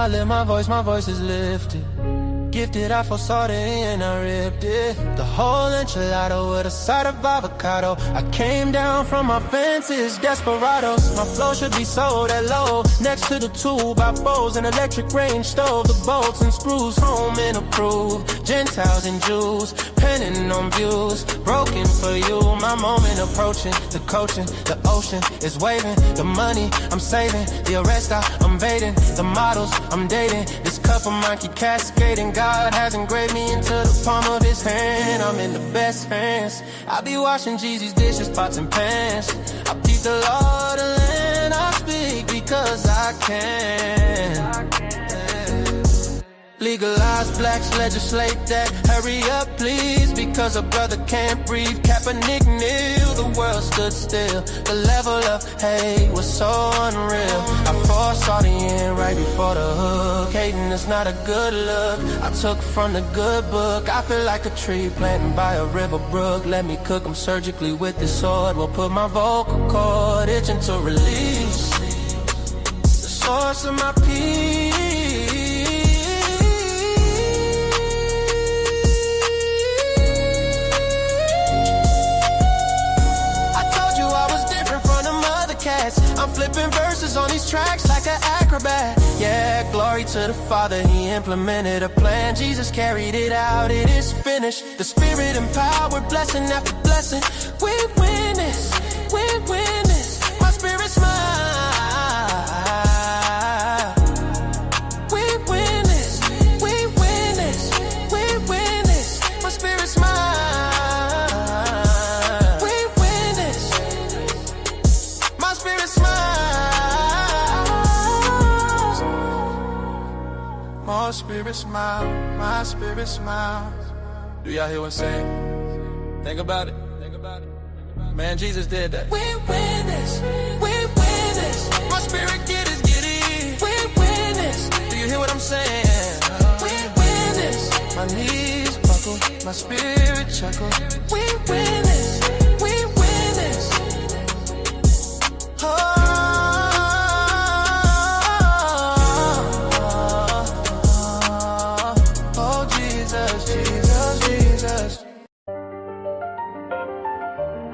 I lift my voice is lifted. Gifted, I foresaw the end, I ripped it. The whole enchilada with a side of avocado. I came down from my fences, desperados. My flow should be sold at low. Next to the 2x4s, an electric range stove. The bolts and screws, home and approved. Gentiles and Jews, penning on views. Broken for you, my moment approaching. The coaching, the ocean is waving. The money I'm saving, the arrest I'm evading. The models I'm dating, this cup of mine keep cascading. God has engraved me into the palm of his hand. I'm in the best hands. I be washing Jeezy's dishes, pots and pans. I keep the law of the land. I speak because I can. Legalize blacks, legislate that. Hurry up, please, because a brother can't breathe. Kaepernick kneel, the world stood still. The level of hate was so unreal. I foresaw the end right before the hook. Hating is not a good look. I took from the good book. I feel like a tree planted by a river brook. Let me cook them surgically with this sword. Will put my vocal cord itching to release the source of my peace. I'm flipping verses on these tracks like an acrobat. Yeah, glory to the Father, he implemented a plan. Jesus carried it out, it is finished. The Spirit empowered, blessing after blessing. We win this, we win this. My spirit's mine. We win this, we win this, we win this. My spirit's mine. My spirit smile, my spirit smiles. Do y'all hear what I'm saying? Think about it, think about it. Man, Jesus did that. We win this, we win this. My spirit get it. We win this. Do you hear what I'm saying? We win this. My knees buckle, my spirit chuckle. We win this, we win this. Oh.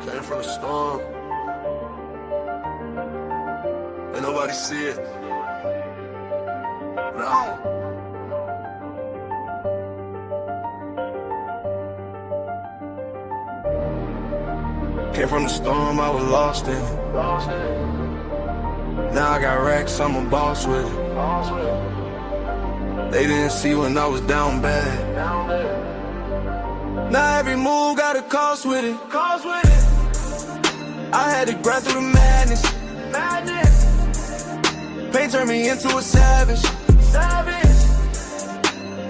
Came from the storm, ain't nobody see it. No. Came from the storm, I was lost in it. Now I got racks, I'm a boss with it. They didn't see when I was down bad. Now every move got a cost with it. I had to grind through the madness. Pain turned me into a savage.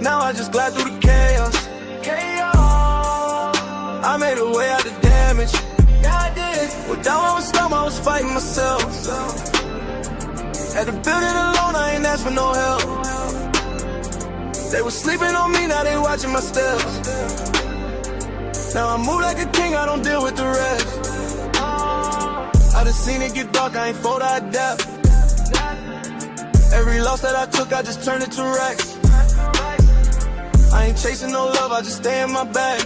Now I just glide through the chaos. I made a way out the damage. Well, down I was dumb, I was fighting myself. Had to build it alone, I ain't asked for no help. They was sleeping on me, now they watching my steps. Now I move like a king, I don't deal with the rest. I done seen it get dark, I ain't fold, I adapt. Every loss that I took, I just turned it to racks. I ain't chasing no love, I just stay in my bag.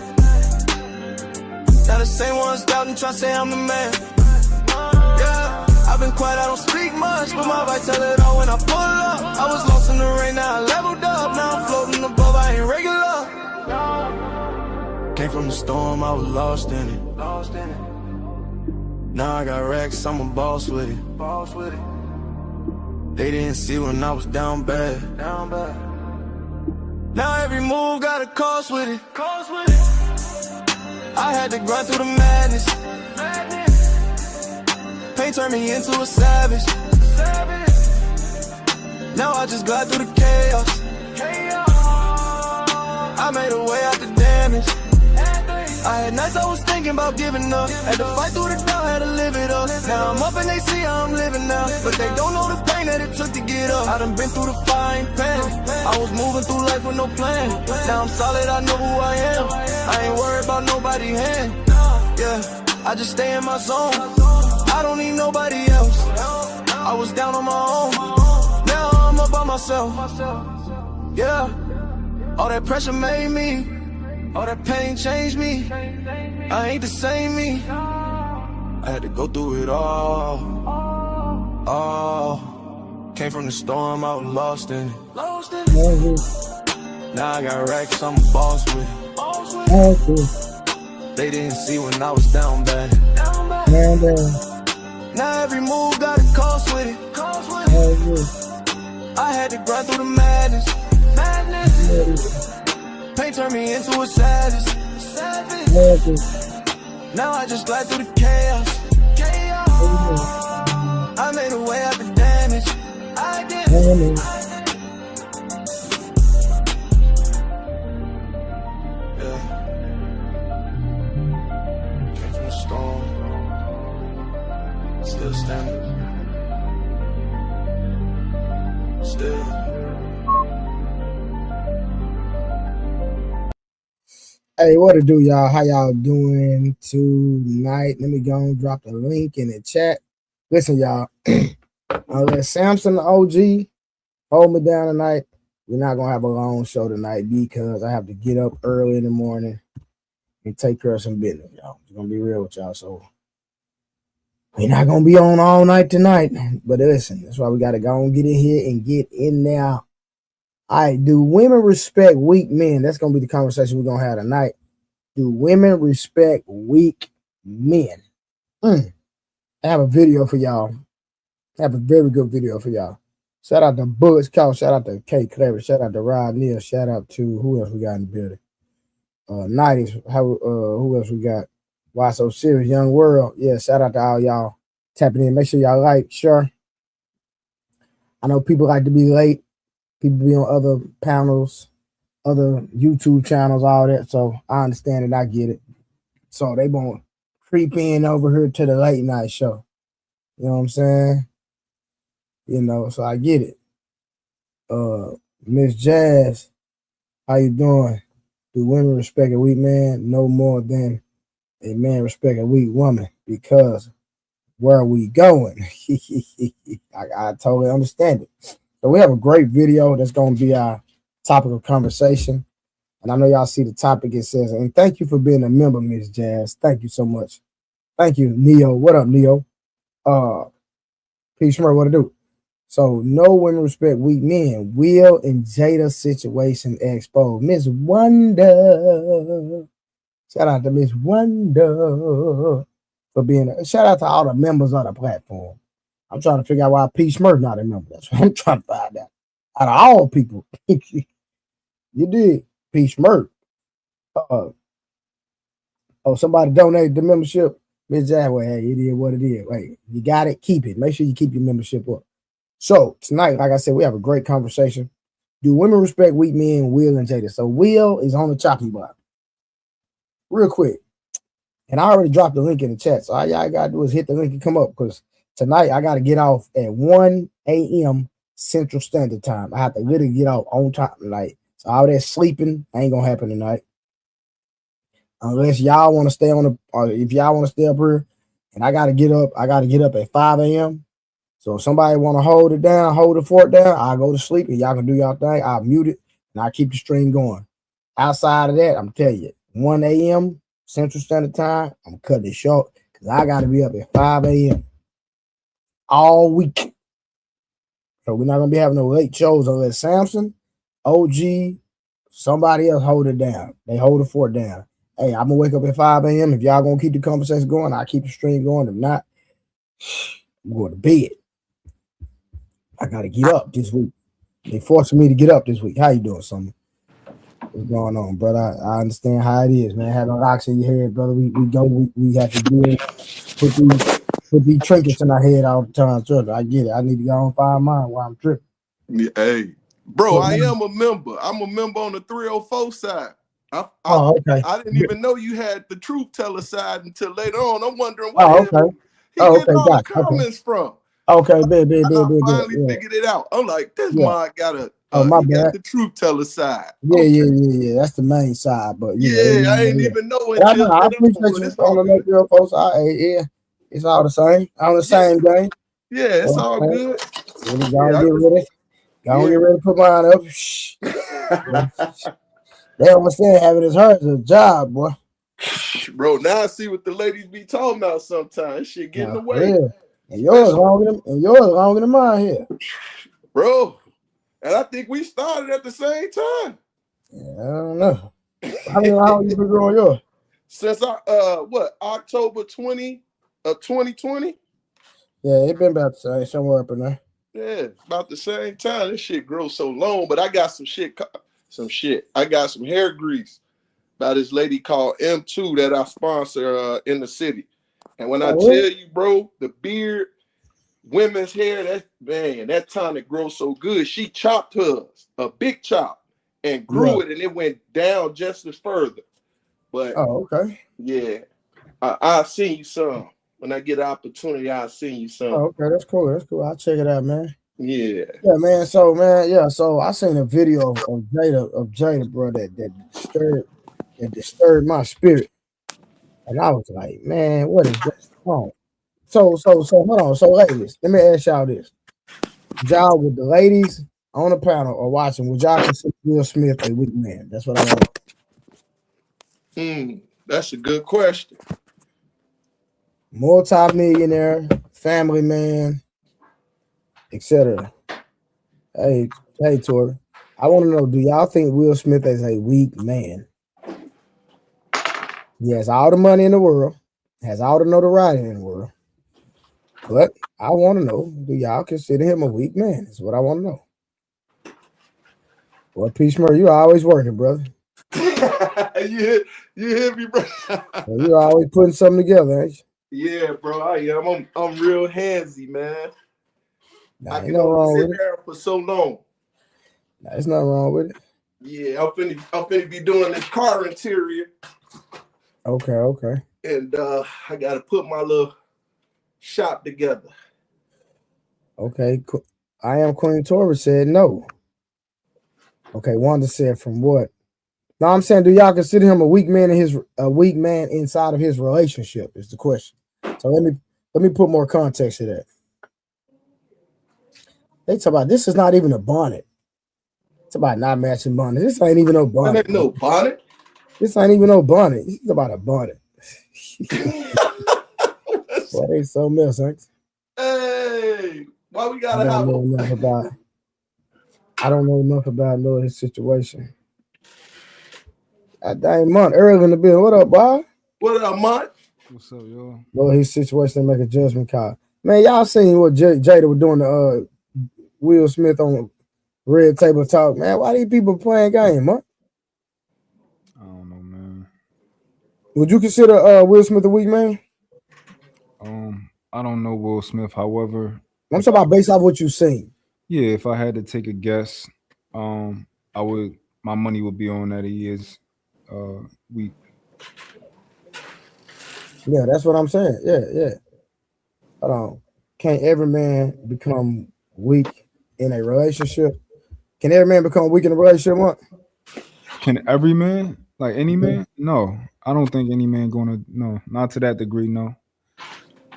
Now the same ones doubting, try to say I'm the man. Yeah, I've been quiet, I don't speak much, but my vibe tell it all when I pull up. I was lost in the rain, now I leveled up. Now I'm floating above, I ain't regular. Came from the storm, I was lost in it. Now I got racks, I'm a boss with it. They didn't see when I was down bad. Now every move got a cost with it. I had to grind through the madness. Pain turned me into a savage. Now I just glide through the chaos. I made a way out the damage. I had nights I was thinking about giving up. Had to fight through the doubt, had to live it up. Now I'm up and they see how I'm living now, but they don't know the pain that it took to get up. I done been through the fire, ain't panic. I was moving through life with no plan. Now I'm solid, I know who I am. I ain't worried about nobody's hand. Yeah, I just stay in my zone. I don't need nobody else. I was down on my own. Now I'm up on my myself. Yeah, all that pressure made me, all that pain changed me. I ain't the same me. I had to go through it all. Came from the storm, I was lost in it. Now I got racks, I'm a boss with it. They didn't see when I was down bad. Now every move got a cost with it. I had to grind through the madness. Pain turned me into a savage. Now I just glide through the chaos. I made a way out the damage. I did. Yeah. Came from the storm. Still standing. Still. Hey, what to do, y'all? How y'all doing tonight? Let me go and drop the link in the chat. Listen, y'all. I'll let Samson the OG hold me down tonight. We're not gonna have a long show tonight because I have to get up early in the morning and take care of some business, y'all. I'm gonna be real with y'all. So we're not gonna be on all night tonight. But listen, that's why we gotta go and get in here and get in there. All right, do women respect weak men? That's going to be the conversation we're going to have tonight. Do women respect weak men? I have a video for y'all. I have a very good video for y'all. Shout out to Bullets Couch. Shout out to K. Clever. Shout out to Rod Neal. Shout out to who else we got in the building? 90s. Who else we got? Why So Serious? Young World. Yeah, shout out to all y'all tapping in. Make sure y'all like, share. I know people like to be late. People be on other panels, other YouTube channels, all that. So I understand it. I get it. So they won't creep in over here to the late night show. You know what I'm saying? You know, so I get it. Miss Jazz, how you doing? Do women respect a weak man no more than a man respect a weak woman? Because where are we going? I totally understand it. So we have a great video that's going to be our topic of conversation. And I know y'all see the topic. It says, and thank you for being a member, Miss Jazz. Thank you so much. Thank you, Neo. What up, Neo? P. Schmer, what to do? So no women respect weak men. Will and Jada situation exposed. Miss Wonder. Shout out to Miss Wonder for being shout out to all the members of the platform. I'm trying to figure out why P. Smurf not a member. That's what I'm trying to find out. Out of all people. You did. P. Smurf. Somebody donated the membership. Miss Jadway, hey, it is what it is. Wait, you got it. Keep it. Make sure you keep your membership up. So tonight, like I said, we have a great conversation. Do women respect weak men, Will and Jada? So Will is on the chopping block. Real quick. And I already dropped the link in the chat. So all y'all got to do is hit the link and come up because tonight I got to get off at 1 a.m. Central Standard Time. I have to literally get off on time tonight. So all that sleeping ain't going to happen tonight. Unless y'all want to stay on the, or if y'all want to stay up here and I got to get up at 5 a.m. So if somebody want to hold it down, hold the fort down, I'll go to sleep and y'all can do y'all thing. I'll mute it and I'll keep the stream going. Outside of that, I'm telling you, 1 a.m. Central Standard Time, I'm cutting it short because I got to be up at 5 a.m. all week. So we're not going to be having no late shows unless Samson, OG, somebody else hold it down. They hold the fort down. Hey, I'm going to wake up at 5 a.m. If y'all going to keep the conversation going, I'll keep the stream going. If not, I'm going to bed. I got to get up this week. They forcing me to get up this week. How you doing, Summer? What's going on, brother? I understand how it is, man. Having rocks in your head, brother. We have to do put these trinkets in our head all the time. Trust me, I get it. I need to go and find mine while I'm tripping. Yeah, hey, bro, I am a member. I'm a member on the 304 side. Okay. I didn't even know you had the Truth Teller side until later on. I'm wondering where he getting all the comments from. Okay, I finally figured it out. I'm like, this mod got a my bad. got the Truth Teller side. Yeah. That's the main side, but I didn't even know it. I appreciate you on the 304 side. Yeah, it's all the same. On the same game. Yeah, it's all good. Don't get ready to put mine up. Shh. They understand having his heart is a job, boy. Bro, now I see what the ladies be talking about sometimes. Shit getting away. Real. And yours longer than mine here. Bro. And I think we started at the same time. Yeah, I don't know. How long you been growing yours? Since October 20 of 2020? Yeah, it been about the same, somewhere up in there. Yeah, about the same time. This shit grows so long, but I got some shit. I got some hair grease by this lady called M2 that I sponsor in the city. And when I tell you, bro, the beard, women's hair, that tonic grows so good. She chopped hers, a big chop, and grew it, and it went down just as further. But okay. Yeah, I'll send you some. When I get the opportunity, I'll send you some. Oh, okay, that's cool. I'll check it out, man. Yeah, man. So I seen a video of Jada, bro, that disturbed my spirit, and I was like, man, what is going on? So hold on. So ladies, let me ask y'all this: y'all with the ladies on the panel or watching, would y'all consider Will Smith a weak man? That's what I want. That's a good question. Multi-millionaire, family man, etc. Hey, Tori, I want to know: do y'all think Will Smith is a weak man? He has all the money in the world, has all the notoriety in the world, but I want to know: do y'all consider him a weak man? That's what I want to know. Well, Peace Murray, you always working, brother. you hear me, bro? Well, you always putting something together, ain't you? Yeah, bro, I am. I'm real handsy, man. I can only sit there for so long. There's nothing wrong with it. Yeah, I'm finna be doing this car interior. Okay. And I gotta put my little shop together. Okay, I am Queen Tori said no. Okay, Wanda said from what? No, I'm saying, do y'all consider him a weak man inside of his relationship? Is the question. So let me put more context to that. They talk about this is not even a bonnet. It's about not matching bonnet. This ain't even no bonnet. No bonnet. This ain't even no bonnet. It's about a bonnet. Boy, they so mess, ain't they? Hey, why we gotta have I don't know enough about knowing his situation. Dang, Mont, early in the bill. What up, boy? What up, Mont? What's up, y'all? Well, his situation to make a judgment call. Man, y'all seen what Jada was doing to Will Smith on Red Table Talk, man. Why these people playing game, huh? I don't know, man. Would you consider Will Smith a weak man? I don't know Will Smith. However, I'm talking about based off what you've seen. Yeah, if I had to take a guess, I would. My money would be on that he is weak. Yeah, that's what I'm saying. Yeah. Hold on. Can't every man become weak in a relationship? Can every man become weak in a relationship? What? Can every man, like any man? No, I don't think any man gonna. No, not to that degree. No,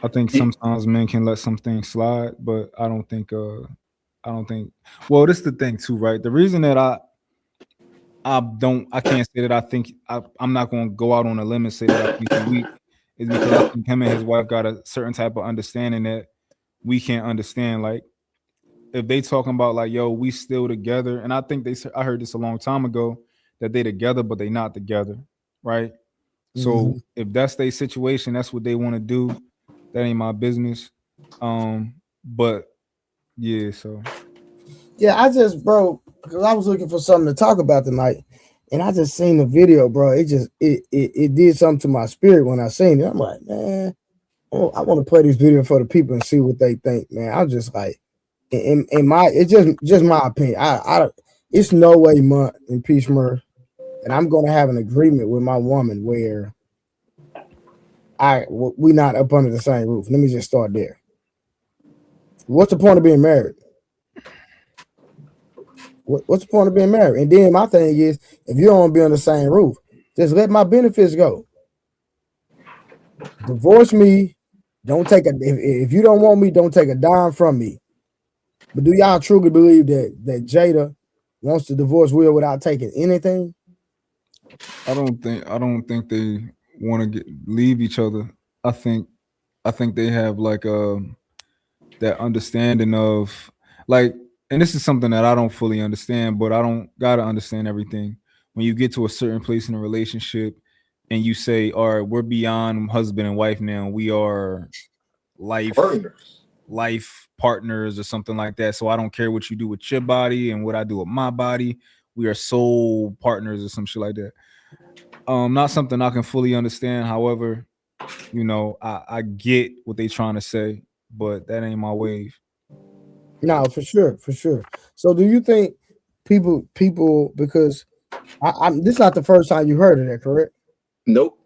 I think sometimes men can let some things slide, but I don't think. Well, this is the thing too, right? The reason that I can't say that I think I'm not going to go out on a limb and say that I think he's weak is because I think him and his wife got a certain type of understanding that we can't understand. Like if they talking about like, yo, we still together. And I think I heard this a long time ago that they together, but they not together. Right. So if that's their situation, that's what they want to do. That ain't my business. But yeah, so. Yeah, because I was looking for something to talk about tonight, and I just seen the video, bro. It did something to my spirit when I seen it. I'm like, man, I want to play this video for the people and see what they think, man. I'm just like, it's just my opinion. It's no way, Munt and Peace Murph, and I'm gonna have an agreement with my woman where we not up under the same roof. Let me just start there. What's the point of being married? What's the point of being married? And then my thing is, if you don't want to be on the same roof, just let my benefits go. Divorce me. Don't take if you don't want me, don't take a dime from me. But do y'all truly believe that Jada wants to divorce Will without taking anything? I don't think they want to leave each other. I think they have like that understanding of like, and this is something that I don't fully understand, but I don't gotta understand everything. When you get to a certain place in a relationship and you say, all right, we're beyond husband and wife now, we are life partners or something like that. So I don't care what you do with your body and what I do with my body. We are soul partners or some shit like that. Not something I can fully understand. However, you know, I get what they trying to say, but that ain't my wave. No, for sure, for sure. So do you think people because this is not the first time you heard of that, correct? Nope.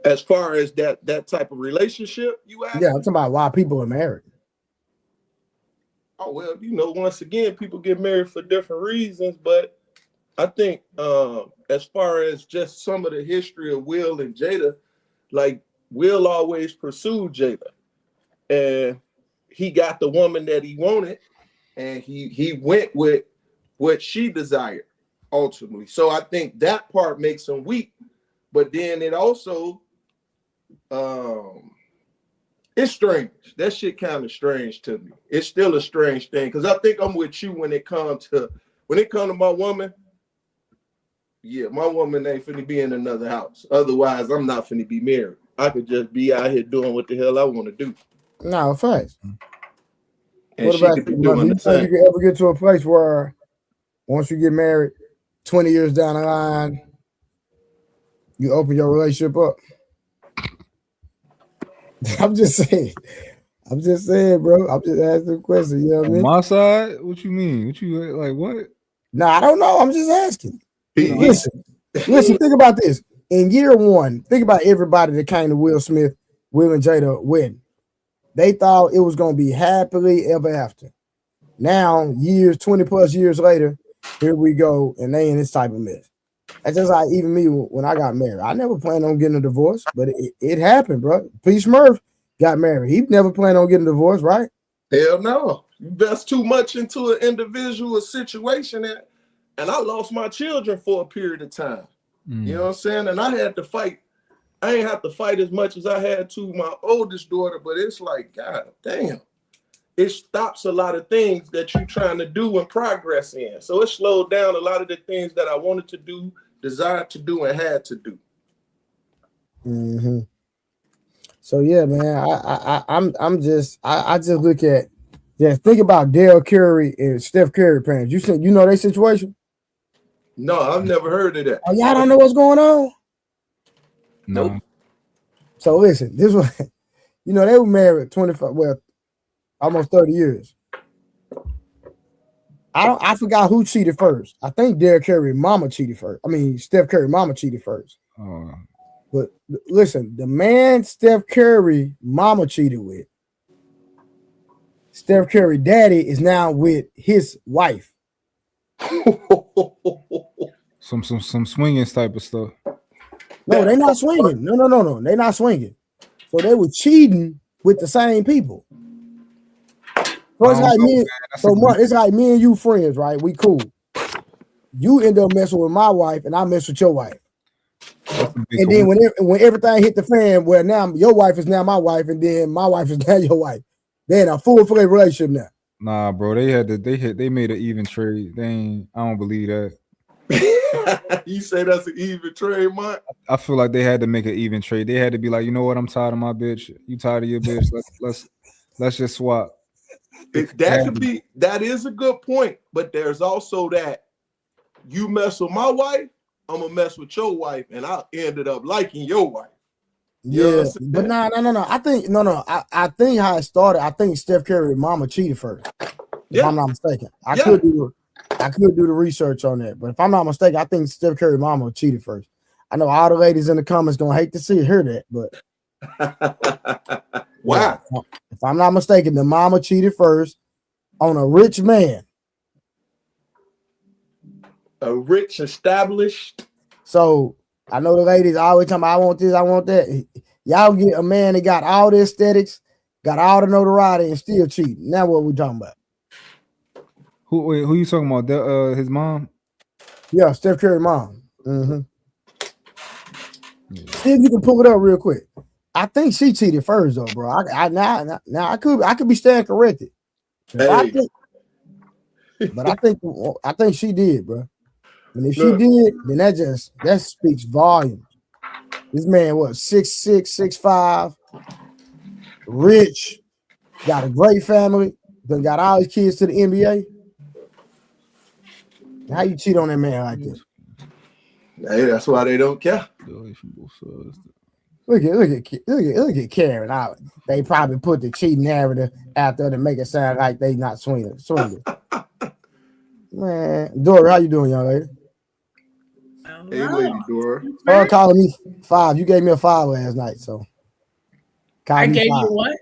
As far as that type of relationship, you ask? Yeah, I'm talking about why people are married. Oh well, you know, once again, people get married for different reasons, but I think as far as just some of the history of Will and Jada, like Will always pursued Jada, and he got the woman that he wanted, and he went with what she desired ultimately. So I think that part makes him weak, but then it also it's strange. That shit kind of strange to me. It's still a strange thing because I think I'm with you when it comes to my woman. Yeah, my woman ain't finna be in another house. Otherwise, I'm not finna be married. I could just be out here doing what the hell I want to do. No, facts. And What she about could be you? doing Do the you think you same. could ever get to a place where once you get married, 20 years down the line, you open your relationship up? I'm just saying. I'm just saying, bro. I'm just asking a question. You know what I On mean? my side, what you mean? What you like? What? No, I don't know. I'm just asking. He Listen. Think about this. In year one, think about everybody that came to Will and Jada wedding. They thought it was gonna be happily ever after. Now, 20 plus years later, here we go, and they in this type of mess. That's just like even me when I got married. I never planned on getting a divorce, but it happened, bro. P. Smurf got married. He never planned on getting a divorce, right? hell no. You invest too much into an individual situation, and I lost my children for a period of time. You know what I'm saying? And I had to fight. I ain't have to fight as much as I had to my oldest daughter, but it's like, God damn. It stops a lot of things that you're trying to do and progress in. So it slowed down a lot of the things that I wanted to do, desired to do, and had to do. Mm-hmm. So yeah, man, I just look at think about Dale Curry and Steph Curry parents. You know their situation? No, I've never heard of that. Oh, y'all don't know what's going on? No. Nope. So listen, this was they were married 25, almost 30 years. I forgot who cheated first. I think Derek Curry mama cheated first. I mean, Steph Curry mama cheated first. But listen, the man Steph Curry mama cheated with, Steph Curry daddy is now with his wife. Some swinging type of stuff. No, they're not swinging. No. They're not swinging. So they were cheating with the same people. So it's like me. It's like me and you friends, right? We cool. You end up messing with my wife, and I mess with your wife. And then when everything hit the fan, well, now your wife is now my wife, and then my wife is now your wife. They're in a full-fledged relationship now. Nah, bro, they made an even trade. I don't believe that. You say that's an even trade, Mike? I feel like they had to make an even trade. They had to be like, you know what? I'm tired of my bitch. You tired of your bitch? Let's just swap. That is a good point, but there's also that you mess with my wife, I'm gonna mess with your wife, and I ended up liking your wife. Yeah, but no. I think I think how it started. I think Steph Curry mama cheated first. If I'm not mistaken, I could do the research on that. But if I'm not mistaken, I think Steph Curry mama cheated first. I know all the ladies in the comments gonna hate to hear that, but wow. Yeah, if I'm not mistaken, the mama cheated first on a rich man. A rich, established. So I know the ladies always talking about, I want this, I want that. Y'all get a man that got all the aesthetics got all the notoriety and still cheating. Now what we talking about? Who you talking about? His mom? Yeah, Steph Curry mom. Mm-hmm. Yeah. See if you can pull it up real quick. I think she cheated first, though, bro. Now I could be staying corrected. Hey. I think she did, bro. And if Look. she did, then that speaks volumes. This man was 6'6", 6'5", rich, got a great family, then got all his kids to the NBA. How you cheat on that man like that? Hey, that's why they don't care. Look at Karen. They probably put the cheating narrative out there to make it sound like they not swinging. Man, Dory, how you doing, young lady? Hey, lady Dora. Start calling me 5. You gave me a 5 last night, so I gave you what?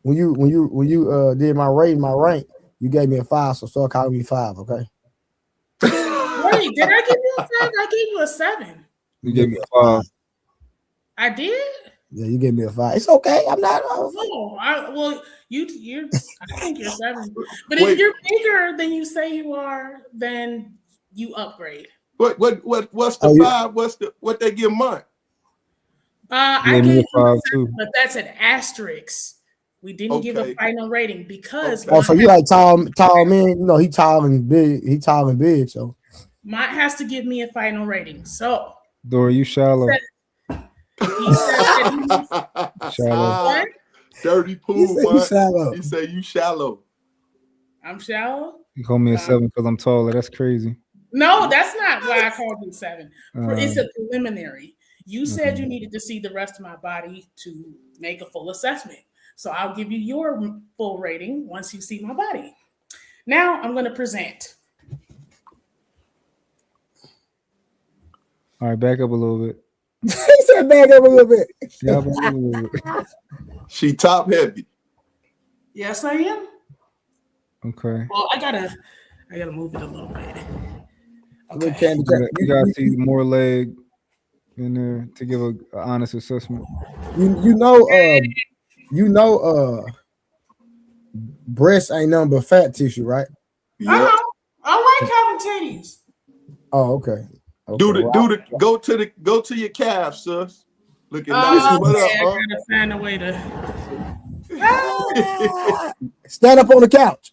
When you did my rank, you gave me a 5, so start calling me 5, okay? Wait, did I give you a 5? I gave you a 7. You gave me a 5. I did? Yeah, you gave me a 5. It's okay. I'm not. No, you're. I think you're 7. But if you're bigger than you say you are, then you upgrade. What's the 5? What they give mine? I gave you a 5 7, too. but that's an asterisk. We didn't give a final rating because. Oh, so you like tall men? You know, he tall and big. He tall and big. So Mike has to give me a final rating. So Dora, you shallow. He said shallow. What? Dirty pool, Mike. He said you shallow. I'm shallow. You call me a 7 because I'm taller. That's crazy. No, that's not why I called you 7. It's a preliminary. You said you needed to see the rest of my body to make a full assessment. So I'll give you your full rating once you see my body. Now I'm going to present. All right, back up a little bit. He said back up a little bit. Yeah, back up a little bit. She top heavy. Yes, I am. Okay. Well, I gotta move it a little bit. Okay. You gotta see more leg in there to give an honest assessment. You know, breast ain't nothing but fat tissue, right? Yeah. I like having titties. Oh, okay. Go to your calves, sis. Look at nice. What up, I gotta find a way to stand up on the couch.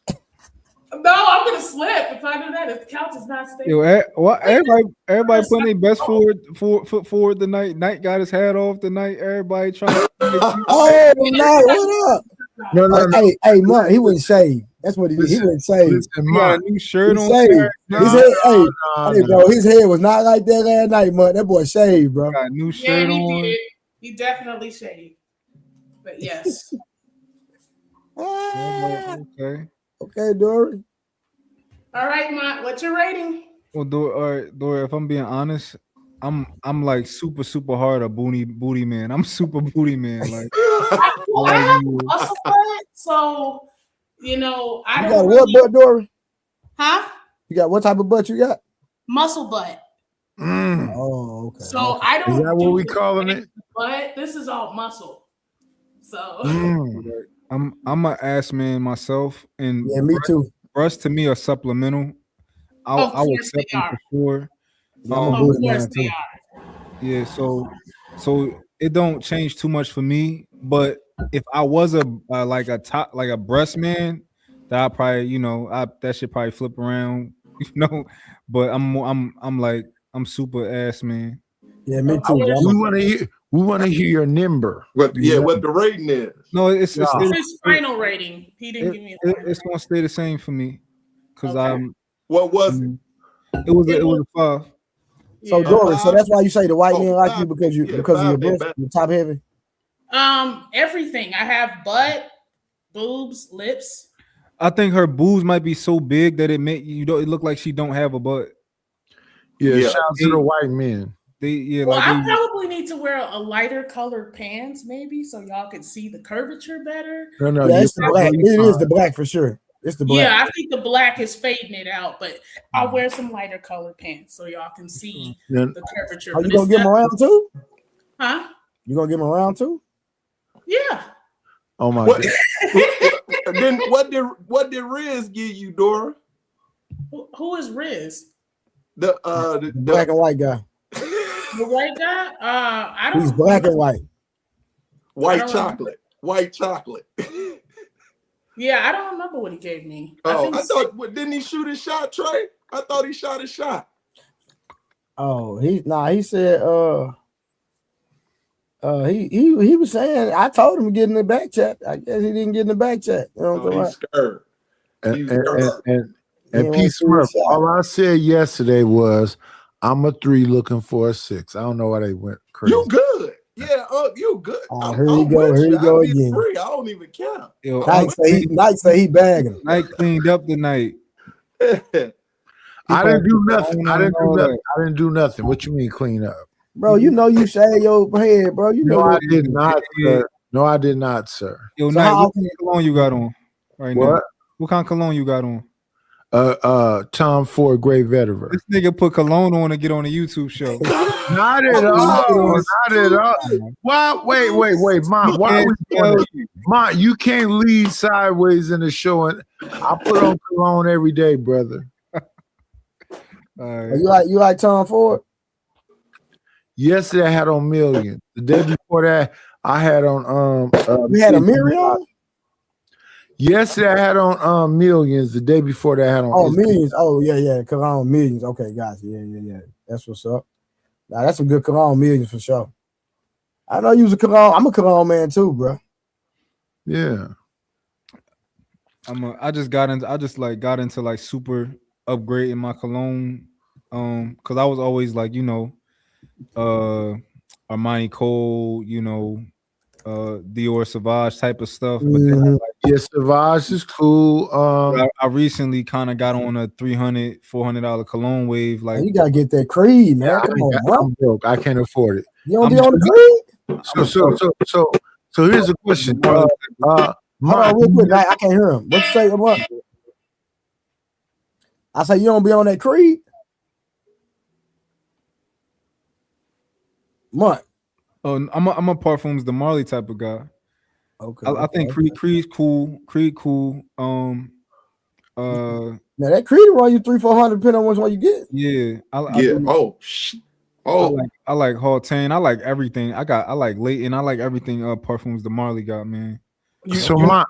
No, I'm gonna slip if I do that. If the couch is not stable. Yo, everybody putting their best foot forward tonight. Knight got his hat off tonight. Everybody trying to oh no, what up? No. Hey, Mark, he wouldn't shave. That's what he did. He wouldn't shave. He got a new shirt on. His head was not like that last night, Mark. That boy shaved, bro. Got a new shirt on. Did. He definitely shaved. But yes. Okay, Dory. All right, Mark. What's your rating? Well, Dora, if I'm being honest, I'm like super hard a booty man. I'm super booty man. Like I have muscle butt, so I don't. You got what butt, Dory? Huh? You got what type of butt you got? Muscle butt. Oh, okay. So I don't. Is that what we calling it? But this is all muscle. So I'm an ass man myself, and yeah, me too. Breasts to me are supplemental. I will accept them for sure. Of course they are. Yeah, so it don't change too much for me. But if I was a breast man, that I probably that should probably flip around, But I'm super ass man. Yeah, me too. We want to hear your number. What the rating is? No, it's his final rating. He didn't give me a final. It's gonna stay the same for me because What was it? It was a 5. So Dory, so that's why you say the white men like you because of your breast, you're top heavy. Everything. I have butt, boobs, lips. I think her boobs might be so big that it it look like she don't have a butt. Yeah. Shout out to the white men. I probably need to wear a lighter colored pants, maybe, so y'all can see the curvature better. No, it's the black. It is the black for sure. It's the black. Yeah, I think the black is fading it out, but I'll wear some lighter colored pants so y'all can see the curvature. Are you gonna give them around too? Huh? You gonna give them around too? Yeah. Oh my What, God. then what did Riz give you, Dora? Who is Riz? The black and white guy. The white guy? I don't. He's black and white. White chocolate. White chocolate. Yeah, I don't remember what he gave me. I thought, didn't he shoot his shot, Trey? I thought he shot his shot. Oh, he said he was saying I told him to get in the back chat. I guess he didn't get in the back chat. You know what I'm He's scared. And P. Smurf, all I said yesterday was I'm a 3 looking for a 6. I don't know why they went crazy. You good. Yeah, you good. Here you go again. Free. I don't even care. Yo, Knight say he bagging. Knight cleaned up tonight. I didn't do nothing. I didn't do nothing. What you mean clean up? Bro, you know you shave your head, bro. You know I did not, sir. No, I did not, sir. Yo, Knight, what kind of cologne you got on right now? What kind of cologne you got on? Tom Ford Great Veteran. This nigga put cologne on to get on a YouTube show. Not at all. Not at all. Why? Wait, Mom. Why would you? Mom, you can't lead sideways in the show. And I put on cologne every day, brother. You like Tom Ford? Yesterday I had on Million. The day before that, I had on you had a Miriam? Yesterday I had on Millions. The day before that I had on Millions. Oh yeah, cologne Millions. Okay, guys. Yeah. That's what's up. Now that's some good cologne Millions for sure. I know you was a cologne. I'm a cologne man too, bro. Yeah. I just got into like super upgrading my cologne. Cause I was always like, Armani Cole, Dior Sauvage type of stuff. But then Sauvage is cool. I recently kind of got on a $300-$400 cologne wave. Like, you gotta get that Creed, man. Come on, I'm broke. I can't afford it. You don't be on the Creed. So here's the question. Hold on, real quick. I can't hear him. What you say? What? I say you don't be on that Creed. What? Oh, I'm a Parfums de Marley type of guy. Okay. I think Creed's cool. Creed cool. Now that Creed run you $300-$400 depending on which one you get. Yeah. I like Haltane. I like everything. I like Leighton. I like everything Parfums de Marley got, man. So Mont,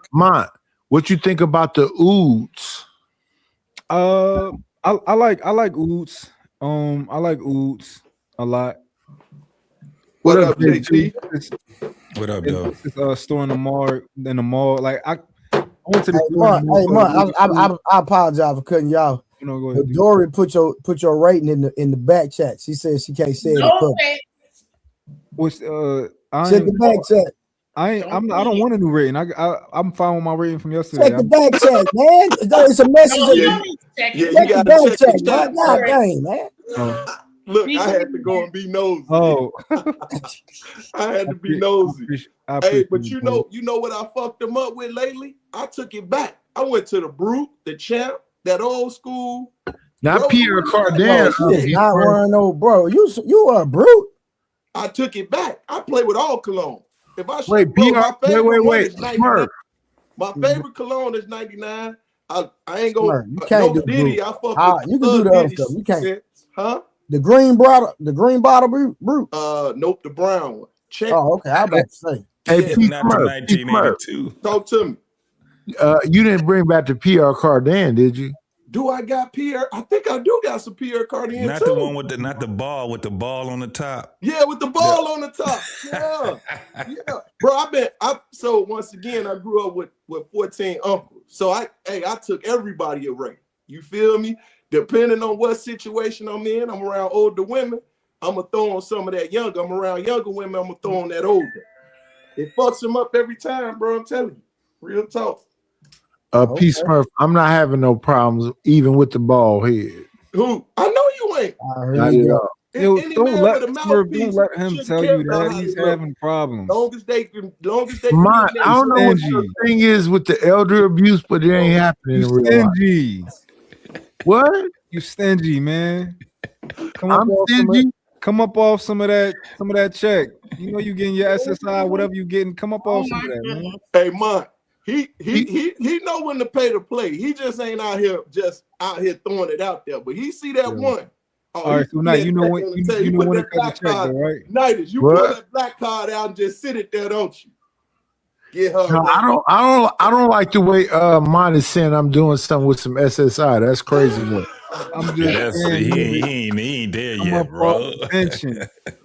what you think about the ouds? I like ouds. I like ouds a lot. What up, JT? What up, though? It's store in the mall. Like I went to the I apologize for cutting y'all. Go ahead. Dory put your rating in the back chat. She says she can't say it. Which check the back chat. I don't want a new rating. I'm fine with my rating from yesterday. Check the back chat, man. It's a message. Check the back chat. God dang, man. Look, I had to go and be nosy. Oh, I had to be nosy. Hey, but you know what I fucked them up with lately? I took it back. I went to the Brute, the Champ, that old school. Not Pierre Cardin. Not one no bro. You are a Brute. I took it back. I play with all cologne. If I should, wait, Smurf. My favorite cologne is 99. I ain't gonna. You can't do Diddy. I fuck with you can do the other stuff. You can't. Huh? The green bottle Brute. Nope, the brown one. Check. Oh, okay. I about to say. Hey, not 1982. Talk to me. You didn't bring back the Pierre Cardin, did you? Do I got Pierre? I think I do got some Pierre Cardin. Not too. the one with not the ball on the top. Yeah, with the ball on the top. Yeah. Bro, so once again, I grew up with 14 uncles. So I took everybody a rate. You feel me? Depending on what situation I'm in, I'm around older women, I'm going to throw on some of that younger. I'm around younger women, I'm going to throw on that older. It fucks them up every time, bro. I'm telling you. Real talk. P. Smurf, I'm not having no problems even with the bald head. Who? I know you ain't. Don't let him tell you that he's having problems. Long as they I don't know what the thing is with the elder abuse, but it ain't happening in real stingy. What? You stingy, man. I'm stingy. Come up off some of that check. You know you getting your SSI, whatever you getting. Come up off some of that, man. Hey, Mont, he know when to pay the play. He just ain't out here throwing it out there. But he see that one. Oh, all right, so now you know when you know when to cut the check, though, right? Nighters, you pull that black card out and just sit it there, don't you? Get her. No, I don't like the way mine is saying I'm doing something with some SSI. That's crazy. I'm just saying, he ain't there yet, bro.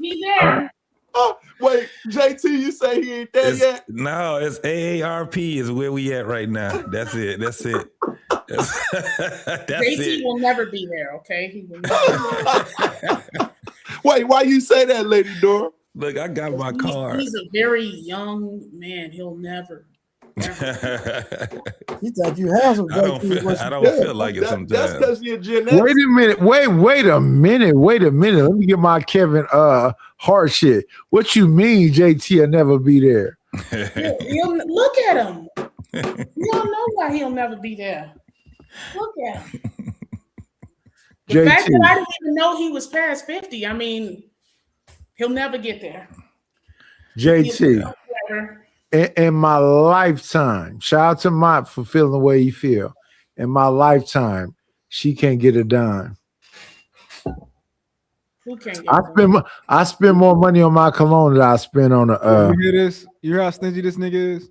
He there. Oh, wait, JT, you say he ain't there yet? No, it's AARP is where we at right now. That's it. That's JT will never be there, okay? He will never. Wait, why you say that, Lady Dora? Look, I got my card. He's a very young man. He'll never. You thought you have some. I don't feel like it sometimes. That's because you're genetic. Wait a minute. Wait a minute. Let me get my Kevin Hart shit. What you mean, JT will never be there? Look at him. You don't know why he'll never be there. Look at him. The fact that I didn't even know he was past 50. I mean, he'll never get there. JT. In my lifetime, shout out to Mott for feeling the way he feel. In my lifetime, she can't get a dime. Who can't get I spend more money on my cologne than I spend on the. You hear this? You hear how stingy this nigga is?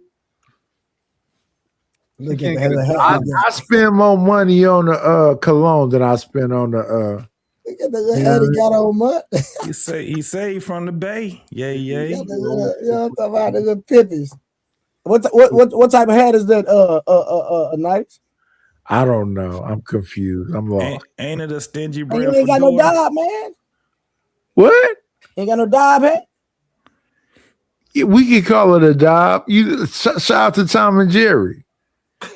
I spend more money on the cologne than I spend on the. Look at the little head he got on Mutt. He say from the Bay. Yeah. You know, talking about the little pippies. What type of hat is that? Nice. I don't know. I'm confused. I'm lost. Ain't it a stingy brand? You ain't got no dab, man. What? Ain't got no dab hat. Yeah, we can call it a dab. You shout out to Tom and Jerry.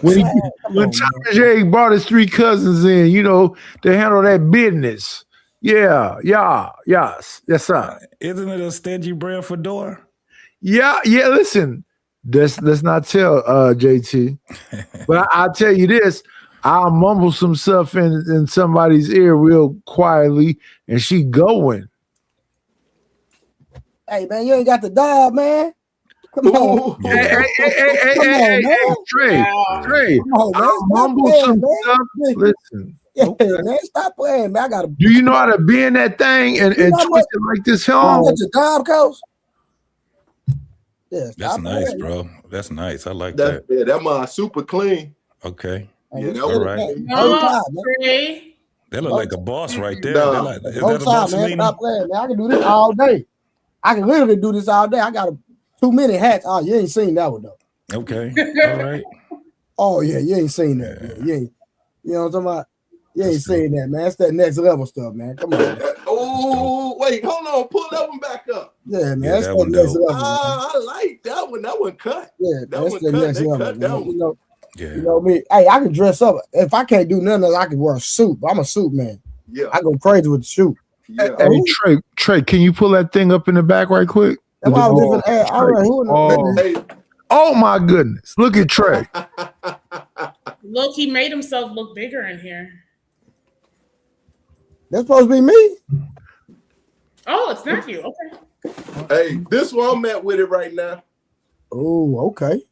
When Tom and Jerry brought his 3 cousins in, you know, to handle that business. Yes, sir. Isn't it a stingy brand fedora? Yeah. Listen, let's not tell JT, but I'll tell you this: I'll mumble some stuff in somebody's ear real quietly, and she going. Hey man, you ain't got the dab, man. Come on. Hey, Trey. I'll mumble some stuff. Listen. Man, stop playing, man. I gotta. Do you know how to bend that thing and twist it like this? Home? What your dab cost? Yeah, that's nice, bro. That's nice. I like that. Yeah, that mine super clean. Okay. Yeah, that all right. They look like a boss right there. Man. Stop playing, man. I can do this all day. I can literally do this all day. I got 2 minute hats. Oh, you ain't seen that one though. Okay. All right. Oh yeah, you ain't seen that. Yeah. You ain't. You know what I'm talking about? You ain't seen that, man. That's that next level stuff, man. Come on. Oh, wait, hold on. Pull that one back up. Yeah, man. That's that next level. I like that one. That one cut. Yeah, that's the next level. You know, yeah. You know me. Hey, I can dress up. If I can't do nothing else, I can wear a suit. I'm a suit man. Yeah. I go crazy with the suit. Yeah. Hey, Trey, can you pull that thing up in the back right quick? That's why I was living. Oh my goodness. Look at Trey. Look, he made himself look bigger in here. That's supposed to be me. Oh, it's not you. Okay. Hey, this one I'm at with it right now. Oh, okay.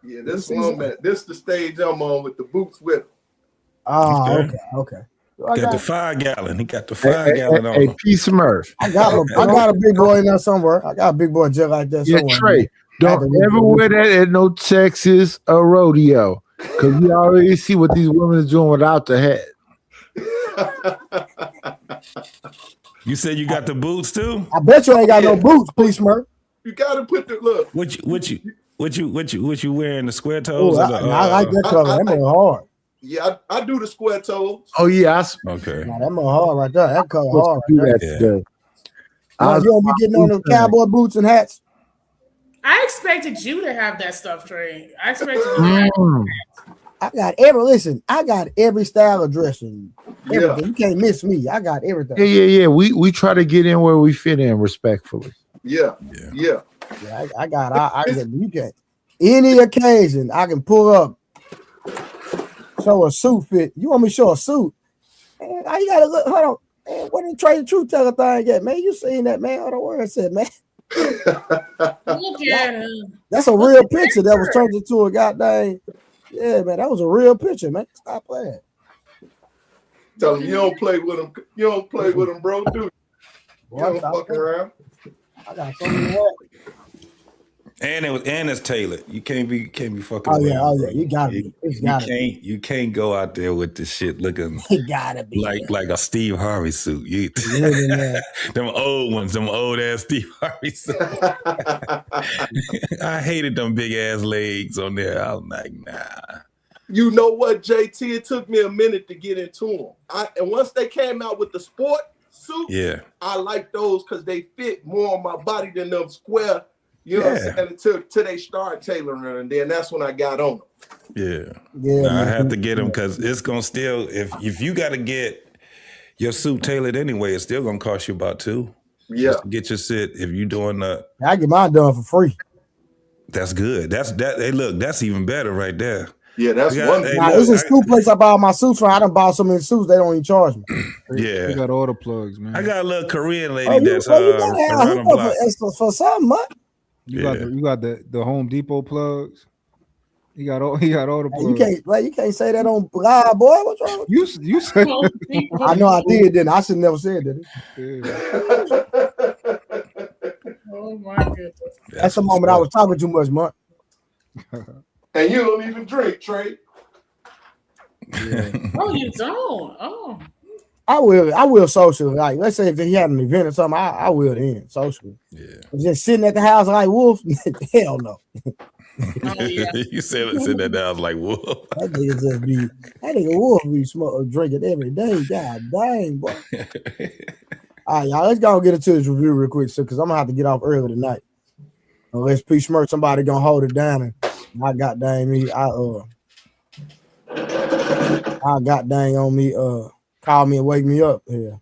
Yeah, this one I'm at. This the stage I'm on with the boots with him. Oh, okay. Got the 5 gallon. He got the 5 gallon on. Hey, P. Smurf. I got a big boy in there somewhere. I got a big boy just like that somewhere. Yeah, Trey. Don't ever wear that at no Texas or rodeo, because we already see what these women are doing without the hat. You said you got the boots too? I bet you ain't got no boots, please, Smurf. You gotta put the look. What you wearing, the square toes? I like that color. That more hard. Yeah, I do the square toes. Oh yeah, okay. Nah, that more hard right there. That color hard. Right there. Yeah. You don't be getting on the cowboy boots and hats. I expected you to have that stuff, Trey. I expected you to have that. I got every style of dressing. Everything. Yeah. You can't miss me. I got everything. Yeah. We try to get in where we fit in respectfully. Yeah. I got you can any occasion I can pull up, show a suit fit. You want me to show a suit? Man, you gotta look. Hold on. Man, what did Trey the Truth Teller thing get, man? You seen that, man? All the word said, man. Look at him. That's a real picture that was turned into a goddamn. Yeah, man, that was a real picture, man. Stop playing. Tell him you don't play with him. You don't play with him, bro. Dude, you don't fuck around. I got something to And it's tailored. You can't be fucking. Oh yeah, you gotta be. You can't go out there with this shit looking. It gotta be like a Steve Harvey suit. Them old ones, them old ass Steve Harvey suits. I hated them big ass legs on there. I was like, nah. You know what, JT? It took me a minute to get into them. And once they came out with the sport suits, I like those because they fit more on my body than them square. You know what I'm saying? Until they start tailoring, and then that's when I got on them. Yeah. I have to get them because it's gonna still if you got to get your suit tailored anyway, it's still gonna cost you about $2. Yeah. Just to get your sit if you doing I get mine done for free. That's good. Hey, look, that's even better right there. Yeah, that's one. Now, it's a school place I buy my suits from. I done bought so many suits they don't even charge me. Yeah, you got all the plugs, man. I got a little Korean lady that's around the block. For something, man. You got the Home Depot plugs. He got all the plugs. You can't say that on live, boy. What's wrong? You said I know I did, didn't I? I should never said that. Oh my goodness. That's the moment I was talking too much, Mark. And you don't even drink, Trey. Yeah. Oh, you don't? Oh. I will socially. Like, let's say if he had an event or something, I will then socially. Yeah. Just sitting at the house like Wolf, hell no. Oh, yeah. You said sitting at the house like Wolf. That nigga Wolf be drinking every day. God dang, boy. All right, y'all, let's go and get into this review real quick, because I'm gonna have to get off early tonight. Unless P Schmirk, somebody gonna hold it down, and I got dang me. I got dang on me. Call me and wake me up here.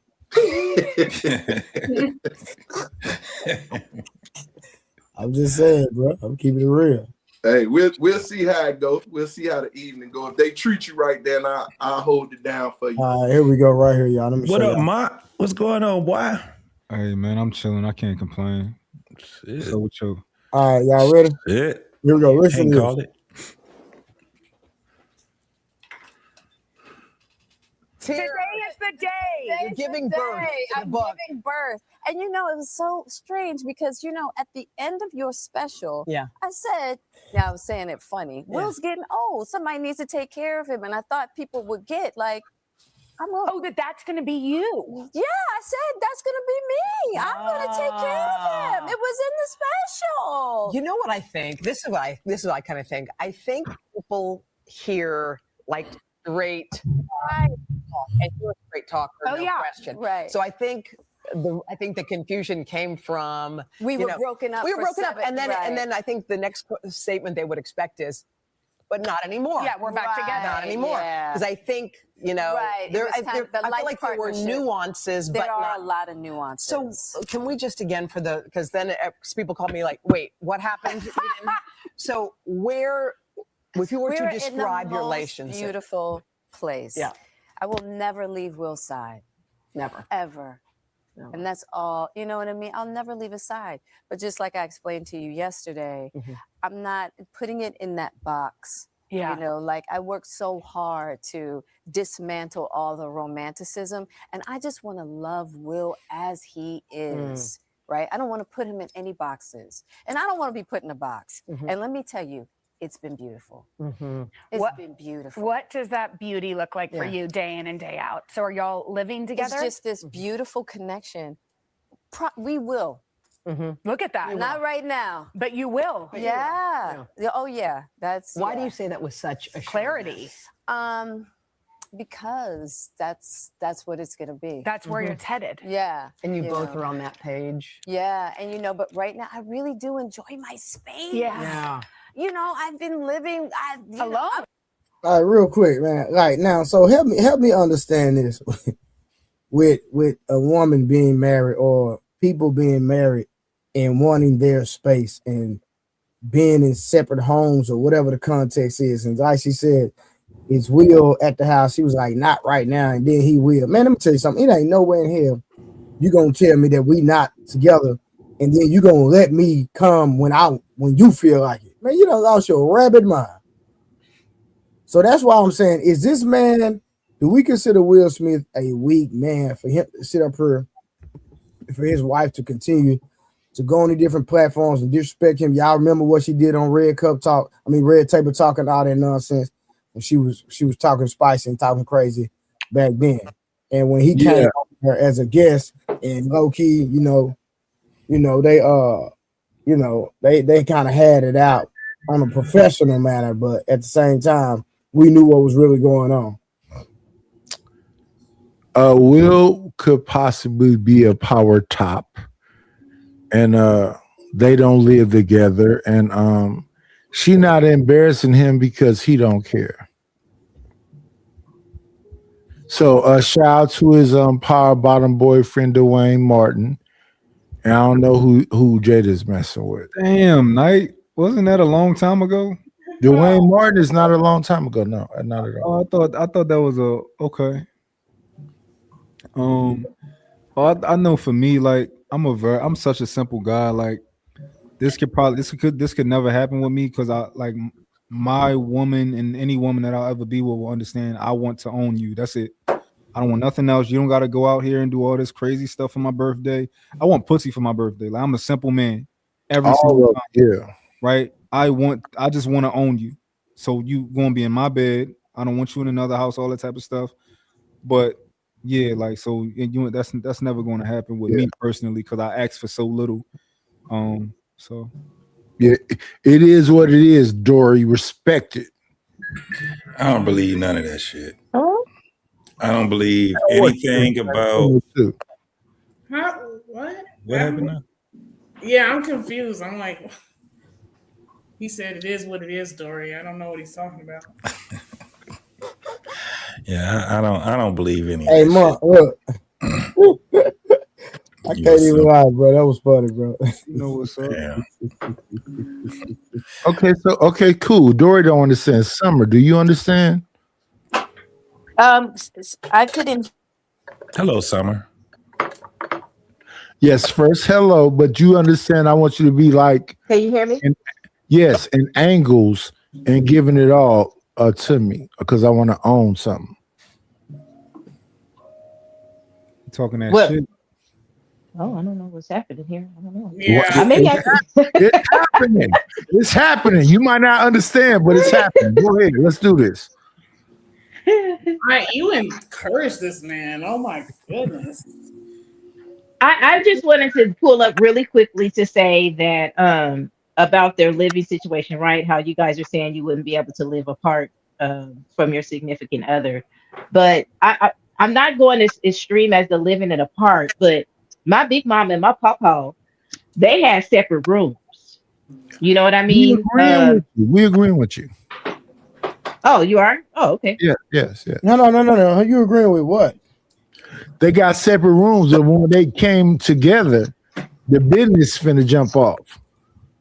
I'm just saying, bro. I'm keeping it real. Hey, we'll see how it goes. We'll see how the evening goes. If they treat you right, then I'll hold it down for you. All right, here we go, right here, y'all. Let me what up, Ma? What's going on, boy? Hey, man, I'm chilling. I can't complain. Shit. So with you. All right, y'all ready? Shit. Here we go. Listen to call it. Today is the day. You're giving birth. I'm giving birth. And you know, it was so strange because, you know, at the end of your special, I said, I was saying it funny, Will's getting old. Somebody needs to take care of him. And I thought people would get like, that's going to be you. Yeah, I said, that's going to be me. I'm going to take care of him. It was in the special. You know what I think? This is what I kind of think. I think people hear like great and you're a great talker, question. Right. So I think the confusion came from we were broken up. We were broken up, and then I think the next statement they would expect is, but not anymore. Yeah, we're back together. Not anymore. Because I think I feel like there were nuances, there but are not a lot of nuances. So can we just again because then people call me like, wait, what happened? So if you were to describe your relationship, beautiful place. Yeah. I will never leave Will's side. Never. Ever. No. And that's all, you know what I mean? I'll never leave his side. But just like I explained to you yesterday, I'm not putting it in that box. Yeah. You know, like I worked so hard to dismantle all the romanticism. And I just want to love Will as he is, right? I don't want to put him in any boxes. And I don't want to be put in a box. And let me tell you, it's been beautiful. It's been beautiful. What does that beauty look like for you day in and day out? So are y'all living together? It's just this beautiful connection. We will. Look at that. Not right now. But you will. Yeah. Oh, yeah. That's why do you say that with such clarity? Because that's what it's going to be. That's where it's headed. Yeah. And you both are on that page. Yeah. And, you know, but right now, I really do enjoy my space. Yeah. You know, I've been living alone. All right, real quick, man. Like now, so help me understand this with a woman being married or people being married and wanting their space and being in separate homes or whatever the context is. And like she said, is Will at the house? She was like, not right now, and then he will. Man, let me tell you something. It ain't nowhere in hell you gonna tell me that we not together, and then you gonna let me come when you feel like it. Man, you done lost your rabid mind. So that's why I'm saying, is this man, do we consider Will Smith a weak man for him to sit up here, for his wife to continue to go on the different platforms and disrespect him? Y'all remember what she did on Red Table Talk and all that nonsense when she was talking spicy and talking crazy back then. And when he came on her as a guest and low key, they kind of had it out on a professional manner, but at the same time, we knew what was really going on. Will could possibly be a power top, and they don't live together, and she not embarrassing him because he don't care. So shout out to his power bottom boyfriend Dwayne Martin. And I don't know who Jada's messing with. Damn, Knight. Wasn't that a long time ago? Dwayne Martin is not a long time ago. No, not at all. I thought that was okay. I know for me, like I'm such a simple guy. Like this could never happen with me because I like my woman and any woman that I'll ever be with will understand. I want to own you. That's it. I don't want nothing else. You don't got to go out here and do all this crazy stuff for my birthday. I want pussy for my birthday. Like I'm a simple man. Every single time. Yeah. Right. I just want to own you. So you gonna be in my bed. I don't want you in another house. All that type of stuff. But yeah, like so. That's never going to happen with me personally because I asked for so little. So. Yeah, it is what it is. Dory, respect it. I don't believe none of that shit. I don't believe anything about. Huh? What? What happened now? Yeah, I'm confused. I'm like, he said it is what it is, Dory. I don't know what he's talking about. Yeah, I don't believe any. Hey, Mark, look. I can't even lie, bro. That was funny, bro. You know what's up? Yeah. Okay, cool. Dory don't understand. Summer, do you understand? I couldn't. Hello, Summer. Yes, first hello, but you understand. I want you to be like. Can you hear me? Yes, in angles and giving it all to me because I want to own something. Talking that What? shit. Oh, I don't know what's happening here. I don't know. Yeah. It's happening. It's happening. You might not understand, but it's happening. Go ahead. Let's do this. You encourage this man. Oh my goodness. I just wanted to pull up really quickly to say that about their living situation, right? How you guys are saying you wouldn't be able to live apart from your significant other. But I'm not going as extreme as the living it apart, but my big mom and my papa, they had separate rooms. You know what I mean? We agreeing with you. Oh, you are? Oh, okay. Yeah, yes. No. You agreeing with what? They got separate rooms, and when they came together, the business finna jump off.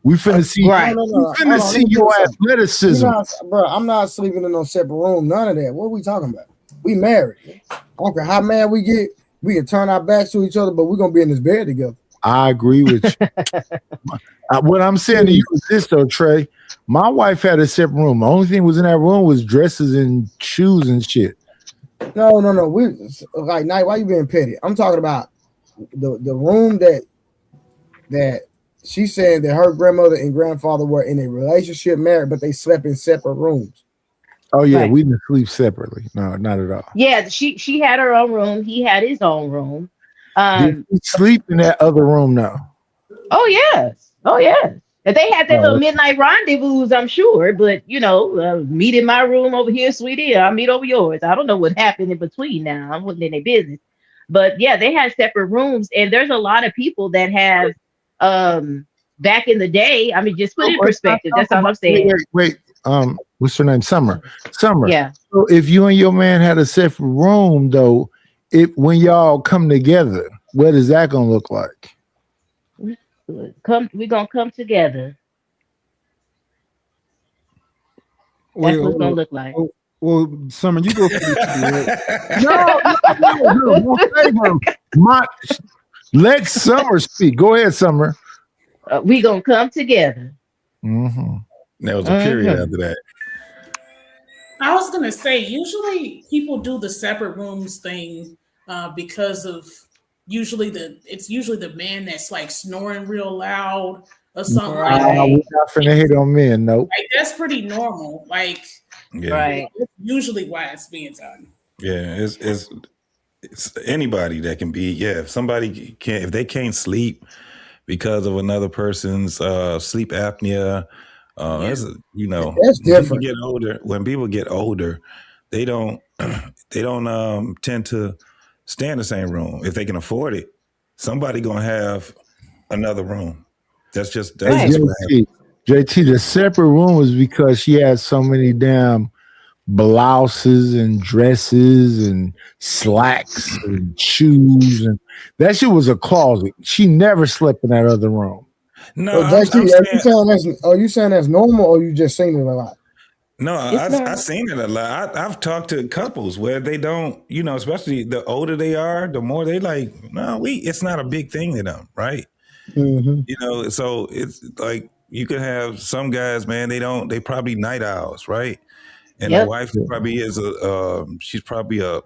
We finna see, right. We finna see your athleticism. Bro, I'm not sleeping in no separate room. None of that. What are we talking about? We married. I don't care how mad we get. We can turn our backs to each other, but we're gonna be in this bed together. I agree with you. What I'm saying to you is this, though, Trey. My wife had a separate room. The only thing was in that room was dresses and shoes and shit. No. We like Night. Why you being petty? I'm talking about the room that she said that her grandmother and grandfather were in a relationship, married, but they slept in separate rooms. Oh yeah, right. We didn't sleep separately. No, not at all. Yeah, she had her own room. He had his own room. Did he sleep in that other room now? Oh yes. And they had their little midnight rendezvous, I'm sure. But meet in my room over here, sweetie. I'll meet over yours. I don't know what happened in between now. I wasn't in their business. But yeah, they had separate rooms, and there's a lot of people that have back in the day. I mean, just put it in perspective. That's all I'm saying. Wait. What's her name? Summer. Yeah. So if you and your man had a separate room, though, when y'all come together, what is that gonna look like? We're gonna come together. That's what it's gonna look like. Well, Summer, you go for the No. Let Summer speak. Go ahead, Summer. We gonna come together. Mm-hmm. There was a period after that. I was gonna say, usually people do the separate rooms thing because of usually the man that's like snoring real loud or something like that. We're not finna hit on men, nope. Like that's pretty normal. Like, right. That's usually why it's being done. Yeah, it's anybody that can be. Yeah, if somebody can't, if they can't sleep because of another person's sleep apnea. That's different. When people get older, they don't tend to stay in the same room if they can afford it. Somebody gonna have another room. That's just JT. The separate room was because she had so many damn blouses and dresses and slacks and shoes, and that shit was a closet. She never slept in that other room. No, are you saying that's normal, or you just seen it a lot? No, I've seen it a lot. I've talked to couples where they don't, especially the older they are, the more they like, it's not a big thing to them, right? Mm-hmm. So it's like you could have some guys, man, they probably night owls, right? And the wife probably is she's probably a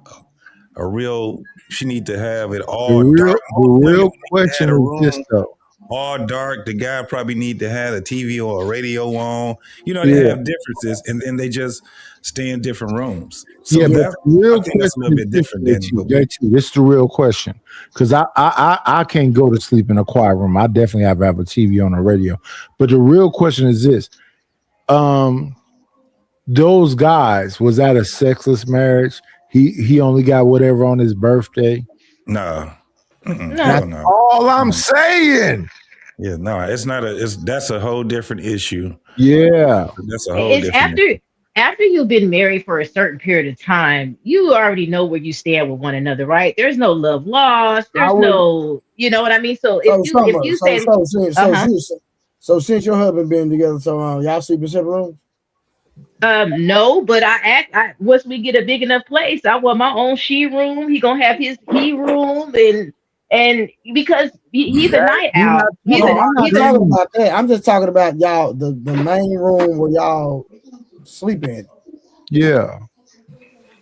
real, she need to have it all dark. The real question is this though. All dark. The guy probably need to have a TV or a radio on. They have differences, and they just stay in different rooms. So but the real question that's a little bit different than. This is the real question, because I can't go to sleep in a quiet room. I definitely have to have a TV on a radio. But the real question is this: those guys, was that a sexless marriage? He only got whatever on his birthday. No. That's all I'm saying. Yeah, no, it's not that's a whole different issue. Yeah. That's a whole different issue. After you've been married for a certain period of time, you already know where you stand with one another, right? There's no love lost. There's no, you know what I mean? So since your husband been together so long, y'all sleep in separate rooms? No, but once we get a big enough place, I want my own she room. He gonna have his he room, and because he's a night owl. I'm not talking about that. I'm just talking about y'all, the main room where y'all sleep in. Yeah.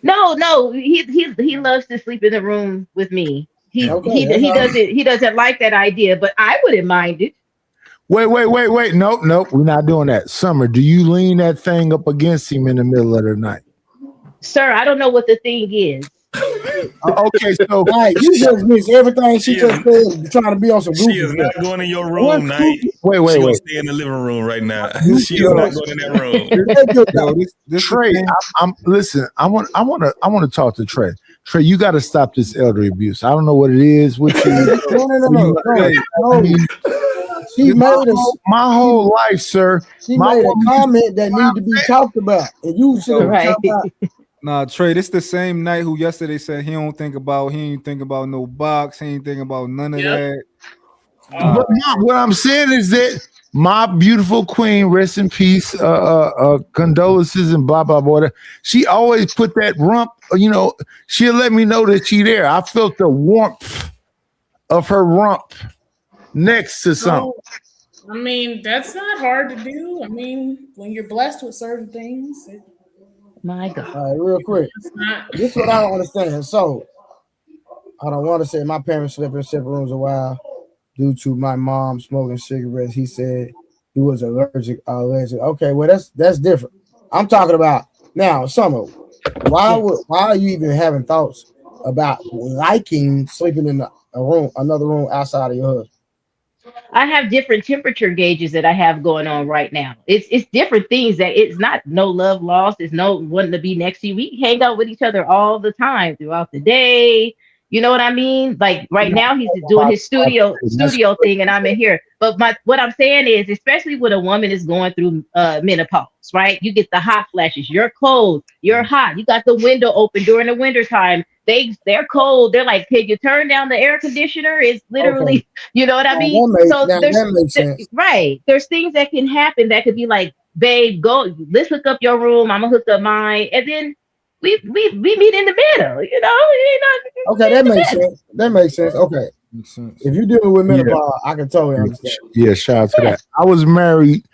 No, he loves to sleep in the room with me. He doesn't like that idea, but I wouldn't mind it. Wait. Nope. We're not doing that. Summer, do you lean that thing up against him in the middle of the night? Sir, I don't know what the thing is. Okay, so you just miss everything she just said, trying to be on some goofy. She is not going in your room, Knight. Wait. Stay in the living room right now. She is not going in that room. Trey, listen. I want to talk to Trey. Trey, you got to stop this elder abuse. I don't know what it is with you. No. She made my whole life, sir. She made a comment that need to be talked about, and you should have talked about. Nah, Trey, this the same night who yesterday said he ain't think about no box, he ain't think about none of that. But what I'm saying is that my beautiful queen, rest in peace, condolences and blah blah blah. She always put that rump, she'll let me know that she there. I felt the warmth of her rump next to something. I mean, that's not hard to do. I mean, when you're blessed with certain things. My God. All right, real quick. This is what I don't understand. So, I don't want to say my parents slept in separate rooms a while due to my mom smoking cigarettes. He said he was allergic. Okay, well that's different. I'm talking about now, Summer. Why are you even having thoughts about liking sleeping in another room outside of your husband? I have different temperature gauges that I have going on right now. It's different things that it's not no love lost. It's no wanting to be next to you. We hang out with each other all the time throughout the day. You know what I mean? Like right now he's doing his studio thing and I'm in here. But what I'm saying is, especially when a woman is going through menopause, right? You get the hot flashes. You're cold. You're hot. You got the window open during the winter time. They're cold. They're like, can you turn down the air conditioner? It's literally, you know what I mean? That makes sense. Right. There's things that can happen that could be like babe, go, let's hook up your room. I'm gonna hook up mine, and then we meet in the middle. You know, Okay, that makes sense. That makes sense. Okay, Makes sense. if you're dealing with Yeah. menopause, I can totally understand. Yeah, shout out to that. I was married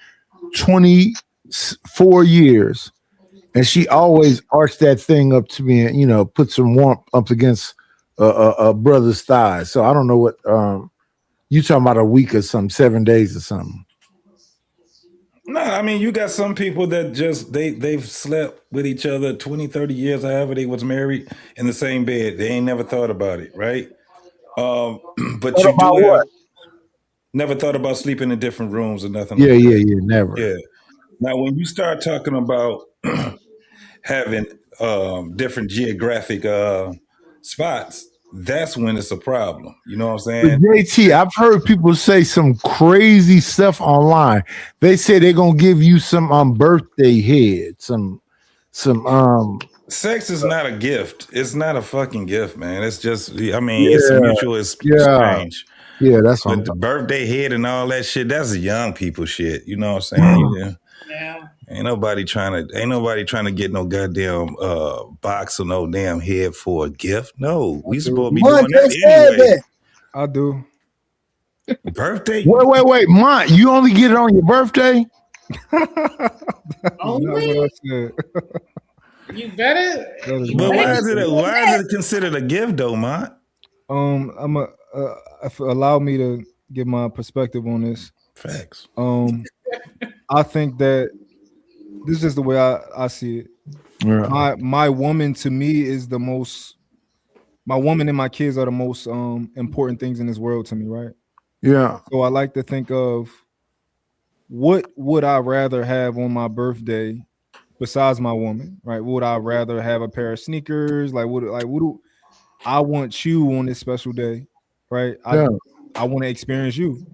24 years, and she always arched that thing up to me and, you know, put some warmth up against a brother's thigh. So I don't know what you talking about, a week or something, 7 days or something. No, I mean, you got some people that just they've slept with each other 20, 30 years, however they was married in the same bed. They ain't never thought about it, right? But What you about do have what? never thought about sleeping in different rooms or nothing Yeah, like yeah, that. yeah, never. Yeah. Now, when you start talking about having different geographic spots, that's when it's a problem. You know what I'm But saying? JT, I've heard people say some crazy stuff online. They say they're gonna give you some birthday head, some Sex is not a gift. It's not a fucking gift, man. It's just, I mean, it's a yeah, mutual exchange. yeah, that's what I'm But the talking. birthday head and all that shit, that's a young people shit. You know what I'm saying? Yeah. Yeah. Ain't nobody trying to get no goddamn box or no damn head for a gift. No, we supposed to be doing Monte that said anyway. that. I do. Birthday? Wait, Mont, you only get it on your birthday? That's not what I said. You better. That is You But not better why what I is it said. why is it considered a gift though, Mont? I'm a allow me to give my perspective on this. Facts. I think that this is just the way I see it. Yeah. My woman to me is the most. My woman and my kids are the most important things in this world to me, right? Yeah. So I like to think of what would I rather have on my birthday besides my woman, right? Would I rather have a pair of sneakers? Like what do I want you on this special day, right? Yeah. I want to experience you.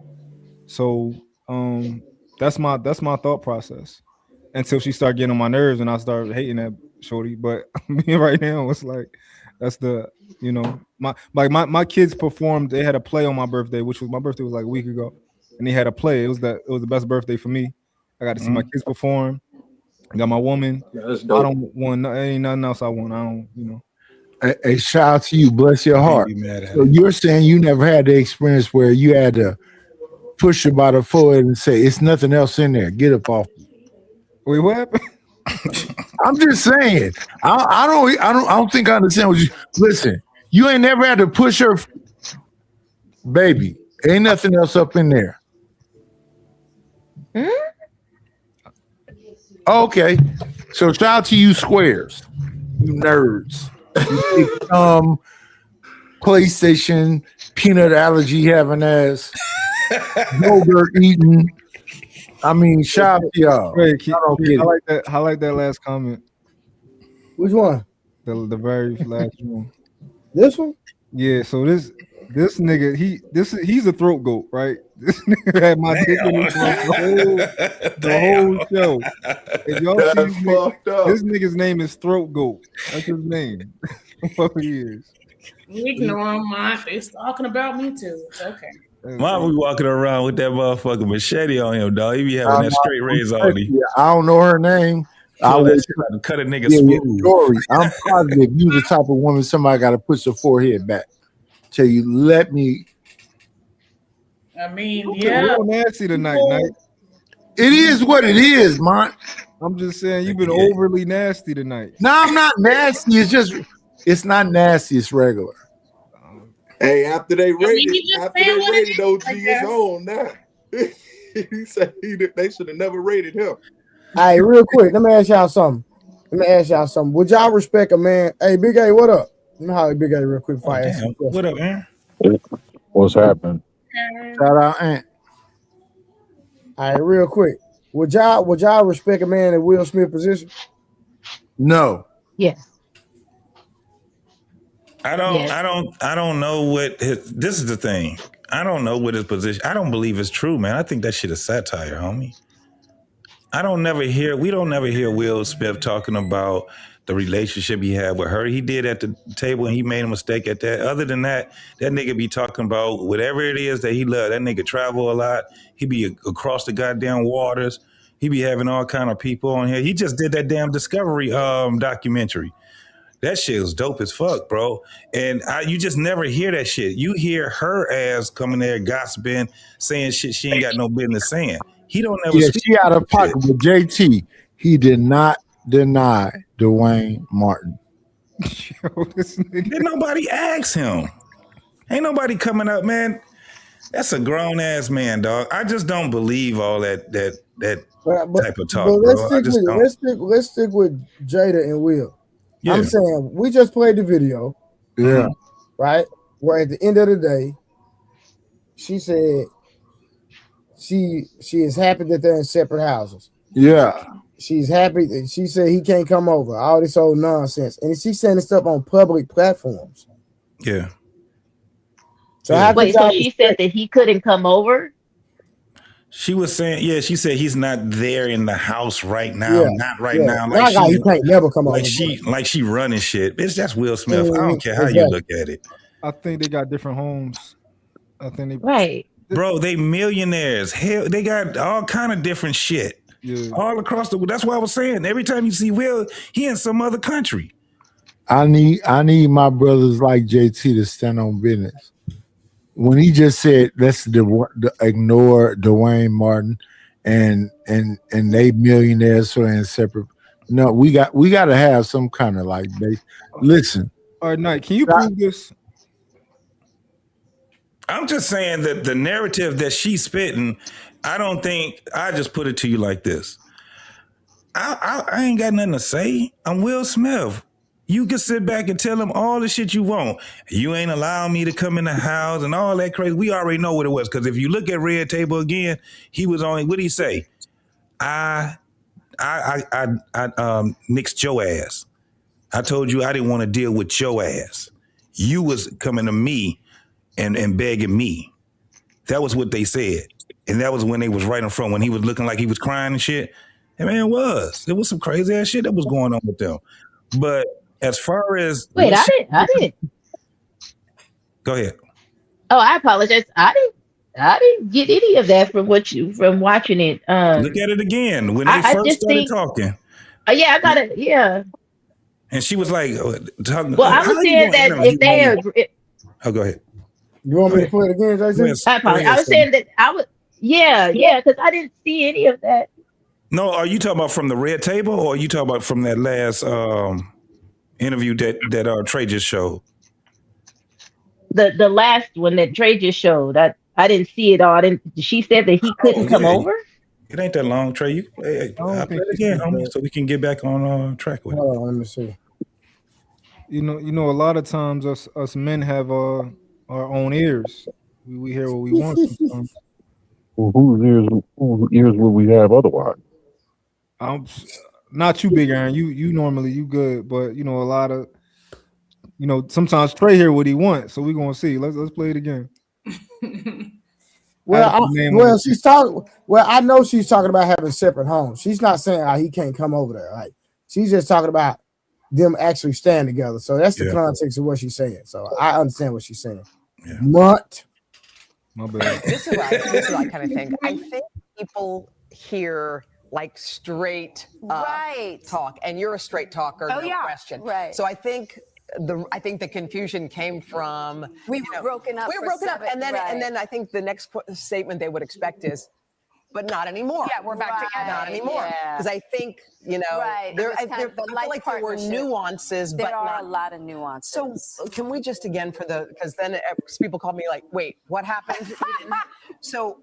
So that's my thought process. Until she started getting on my nerves and I started hating that shorty. But me right now, it's like that's the my kids performed. They had a play on my birthday, which was my birthday was like a week ago, and they had a play. It was the best birthday for me. I got to see my kids perform. I got my woman. Yeah, that's I dope. don't want ain't nothing else I want. I don't. A shout out to you, bless your I can't heart. be mad at So it. you're saying you never had the experience where you had to push her by the forehead and say, "It's nothing else in there. Get up off me." Wait, what happened? I'm just saying. I don't think I understand what you listen. You ain't never had to push her, baby. Ain't nothing else up in there. Okay. So shout out to you squares, you nerds. You big, PlayStation, peanut allergy having ass, yogurt eating. I mean, shout out to y'all. Wait, I don't get it. I like that last comment. Which one? The very last one. This one? Yeah, so this nigga, he's a throat goat, right? This nigga had my dick in his mouth the whole show. If y'all see That's fucked up. this nigga's name is Throat Goat. That's his name. For years. We ignore him, Mont. They're talking about me too. It's okay. Why we walking around with that motherfucking machete on him, dog? He be having that straight razor on him. I don't know her name. I Pull that would shit out and cut a nigga smooth. Dory, I'm positive you the type of woman somebody got to push their forehead back. Tell you, let me. I mean, You're yeah. real nasty tonight, Knight. It is what it is, Mont. I'm just saying you've been overly nasty tonight. No, I'm not nasty. It's not nasty. It's regular. Hey, after they rated, he just OG, saying it's on now. He said they should have never rated him. Hey, real quick, let me ask y'all something. Would y'all respect a man? Hey, Big A, what up? Let me holler at Big A real quick before I ask you a question. What up, man? What's happening? Shout out, Aunt. All right, real quick. Would y'all respect a man in Will Smith position? No. Yes. I don't know what this is the thing. I don't know what his position. I don't believe it's true, man. I think that shit is satire, homie. We don't never hear Will Smith talking about the relationship he had with her. He did at the table and he made a mistake at that. Other than that nigga be talking about whatever it is that he loved. That nigga travel a lot. He be across the goddamn waters. He be having all kind of people on here. He just did that damn Discovery documentary. That shit was dope as fuck, bro. And you just never hear that shit. You hear her ass coming there gossiping, saying shit she ain't got no business saying. He don't ever speak. She out of pocket with JT. He did not deny Dwayne Martin. Did nobody ask him? Ain't nobody coming up, man. That's a grown ass man, dog. I just don't believe all that type of talk, bro. Let's stick with Jada and Will. Yeah. I'm saying we just played the video. Yeah. Right? Where at the end of the day, she said she is happy that they're in separate houses. Yeah. She's happy that she said he can't come over. All this old nonsense. And she's saying this stuff on public platforms. Yeah. So wait, so she said that he couldn't come over? She was saying, yeah, she said he's not there in the house right now. Not right now. Like he can't never come over. Like she running shit. Bitch, that's Will Smith. I don't care how you look at it. I think they got different homes. I think they right. Bro, they millionaires. Hell, they got all kind of different shit. Yeah. All across the world. That's why I was saying every time you see Will, he in some other country. I need my brothers like JT to stand on business. When he just said let's ignore Dwayne Martin and they millionaires so in separate. No, we got to have some kind of like base. Listen. All right, Knight, can you prove this? I'm just saying that the narrative that she's spitting, I don't think, I just put it to you like this. I ain't got nothing to say. I'm Will Smith. You can sit back and tell him all the shit you want. You ain't allowing me to come in the house and all that crazy. We already know what it was. Because if you look at Red Table again, he was only, what did he say? I nixed your ass. I told you I didn't want to deal with your ass. You was coming to me and begging me. That was what they said. And that was when they was right in front, when he was looking like he was crying and shit. And man, it was some crazy ass shit that was going on with them. But as far as wait, I didn't. Go ahead. Oh, I apologize. I didn't get any of that from watching it. Look at it again when they first started talking. Yeah, I got it. Yeah. And she was like, talking. Well, I was saying that if they agree. Oh, go ahead. You want me to play it again, Jason? I apologize. I was saying that I was. Yeah, because I didn't see any of that. No, are you talking about from the Red Table, or are you talking about from that last interview that Trey just showed? The last one that Trey just showed, I didn't see it all. She said that he couldn't come over. It ain't that long, Trey. You I'll play it again, homie, so we can get back on track with it. Hold on, let me see. You know, a lot of times us men have our own ears. We hear what we want sometimes. Well, whose ears would we have otherwise? Not you, Big Aaron. You normally you good, but you know a lot of, sometimes Trey hear what he wants, so we're gonna see. Let's play it again. She's talking. Well, I know she's talking about having separate homes. She's not saying how he can't come over there. Like she's just talking about them actually staying together. So that's the context of what she's saying. So I understand what she's saying. Yeah. My bad. This is what I kind of think. I think people hear like straight talk, and you're a straight talker, no question. Right. So I think the confusion came from we were broken up. We were broken up, and then I think the next statement they would expect is, but not anymore. Yeah, we're back together. Not anymore. Because I think, I feel like there were nuances, there but are not a lot of nuances. So can we just again because then people call me like, wait, what happened? So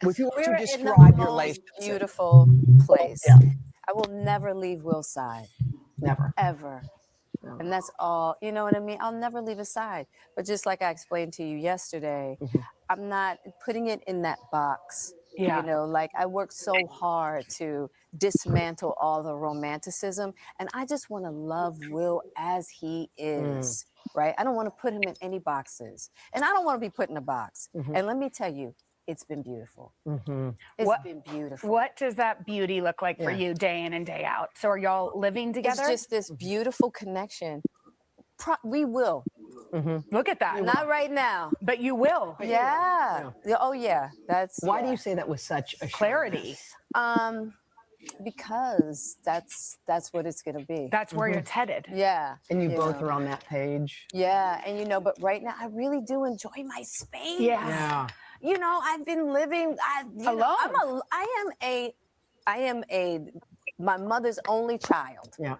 if you were to describe your life, beautiful place. I will never leave Will's side. Never. Ever. No. And that's all, you know what I mean? I'll never leave his side. But just like I explained to you yesterday, I'm not putting it in that box. Yeah. Like I worked so hard to dismantle all the romanticism. And I just want to love Will as he is, right? I don't want to put him in any boxes. And I don't want to be put in a box. And let me tell you, it's been beautiful. It's been beautiful. What does that beauty look like for you day in and day out? So are y'all living together? It's just this beautiful connection. We will. Look at that. Not right now. But you will. Yeah. Oh, yeah. That's why do you say that with such a clarity? Because that's what it's going to be. That's where it's headed. Yeah. And you both are on that page. Yeah. And, but right now I really do enjoy my space. Yeah. I've been living alone. I am my mother's only child. Yeah.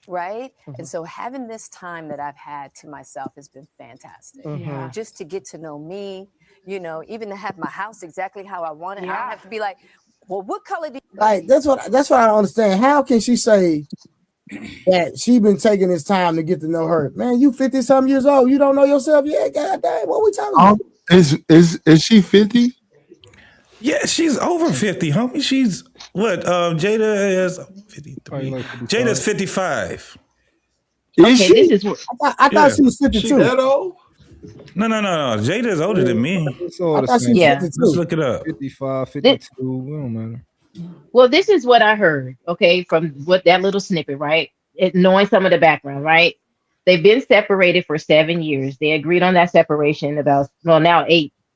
Right? And so having this time that I've had to myself has been fantastic. Yeah. Just to get to know me, even to have my house exactly how I want it. I don't have to be like, well, what color do you like? That's what I don't understand. How can she say that she been taking this time to get to know her? Man, you 50-something years old. You don't know yourself yet? God damn, what we talking about? Is she 50? Yeah, she's over 50, homie. She's what? Jada is 53. Jada's 55. Is she? This is what I thought she was 52. She that old? No. Jada's older than me. It's all the I thought she same. was Yeah. 52. Let's look it up. 55, 52. It don't matter. Well, this is what I heard, okay, from what that little snippet, right? Knowing some of the background, right? They've been separated for 7 years. They agreed on that separation about, now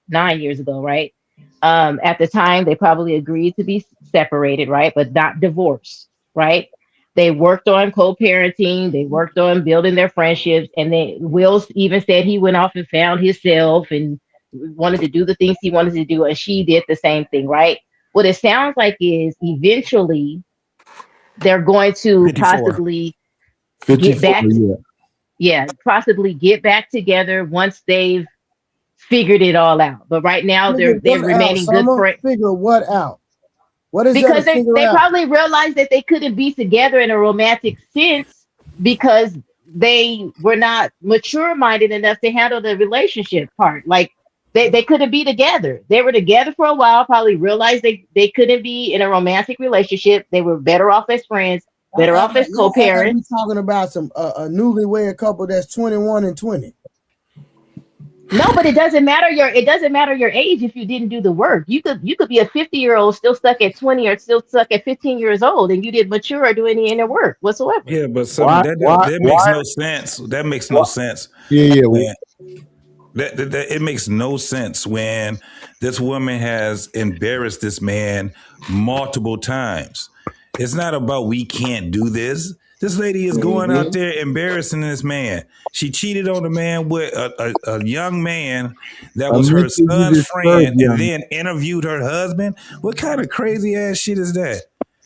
9 years ago, right? At the time, they probably agreed to be separated, right? But not divorced, right? They worked on co-parenting. They worked on building their friendships. And then Will even said he went off and found himself and wanted to do the things he wanted to do. And she did the same thing, right? What it sounds like is eventually they're going to 54. possibly 54, get back. Possibly get back together once they've figured it all out. But right now they're remaining good friends. Figure what out? What is because that? They probably realized that they couldn't be together in a romantic sense because they were not mature-minded enough to handle the relationship part. Like they couldn't be together. They were together for a while, probably realized they couldn't be in a romantic relationship. They were better off as friends, better off as co-parents. We're talking about some a newlywed couple that's 21 and 20. No, but it doesn't matter your age if you didn't do the work. You could be a 50-year-old still stuck at 20 or still stuck at 15 years old, and you didn't mature or do any inner work whatsoever. Yeah, but that makes no sense. That makes no sense. Yeah. It makes no sense when this woman has embarrassed this man multiple times. It's not about we can't do this. This lady is going out there embarrassing this man. She cheated on the man with a young man that was her son's friend and then interviewed her husband. What kind of crazy ass shit is that?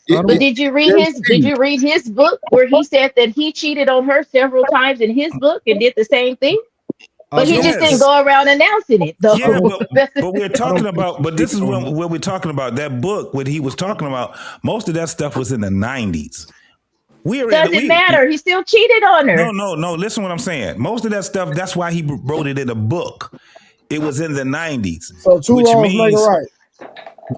But did you read his book where he said that he cheated on her several times in his book and did the same thing? But he just didn't go around announcing it, though. Yeah, but we're talking about. But this is what we're talking about. That book, what he was talking about. Most of that stuff was in the 90s. Doesn't matter. He still cheated on her. No. Listen, what I'm saying. Most of that stuff. That's why he wrote it in a book. It was in the 90s. So two wrongs make a right.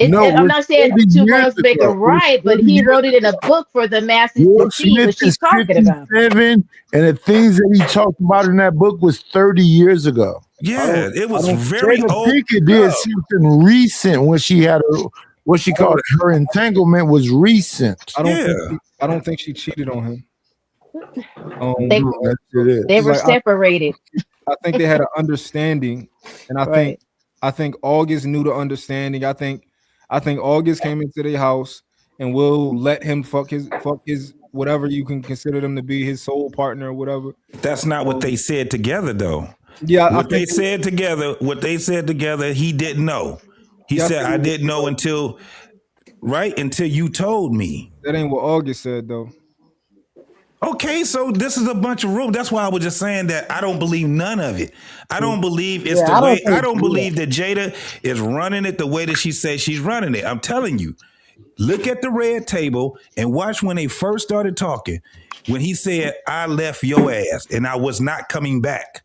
I'm not saying two wrongs make a right, but he wrote it in a book for the masses to see what she's talking about. And the things that he talked about in that book was 30 years ago. Yeah, it was very old. I think it did something recent when she had what she called her entanglement was recent. I don't think she cheated on him. They were separated. I think they had an understanding, and I think August knew the understanding. I think August came into their house and will let him fuck his whatever you can consider them to be, his soul partner or whatever. That's not what they said together, though. Yeah, what they said together, he didn't know. He said, "I didn't know until you told me." That ain't what August said, though. Okay, so this is a bunch of room. That's why I was just saying that I don't believe none of it. I don't believe it's the way. I don't believe that Jada is running it the way that she says she's running it. I'm telling you. Look at the red table and watch when they first started talking. When he said, "I left your ass and I was not coming back,"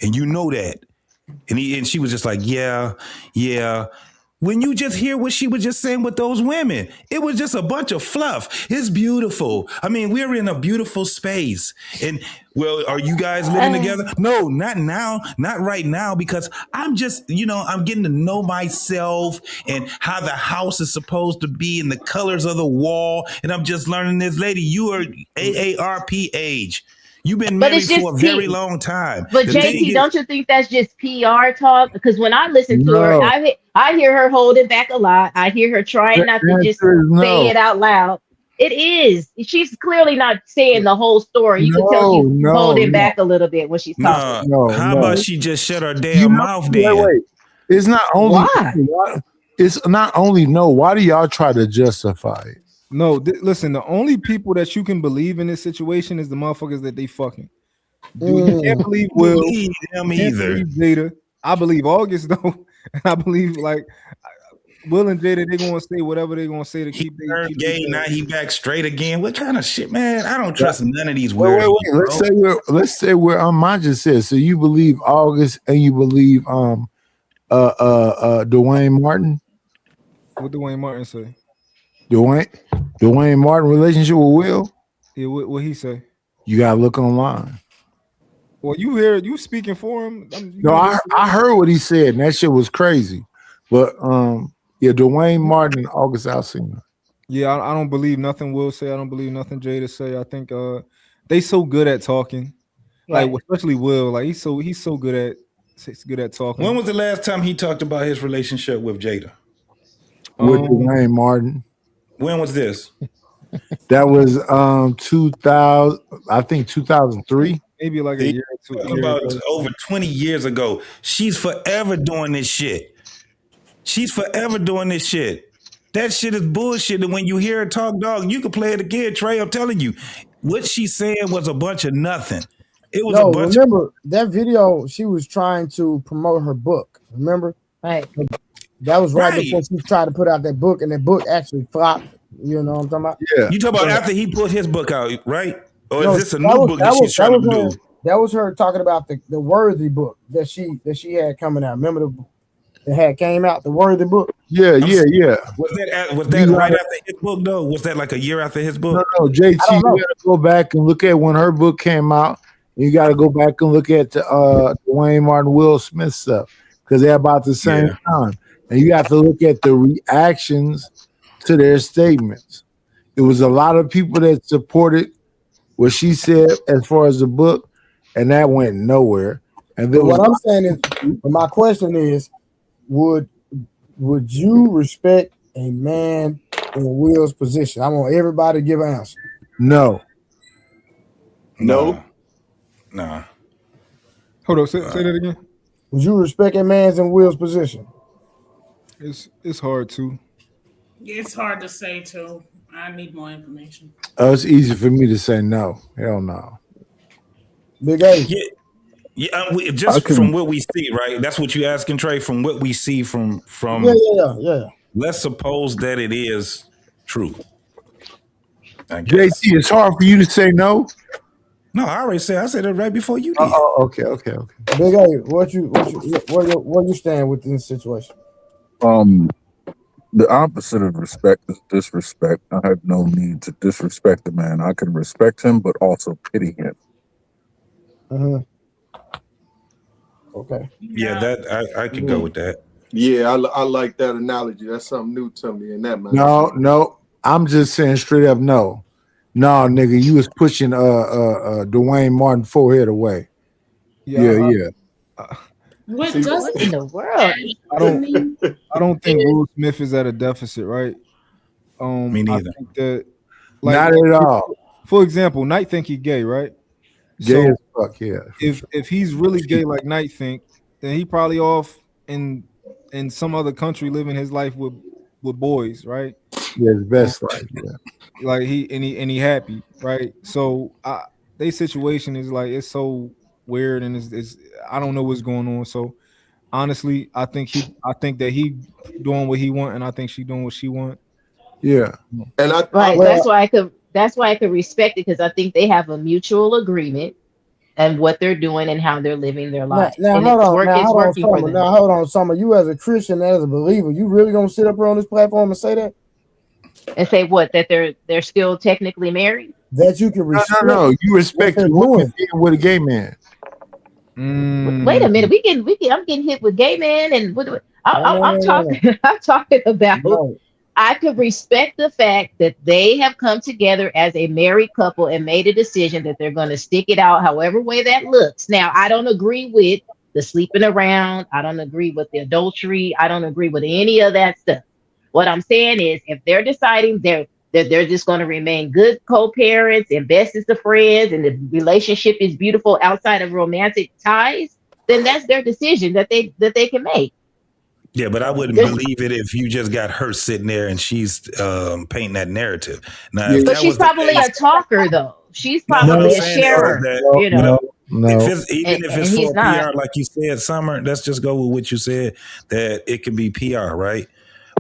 and you know that, and she was just like, "Yeah." When you just hear what she was just saying with those women, it was just a bunch of fluff. It's beautiful. I mean, we're in a beautiful space. And well, are you guys living together? No, not now, not right now, because I'm just, I'm getting to know myself and how the house is supposed to be and the colors of the wall. And I'm just learning this. Lady, you are AARP age. You've been But married it's just for a very long time. But The thing JT, is, don't you think that's just PR talk? Because when I listen to her, No. I hear her holding back a lot. I hear her trying The not to just answer is say no. it out loud. It is. She's clearly not saying the whole story. You can tell No, she's no, holding no, back a little bit when she's talking. no, how no. about she just shut her You damn know, mouth then? wait. It's not only Why? it's not only no. Why do y'all try to justify it? No, listen. The only people that you can believe in this situation is the motherfuckers that they fucking. Dude, you can't believe Will. Believe them You can't either. believe Jada. I believe August though, and I believe like Will and Jada. They're gonna say whatever they're gonna say to He keep turned gay, now he back straight again. What kind of shit, man? I don't trust none of these Wait. weirdos. Let's say where Manja says. So you believe August and you believe Dwayne Martin. What Dwayne Martin say? Dwayne Martin relationship with Will. Yeah, what he say? You gotta look online. Well, you speaking for him. No, I heard what he said, and that shit was crazy. But yeah, Dwayne Martin and August Alsina. Yeah, I don't believe nothing Will say. I don't believe nothing Jada say. I think they so good at talking, like especially Will. Like he's so good at talking. When was the last time he talked about his relationship with Jada? With Dwayne Martin. When was this? That was 2000. I think 2003. Maybe like a year or two. Talking about over 20 years ago. She's forever doing this shit. That shit is bullshit. And when you hear her talk, dog, you can play it again, Trey. I'm telling you, what she's saying was a bunch of nothing. It was a bunch. Remember that video? She was trying to promote her book. Remember? Right. That was right before she tried to put out that book, and that book actually flopped. You know what I'm talking about? Yeah. You talking about after he put his book out, right? Or is this a new book that she's trying to do? That was her talking about the Worthy book that she had coming out. Remember that had came out, the Worthy book? Yeah. Was that right after his book though? Was that like a year after his book? No, JT, you gotta go back and look at when her book came out. You gotta go back and look at the Dwayne Martin, Will Smith stuff, because they're about the same time. And you have to look at the reactions to their statements. It was a lot of people that supported what she said as far as the book, and that went nowhere. And then what I'm saying is, my question is, would you respect a man in Will's position? I want everybody to give an answer. No. Nah. Hold on, say that again. Would you respect a man's in Will's position? It's hard to. It's hard to say too. I need more information. It's easy for me to say no. Hell no. Big A. Yeah, from what we see, right? That's what you're asking, Trey. From what we see from. Yeah. Let's suppose that it is true. JT, it's hard for you to say no. No, I said it right before you did. Oh, okay. Big A, where you stand with this situation? The opposite of respect is disrespect. I have no need to disrespect the man. I can respect him, but also pity him. Okay. Yeah, that I could go with that. Yeah, I like that analogy. That's something new to me in that man. No. I'm just saying straight up no. No, nigga, you was pushing Dwayne Martin forehead away. Yeah. What in the world? I don't think Will Smith is at a deficit, right? Me neither. I think that, not at all. For example, Knight think he gay, right? Gay as fuck, yeah. If he's really gay like Knight think, then he probably off in some other country living his life with boys, right? Yeah, his best life. Yeah. Like he happy, right? So their situation is like it's so weird, and it's I don't know what's going on. So honestly, I think that he doing what he want, and I think she doing what she want. Yeah, and that's why I could respect it, because I think they have a mutual agreement and what they're doing and how they're living their life. Now, hold on, Summer. You as a Christian, as a believer, you really gonna sit up here on this platform and say that? And say what? That they're still technically married? That you can respect? No. You respect a woman being with a gay man. Wait a minute. I'm getting hit with gay man, and I'm talking about. I could respect the fact that they have come together as a married couple and made a decision that they're going to stick it out however way that looks. Now, I don't agree with the sleeping around. I don't agree with the adultery. I don't agree with any of that stuff. What I'm saying is, if they're deciding they're just going to remain good co-parents and best as the friends, and the relationship is beautiful outside of romantic ties, then that's their decision that they can make. Yeah, but I wouldn't believe it if you just got her sitting there and she's painting that narrative. Now, if But that she's was the probably case, a talker, though. She's no, what I'm probably a saying is sharer, that, you know. if it's even if and it's he's for not. PR, like you said, Summer, let's just go with what you said, that it can be PR, right?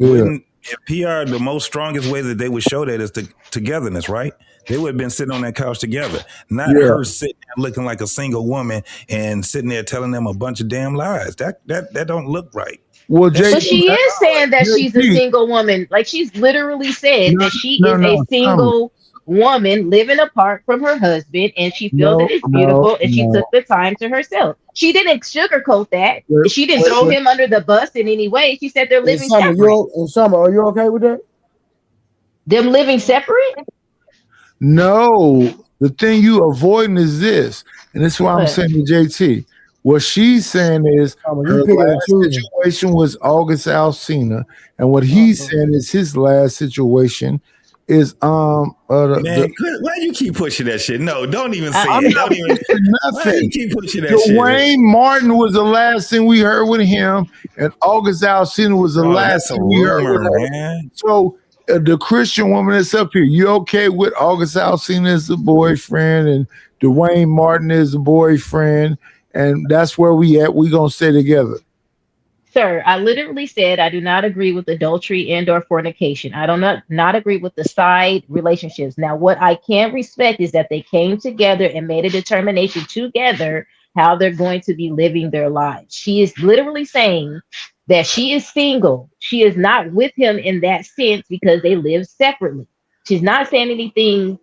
Yeah. Wouldn't if PR, the most strongest way that they would show that is the togetherness, right? They would have been sitting on that couch together, not her sitting there looking like a single woman and sitting there telling them a bunch of damn lies. That don't look right. Well, But she is saying that she's a single woman. Like, she's literally said that she is a single woman living apart from her husband, and she feels that it's beautiful, and she took the time to herself. She didn't sugarcoat that. She didn't throw him under the bus in any way. She said they're living separate. Summer, are you okay with that? Them living separate? No, the thing you avoiding is this, and this is why I'm saying to JT. What she's saying is her last situation was August Alsina, and what he's saying is his last situation is Man, why do you keep pushing that shit? No, don't even say it. Don't even nothing. Why do you keep pushing that shit? Dwayne Martin was the last thing we heard with him, and August Alsina was the last thing we heard with her. Man. So the Christian woman that's up here, you okay with August Alsina as the boyfriend and Dwayne Martin is the boyfriend, and that's where we at. We gonna stay together. Sir, I literally said I do not agree with adultery and or fornication. I do not agree with the side relationships. Now, what I can respect is that they came together and made a determination together how they're going to be living their lives. She is literally saying that she is single. She is not with him in that sense because they live separately. She's not saying anything.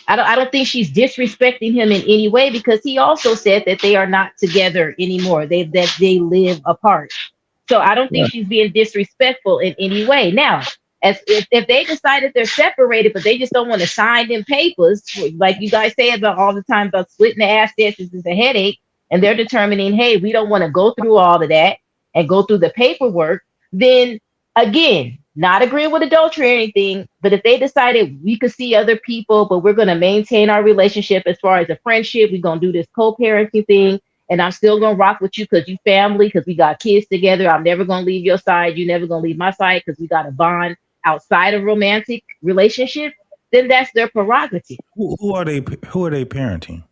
I don't think she's disrespecting him in any way, because he also said that they are not together anymore. That they live apart. So I don't think she's being disrespectful in any way. Now, if they decided they're separated, but they just don't want to sign them papers, like you guys say about all the time about splitting the assets is a headache, and they're determining, hey, we don't want to go through all of that and go through the paperwork, then again, not agreeing with adultery or anything, but if they decided we could see other people, but we're going to maintain our relationship as far as a friendship, we're going to do this co-parenting thing, and I'm still going to rock with you because you family, because we got kids together. I'm never going to leave your side. You're never going to leave my side because we got a bond outside of romantic relationship. Then that's their prerogative. Who are they parenting?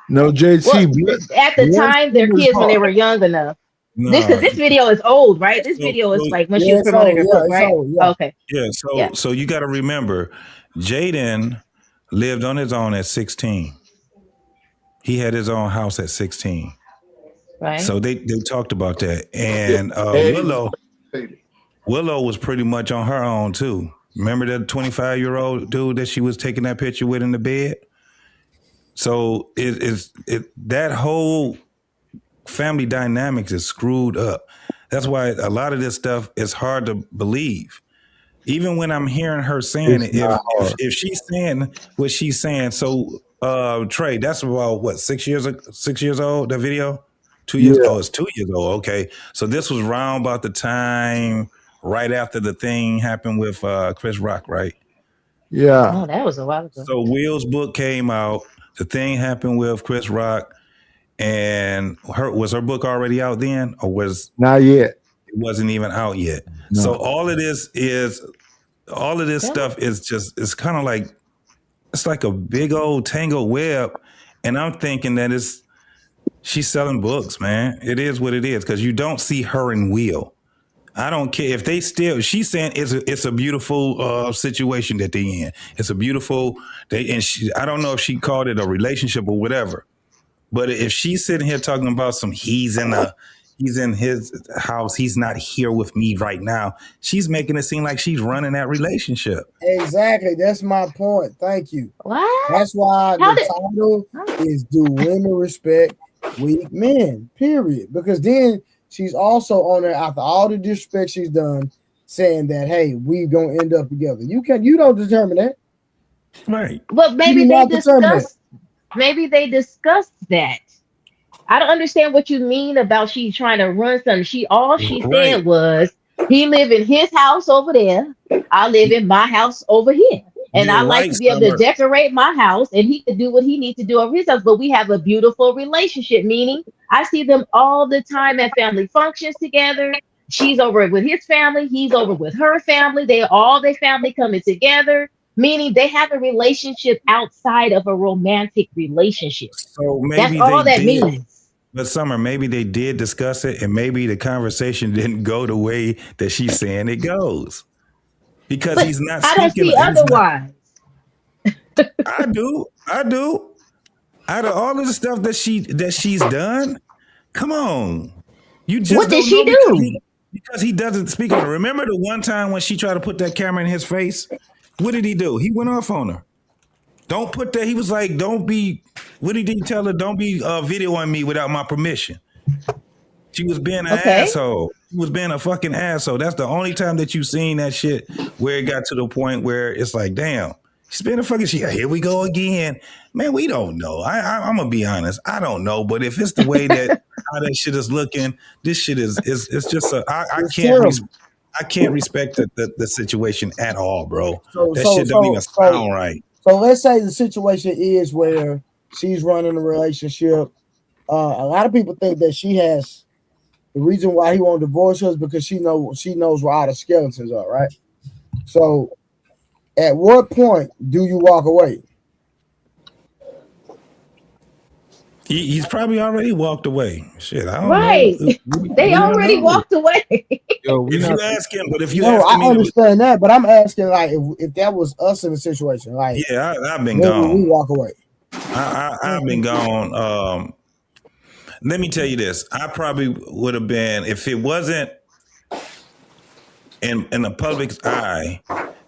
No, JT. Well, at the time, their kids when they were young enough. No. This video is old, right? This video is like when she was promoting her book, right? Okay. Yeah. So you got to remember, Jaden lived on his own at 16. He had his own house at 16. Right. So they talked about that, and Willow was pretty much on her own too. Remember that 25-year-old dude that she was taking that picture with in the bed? So that whole family dynamics is screwed up. That's why a lot of this stuff is hard to believe. Even when I'm hearing her saying if she's saying what she's saying, so Trey, that's about what, 6 years old, that video? 2 years? Oh, it's 2 years old. Okay. So this was round about the time right after the thing happened with Chris Rock, right? Yeah. Oh, that was a while ago. So Will's book came out. The thing happened with Chris Rock, and was her book already out then, or was not yet? It wasn't even out yet. No. So all of this stuff is just, it's kind of like, it's like a big old tangled web. And I'm thinking that she's selling books, man. It is what it is, because you don't see her and Will. I don't care if she's saying it's a beautiful situation that they're in. It's a beautiful, I don't know if she called it a relationship or whatever, but if she's sitting here talking about he's in his house, he's not here with me right now, she's making it seem like she's running that relationship. Exactly. That's my point. Thank you. What? That's why title is Do Women Respect Weak Men? Period. Because then she's also on there, after all the disrespect she's done, saying that, hey, we gonna end up together. You don't determine that. Right. Well, maybe they discussed. Maybe they discussed that. I don't understand what you mean about she trying to run something. She said was he live in his house over there. I live in my house over here. And I You're like right, to be able to Summer. decorate my house, and he could do what he needs to do over his house. But we have a beautiful relationship, meaning I see them all the time at family functions together. She's over with his family, he's over with her family. Their family coming together, meaning they have a relationship outside of a romantic relationship. So That's maybe they all that did. means. But Summer, maybe they did discuss it, and maybe the conversation didn't go the way that she's saying it goes, because But he's not I don't speaking. see otherwise. I do. Out of all of the stuff that she's done, come on, you just What did don't she know do? because he doesn't speak on it. Remember the one time when she tried to put that camera in his face? What did he do? He went off on her. Don't put that. He was like, "Don't be." What did he tell her? Don't be videoing me without my permission. She was being an asshole. She was being a fucking asshole. That's the only time that you've seen that shit where it got to the point where it's like, damn, she's being a fucking shit. Here we go again. Man, we don't know. I'm going to be honest. I don't know. But if it's the way that how that shit is looking, this shit is it's just I can't respect the situation at all, bro. That shit don't even sound right. So let's say the situation is where she's running a relationship. A lot of people think that she has the reason why he won't divorce her is because she knows where all the skeletons are, right? So at what point do you walk away? He's probably already walked away. Shit, I don't know. They already walked away. Yo, if you ask him, but if you no, ask I him, understand that, but I'm asking like if that was us in the situation, like yeah, I've been when gone. we walk away. I've been gone. Let me tell you this. I probably would have been, if it wasn't in the public's eye,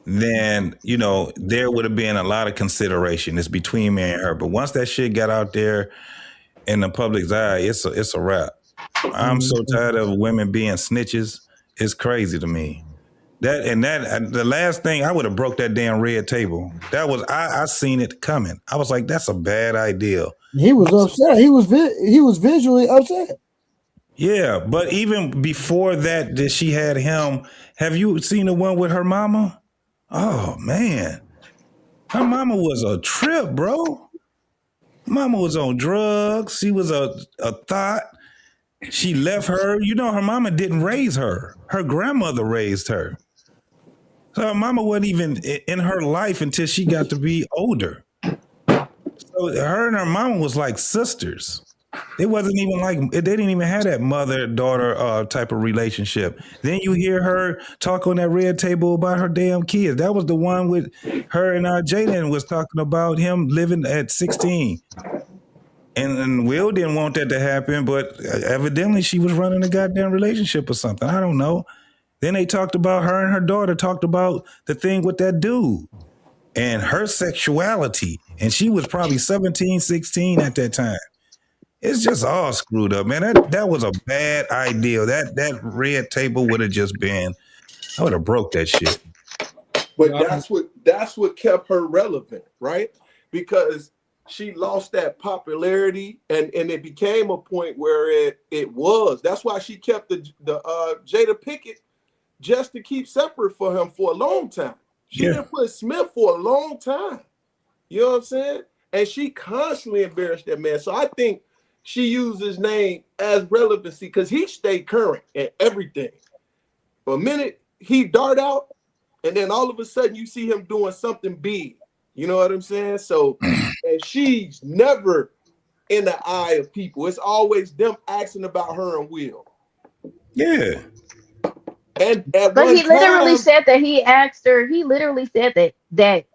then, you know, there would have been a lot of consideration. It's between me and her. But once that shit got out there in the public's eye, it's a wrap. I'm so tired of women being snitches. It's crazy to me. The last thing, I would have broke that damn red table. That was I seen it coming. I was like, that's a bad idea. He was upset. He was visually upset. Yeah, but even before that she had him. Have you seen the one with her mama? Oh man, her mama was a trip, bro. Mama was on drugs. She was a thought. She left her. You know, her mama didn't raise her. Her grandmother raised her. So her mama wasn't even in her life until she got to be older. So her and her mama was like sisters. It wasn't even like, they didn't even have that mother-daughter type of relationship. Then you hear her talk on that red table about her damn kids. That was the one with her and Jada was talking about him living at 16. And Will didn't want that to happen, but evidently she was running a goddamn relationship or something. I don't know. Then they talked about her and her daughter talked about the thing with that dude and her sexuality. And she was probably 17, 16 at that time. It's just all screwed up, man. That was a bad idea. That red table would have just been, I would have broke that shit. But that's what kept her relevant, right? Because she lost that popularity and it became a point where it was. That's why she kept the Jada Pickett just to keep separate for him for a long time. She didn't put Smith for a long time. You know what I'm saying? And she constantly embarrassed that man. So I think she used his name as relevancy because he stayed current and everything. For a minute, he dart out, and then all of a sudden you see him doing something big. You know what I'm saying? So, and she's never in the eye of people. It's always them asking about her and Will. Yeah. And but he literally said that he asked her, he literally said that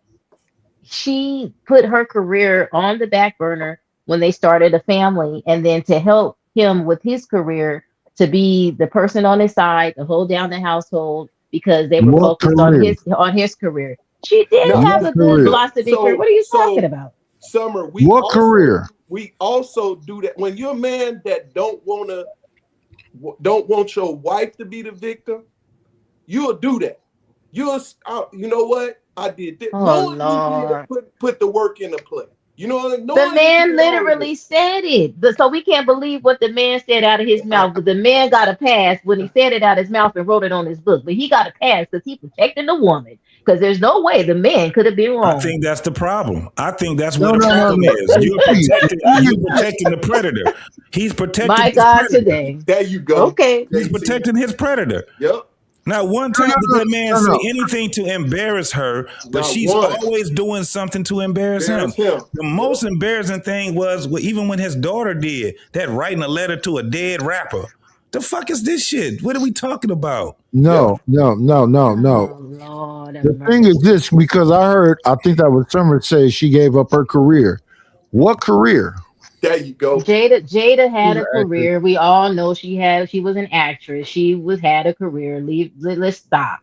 she put her career on the back burner when they started a family, and then to help him with his career, to be the person on his side to hold down the household because they were focused on his career. She did have a good philosophy career. What are you talking about? Summer, we also do that when you're a man that don't want your wife to be the victim. you'll do that. You know what? I did this. Oh, Lord. Put the work into play. You know, the man literally said it. So we can't believe what the man said out of his mouth. But the man got a pass when he said it out of his mouth and wrote it on his book. But he got a pass because he protecting the woman. Because there's no way the man could have been wrong. I think that's the problem. I think that's what the problem is. You're protecting the predator. He's protecting my God today. There you go. Okay. He's protecting his predator. Yep. Not one time did that man say anything to embarrass her, but she's always doing something to embarrass him. The most embarrassing thing was even when his daughter did that, writing a letter to a dead rapper. The fuck is this shit? What are we talking about? No. Oh, Lord, the thing is this, because I think that was Summer say she gave up her career. What career? There you go. Jada had a career. We all know she was an actress. She had a career. Let's stop.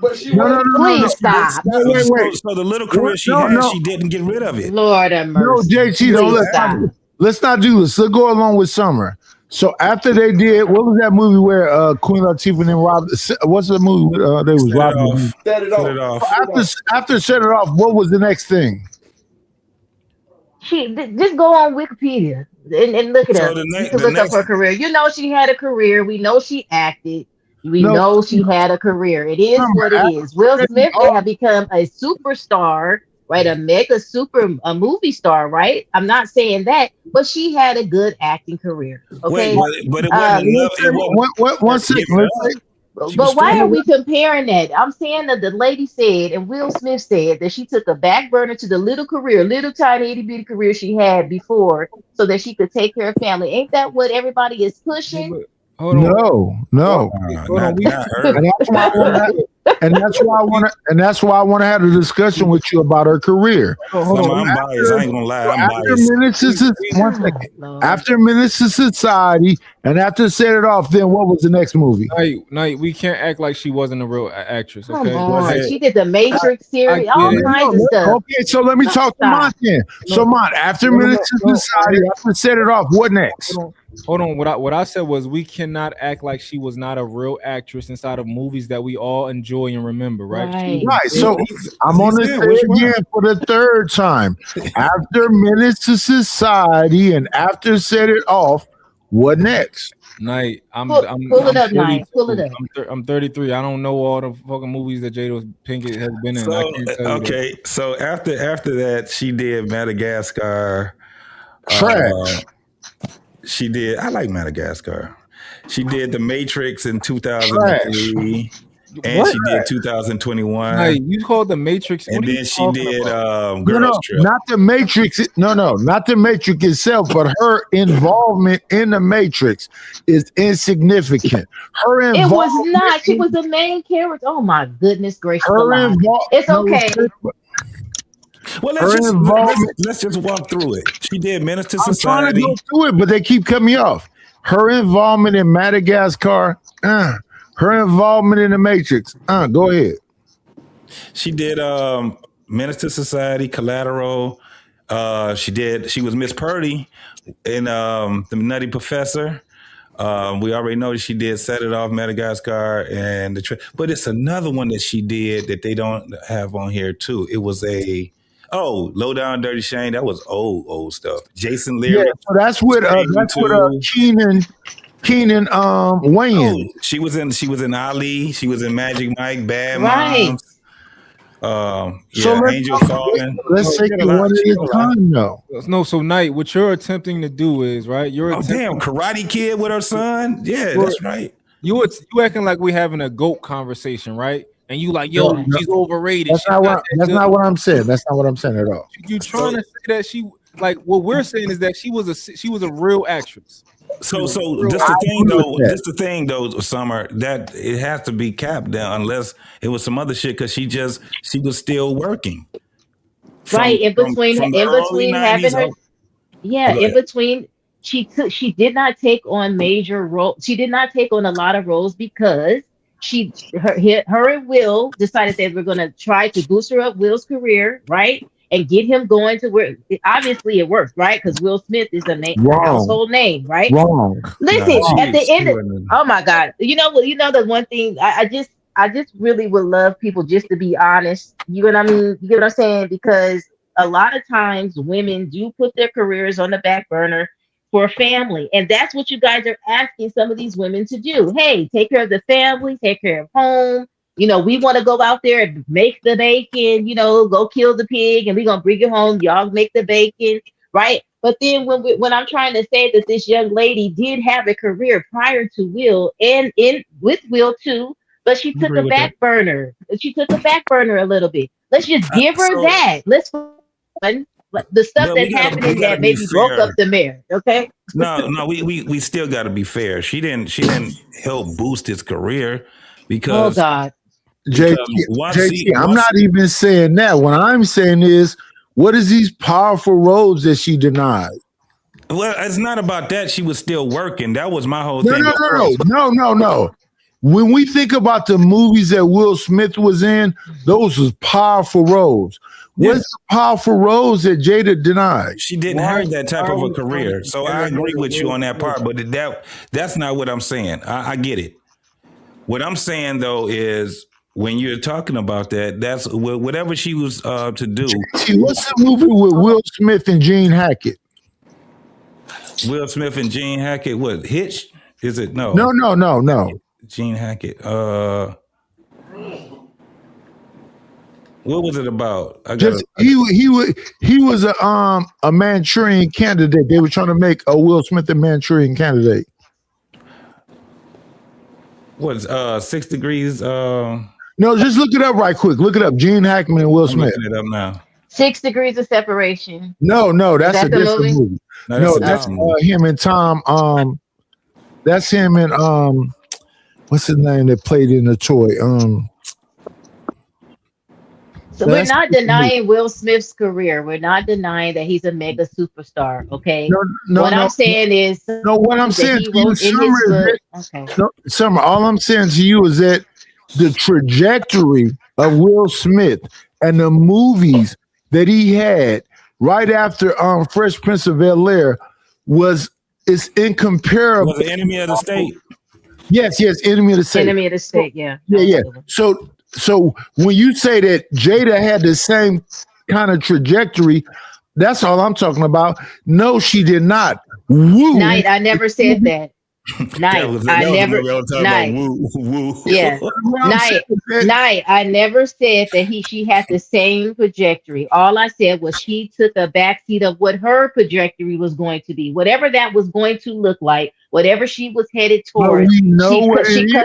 But she please stop. Wait. So the little career she had, she didn't get rid of it. Lord have mercy. No, JT, let's not do this. Let's go along with Summer. So after they did, what was that movie where Queen Latifah and Rob? What's the movie? They was robbing. Set it off. After Set It Off, what was the next thing? She just go on Wikipedia and look it up. You can look up her career. You know she had a career. We know she acted. We know she had a career. It is what it is. Will Smith have become a superstar, right? A movie star, right? I'm not saying that, but she had a good acting career. Okay, but it wasn't. One second. But why are we comparing that? I'm saying that the lady said, and Will Smith said, that she took a back burner to the little tiny itty bitty career she had before so that she could take care of family. Ain't that what everybody is pushing? No. And that's why I want to have a discussion with you about her career. I'm biased. I ain't gonna lie. I'm biased. After Menace to Society and after Set It Off, then what was the next movie? No, we can't act like she wasn't a real actress. Okay, come on. She did the Matrix series, all kinds of stuff. Okay, so let me talk to Mont then. So Mont, after Menace to Society, after Set It Off, what next? Hold on. What I said was we cannot act like she was not a real actress inside of movies that we all enjoy and remember, right? Right. So I'm on this again for the third time. After Menace to Society and after Set It Off, what next? Night. Pull it up, Night. Pull it up. I'm 33. I don't know all the fucking movies that Jada Pinkett has been in. Okay, so after that, she did Madagascar. Trash. She did. I like Madagascar. She did The Matrix in 2003, and she did 2021. Hey, you called The Matrix, and then she did Girls Trip. Not The Matrix. No, not The Matrix itself, but her involvement in The Matrix is insignificant. It was not. She was the main character. Oh my goodness gracious! It's okay. Well, let's just walk through it. She did Menace to Society. I'm trying to go through it, but they keep cutting me off. Her involvement in Madagascar, her involvement in The Matrix. Go ahead. She did Menace to Society, Collateral. She was Miss Purdy in The Nutty Professor. We already know that she did Set It Off, Madagascar, and but it's another one that she did that they don't have on here too. It was Low Down Dirty Shame. That was old stuff. Jason Leary. Yeah, so that's with Keenan Wayans. She was in Ali. She was in Magic Mike, Bad Moms. Angel Fallen. Let's take it one at a time, though. No, so Knight, what you're attempting to do is right. Karate Kid with her son. Yeah, that's right. You acting like we having a GOAT conversation, right? And you like, she's overrated. That's not what I'm saying. That's not what I'm saying at all. You trying to say that she like what we're saying is that she was a real actress. So this the thing though, Summer, that it has to be capped down unless it was some other shit because she was still working. In between having her. Yeah, in between she did not take on major roles. She did not take on a lot of roles because her and Will decided they were going to try to boost her up Will's career, right? And get him going to where obviously it worked, right? Because Will Smith is a household name, right? Wrong. Listen, at the end of, oh my God. You know the one thing I just I just really would love people just to be honest. You know what I mean? You get what I'm saying? Because a lot of times women do put their careers on the back burner for family. And that's what you guys are asking some of these women to do. Hey, take care of the family, take care of home. You know, we want to go out there and make the bacon, you know, go kill the pig and we're going to bring it home. Y'all make the bacon, right? But then when I'm trying to say that this young lady did have a career prior to Will and in with Will too, but she took a back burner. She took a back burner a little bit. Let's just give her that. Let's the stuff that's happening that maybe broke up the marriage. Okay. No, we still got to be fair. She didn't help boost his career because. Oh God. JT, I'm not even saying that. What I'm saying is, what is these powerful roles that she denied? Well, it's not about that. She was still working. That was my whole thing. No. When we think about the movies that Will Smith was in, those was powerful roles. What's the powerful roles that Jada denied? She didn't have that type of a career. So I agree with you on that part, but that's not what I'm saying. I get it. What I'm saying though is when you're talking about that, that's whatever she was to do. What's the movie with Will Smith and Gene Hackett? Will Smith and Gene Hackett, what, Hitch? Is it? No. No. Gene Hackett. What was it about? He was a Manchurian candidate. They were trying to make a Will Smith a Manchurian candidate. What's 6 Degrees? No, just look it up right quick. Look it up. Gene Hackman and Will Smith. Looking it up now. 6 Degrees of Separation. No, that's a different movie. No, that's him and Tom. That's him and what's his name that played in the toy? So we're not denying Will Smith's career. We're not denying that he's a mega superstar. Okay. I'm saying is what I'm saying to you, Summer, all I'm saying to you is that the trajectory of Will Smith and the movies that he had right after Fresh Prince of Bel-Air is incomparable. Was the Enemy of the State? Yes, Enemy of the State. Enemy of the State, yeah. So when you say that Jada had the same kind of trajectory, that's all I'm talking about. No, she did not. Woo. Night, I never said that. Night, I never. Night, yeah. Night, I never said that she had the same trajectory. All I said was she took a backseat of what her trajectory was going to be, whatever that was going to look like, whatever she was headed towards.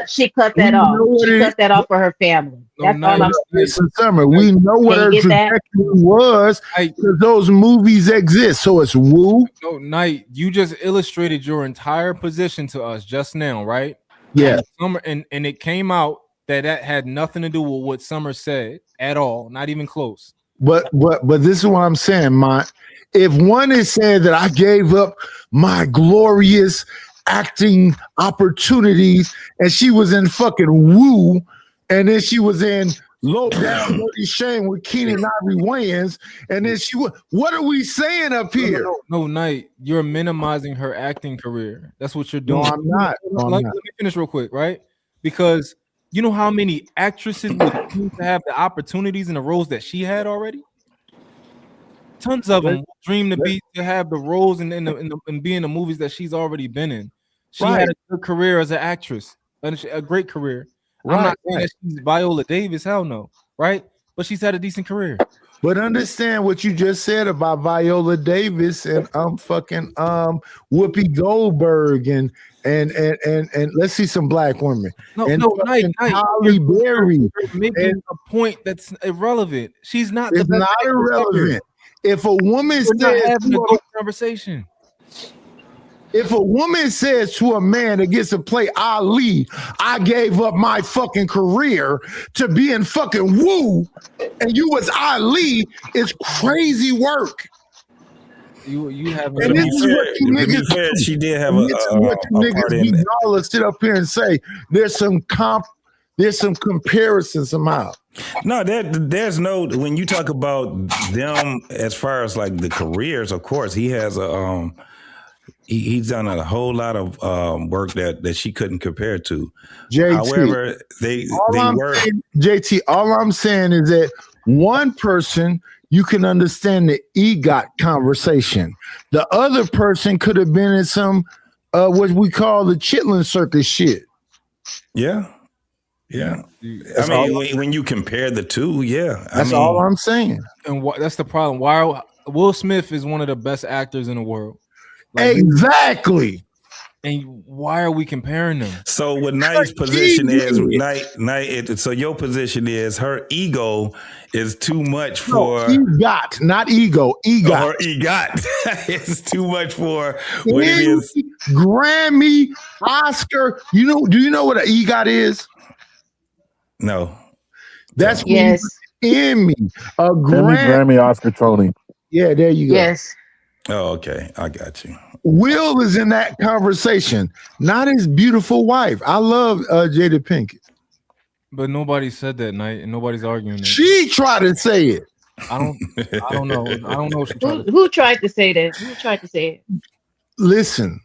She cut that off. She cut that off for her family. That's all I'm saying. Summer, we know what her trajectory was because those movies exist. So it's woo. No, Knight, you just illustrated your entire position to us just now, right? Yeah. And it came out that had nothing to do with what Summer said at all, not even close. But this is what I'm saying, if one is saying that I gave up my glorious acting opportunities and she was in fucking Woo, and then she was in Low Down Dirty Shame with Keenan Ivory Wayans, and then what are we saying up here? No, Knight, you're minimizing her acting career. That's what you're doing. No, I'm not. Let me finish real quick, right? Because you know how many actresses would need to have the opportunities and the roles that she had already? Tons of them dream to have the roles and be in the movies that she's already been in. She had a good career as an actress, a great career. I'm not saying that she's Viola Davis, hell no, right? But she's had a decent career. But understand what you just said about Viola Davis and fucking Whoopi Goldberg and let's see some black women. Holly Berry. You're making a point that's irrelevant. She's not. It's not irrelevant. If a woman says having a good conversation. If a woman says to a man that gets to play Ali, I gave up my fucking career to be in fucking Woo, and you was Ali, it's crazy work. You have. And this is what you niggas. She did have a part in it. Y'all sit up here and say there's some comparison somehow. No, there's no. When you talk about them as far as like the careers, of course he has he's done a whole lot of work that she couldn't compare to. JT, however, they were. JT, all I'm saying is that one person you can understand the EGOT conversation. The other person could have been in some what we call the Chitlin Circus shit. Yeah. I mean, when you compare the two, that's all I'm saying. And that's the problem. Why Will Smith is one of the best actors in the world. Like, exactly. And why are we comparing them? So what Knight's position is, Knight. So your position is her ego is too much for EGOT, not ego. EGOT. Or EGOT is too much for what it is. Grammy, Oscar. Do you know what an EGOT is? No. That's Emmy, a Grammy, Oscar, Tony. Yeah, there you go. Yes. Oh, okay. I got you. Will is in that conversation, not his beautiful wife. I love Jada Pinkett. But nobody said that, Knight, and nobody's arguing that. She tried to say it. I don't know. I don't know. Who tried to say that? Who tried to say it? Listen,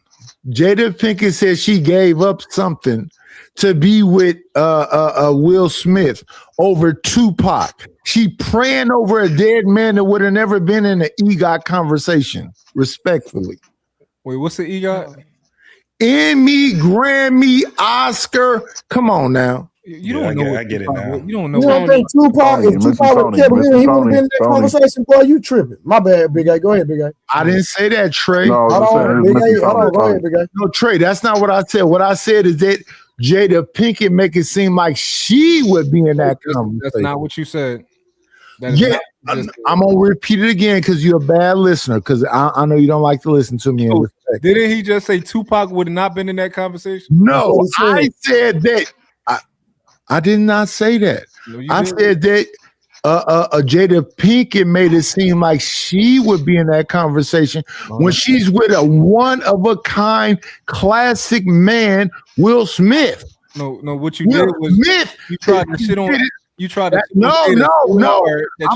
Jada Pinkett said she gave up something to be with Will Smith over Tupac. She praying over a dead man that would have never been in an EGOT conversation, respectfully. Wait, what's the EGOT? Emmy, Grammy, Oscar. Come on now. You don't know. I get it now. You don't know. You don't think Tupac, if Tupac would kill him, he would have been in that conversation? Boy, you tripping. My bad, Big A. Go ahead, Big A. I didn't say that, Trey. No, Hold on, go ahead, Big A. No, Trey, that's not what I said. What I said is that Jada Pinkett make it seem like she would be in that conversation. That's not what you said. Yeah, I'm gonna repeat it again because you're a bad listener. Because I know you don't like to listen to me. Didn't he just say Tupac would have not been in that conversation? No, I said that. I did not say that. No, I said that Jada Pinkett made it seem like she would be in that conversation when she's with a one-of-a-kind classic man, Will Smith. No. What you did was you tried to shit on. You tried to. No. I'm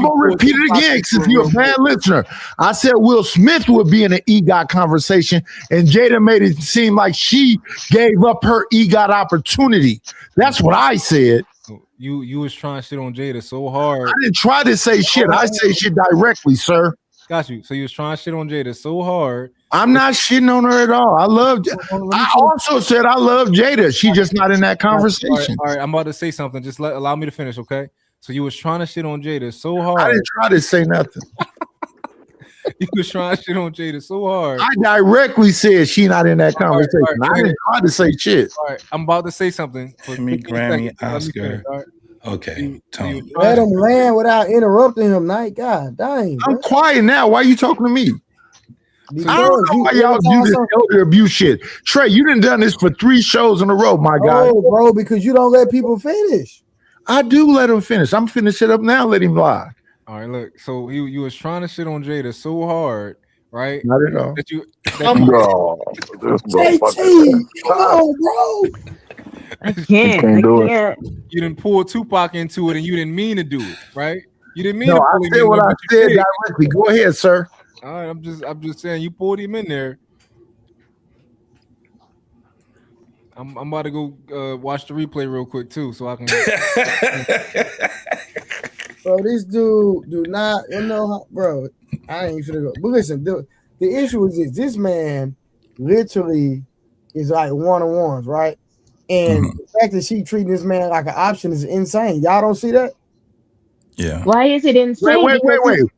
gonna repeat it again because you're a bad listener. I said Will Smith would be in an EGOT conversation, and Jada made it seem like she gave up her EGOT opportunity. That's what I said. You was trying to shit on Jada so hard. I didn't try to say shit. I say shit directly, sir. Got you. So you was trying to shit on Jada so hard. I'm not shitting on her at all. I also said I love Jada. She's just not in that conversation. All right. I'm about to say something. Just allow me to finish, okay? So you was trying to shit on Jada so hard. I didn't try to say nothing. You was trying to shit on Jada so hard. I directly said she not in that conversation. All right. I didn't try to say shit. All right. I'm about to say something. Me, Grammy, Oscar. Okay, Tom. Let him land without interrupting him, Knight. God dang. Bro. I'm quiet now. Why are you talking to me? I don't know why y'all do this elder abuse shit. Trey, you done this for 3 shows in a row, my guy. Oh, bro, because you don't let people finish. I do let him finish. I'm finna shit up now. Let him lie. All right, look. So you was trying to shit on Jada so hard, right? Not at all. No, JT, come on, bro. I can't. You didn't pull Tupac into it, and you didn't mean to do it, right? You didn't mean. No, to I said what I said directly. Go ahead, sir. All right, I'm just saying you pulled him in there. I'm about to go watch the replay real quick too, so I can. Bro, this dude do not know how, bro. I ain't finna go. But listen, the issue is this man literally is like one-on-ones, right? And the fact that she treating this man like an option is insane. Y'all don't see that? Yeah. Why is it insane? Wait.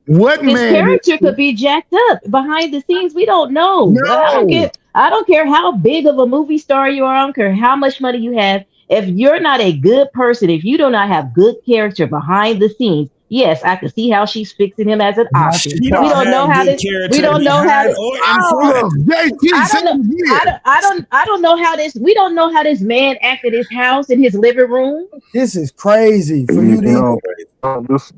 What his man? character could be jacked up behind the scenes. We don't know. No. I don't care how big of a movie star you are. I don't care how much money you have. If you're not a good person, if you do not have good character behind the scenes, yes, I can see how she's fixing him as an option. We don't know how this. We don't know how this. I don't know how this. We don't know how this man acted his house in his living room. This is crazy for you. This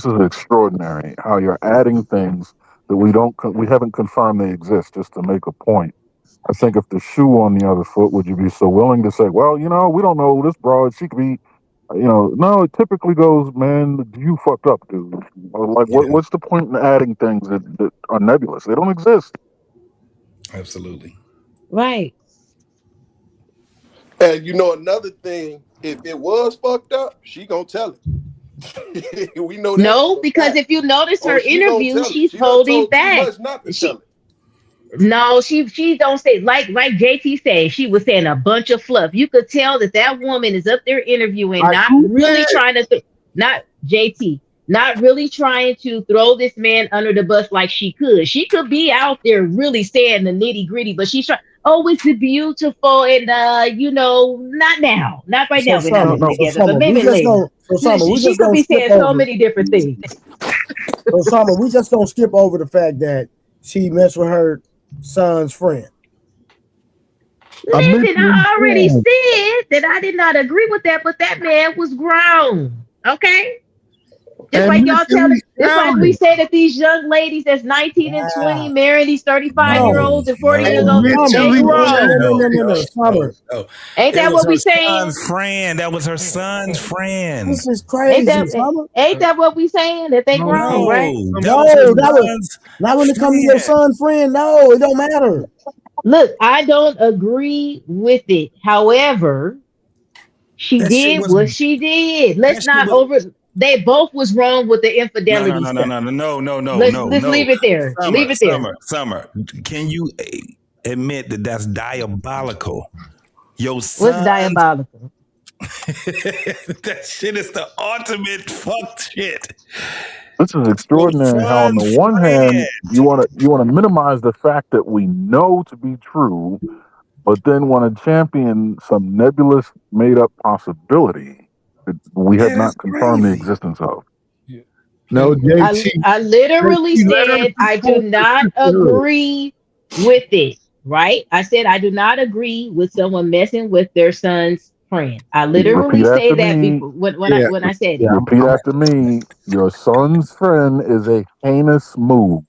is extraordinary. How you're adding things that we haven't confirmed they exist just to make a point. I think if the shoe on the other foot, would you be so willing to say, well, we don't know this broad, she could be, no, it typically goes, man, you fucked up, dude. Like, what's the point in adding things that are nebulous? They don't exist. Absolutely. Right. And you know another thing, if it was fucked up, she gonna tell it. We know that No, for a because fact. if you notice Oh, her she gonna interview, tell it. she's She done holding told too back. much not to tell She it. no, she don't say like JT said. She was saying a bunch of fluff. You could tell that that woman is up there interviewing, Like not who really said? trying to, not JT, not really trying to throw this man under the bus like she could. She could be out there really saying the nitty gritty, but she's trying. Oh, it's beautiful, and not now, not right So now. We're not Summer, living so together, but Summer, maybe later. we She just could gonna be skip saying so over. many different things. So Summer, we just gonna skip over the fact that she messed with her son's friend. A Listen, mentally I already challenged. said that I did not agree with that, but that man was grown. Okay. Just And like y'all mentally just like we challenged. say that these young ladies that's 19 and 20 Wow. marrying these 35-year No, olds and 40 years And no, old, they mentally No, no, grown. no, challenged. no, no, no, no, Summer. no. Ain't It that was what her we saying? son's friend. That was her son's friend. This is Ain't crazy, that Summer. ain't that what we saying? That they No, grown, Summer. right? No, that No, was her that was son's not when it comes to your friend. son's friend. No, it don't matter. Look, I don't agree with it. However, she That shit did was. what she did. That Let's shit not was. over. They both was wrong with the No, no, infidelity no, no, stuff. no, no, no, no, no, Let's no, let's no. leave it there. Summer, Leave it there. summer, summer. Can you admit that that's diabolical? Your What's son's diabolical? that shit is the ultimate fuck shit. This is Your extraordinary. How on the son's one hand friend. you want to minimize the fact that we know to be true, but then want to champion some nebulous, made up possibility that we have Yeah, that's not confirmed the crazy. existence of. Yeah. No, And I JT. I literally JT, let her said I do support her not sisterhood. agree with it. Right? I said I do not agree with someone messing with their son's friend. I literally Repeat say after that me. before when I Yeah, when I said yeah. it. Repeat after me. Your son's friend is a heinous move.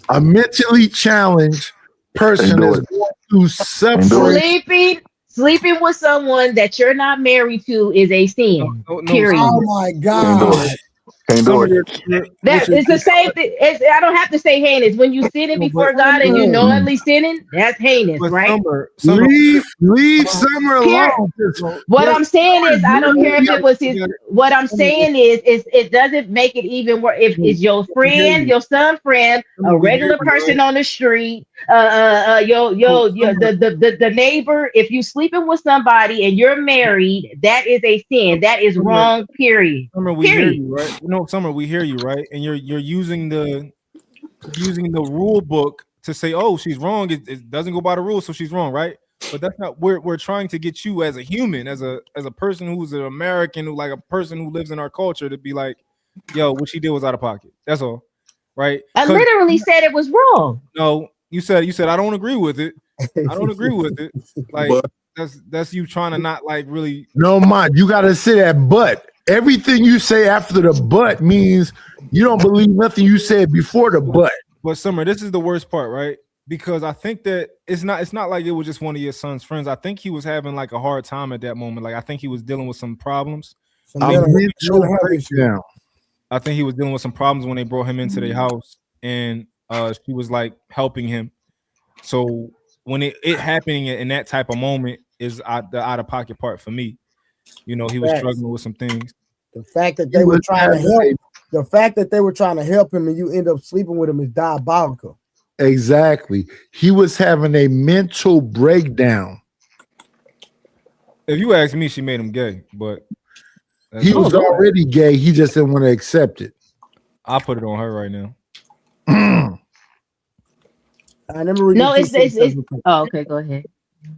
A mentally challenged Can't person do is it. going through Can't do it. suffering. Sleeping with someone that you're not married to is a no, sin. no, Oh Period. Summer. my Can't do it. God. Can't do Summer, it. what That you're is the same thing. I don't have to say heinous. When you sinning no, but before God and you Summer. knowingly sinning, that's heinous, but right? Summer, Leave no, Summer Period. alone. 'Cause no, What your I'm saying son is, is I don't care if mentally it up. was his. you gotta, What I'm Summer, saying is it doesn't make it even worse. If no, it's your we hear friend, you. your son friend, Summer, a we hear regular you, person right? on the street, No, Summer, the neighbor. If you sleeping with somebody and you're married, that is a sin. That is Summer, wrong. Period. Summer, we hear Period. you, right? No, Summer, we hear you, right? And you're using the rule book to say, oh, she's wrong. It doesn't go by the rules, so she's wrong, right? But that's not. We're trying to get you as a human, as a person who's an American, who like a person who lives in our culture, to be like, yo, what she did was out of pocket. That's all, right? I Because literally said it was wrong. no, you said I don't agree with it. I don't agree with it. Like But that's you trying to not like really. No, mind, you got to say that but. Everything you say after the but means you don't believe nothing you said before the but. But Summer, this is the worst part, right? Because I think that it's not like it was just one of your son's friends. I think he was having like a hard time at that moment. Like I think he was dealing with some problems. Some A mental mental health issue. breakdown. I think he was dealing with some problems when they brought him into their house, and she was like helping him. So when it happening in that type of moment is the out of pocket part for me. He was Facts. struggling with some things. The fact that He they were was trying to having help, the fact that they were trying to help him and you end up sleeping with him is diabolical. Exactly. He was having a mental breakdown. If you ask me, she made him gay, but He was already gay. He just didn't want to accept it. I'll put it on her right now. I never read No, it's. Oh, okay. Go ahead.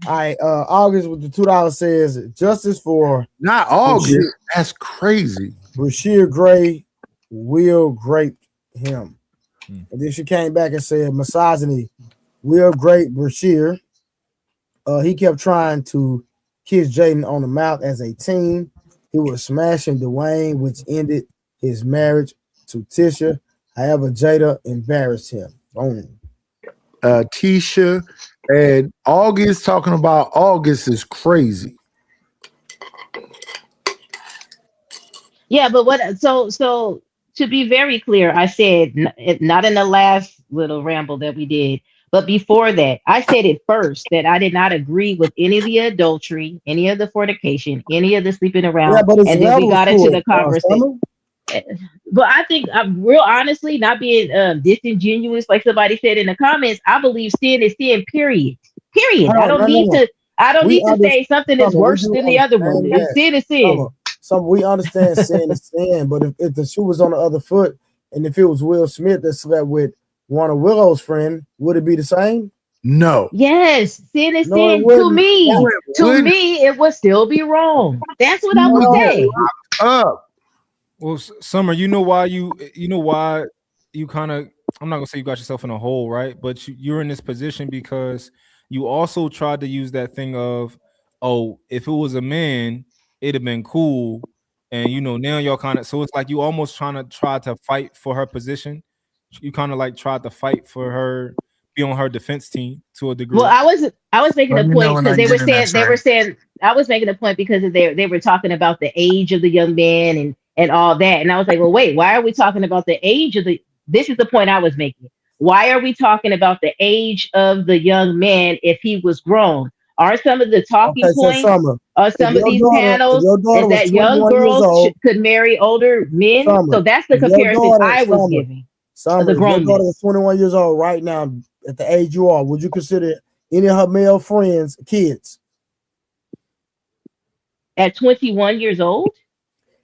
All right, August with the $2 says justice for not August. That's crazy. Brashear Gray will grape him. And then she came back and said misogyny will grape Brashear. He kept trying to kiss Jaden on the mouth as a teen. He was smashing Dwayne, which ended his marriage to Tisha. However, Jada embarrassed him. Boom. Tisha and August talking about August is crazy. Yeah, but what? So to be very clear, I said not in the last little ramble that we did. But before that, I said it first that I did not agree with any of the adultery, any of the fornication, any of the sleeping Yeah, around, but it's and then we levels got to into it, the conversation. Summer. But I think I'm real honestly, not being disingenuous, like somebody said in the comments. I believe sin is sin. Period. Period. I Hold on, don't no, no, need no. to. I don't We need to say understand. something is Summer, we worse do than the other one. understand It's that. sin is Summer, sin. we understand sin is sin, but if the shoe was on the other foot, and if it was Will Smith that slept with one of Willow's friend, would it be the same? No. Yes, sin is No, it sin. wouldn't. To me, it would still be wrong. That's what I would say. Up. Well, Summer, you know why you kind of, I'm not gonna say you got yourself in a hole, right? But you're in this position because you also tried to use that thing of, oh, if it was a man, it'd have been cool, and now y'all kind of, so it's like you almost try to fight for her position. You kind of like tried to fight for her, be on her defense team to a degree. Well, I was making Let a me know point when because I get in that they were train. saying I was making a point because they were talking about the age of the young man and all that, and I was like, well, wait, why are we talking about the age of the? This is the point I was making. Why are we talking about the age of the young man if he was grown? Are some of the talking Okay, so points Summer, on if some of these if panels your daughter is was that young 21 years girls old, could marry older men? Summer, So that's the if your comparison daughter, I was giving of the Summer, if your daughter was grownness 21 years old right now, at the age you are, would you consider any of her male friends kids? at 21 years old.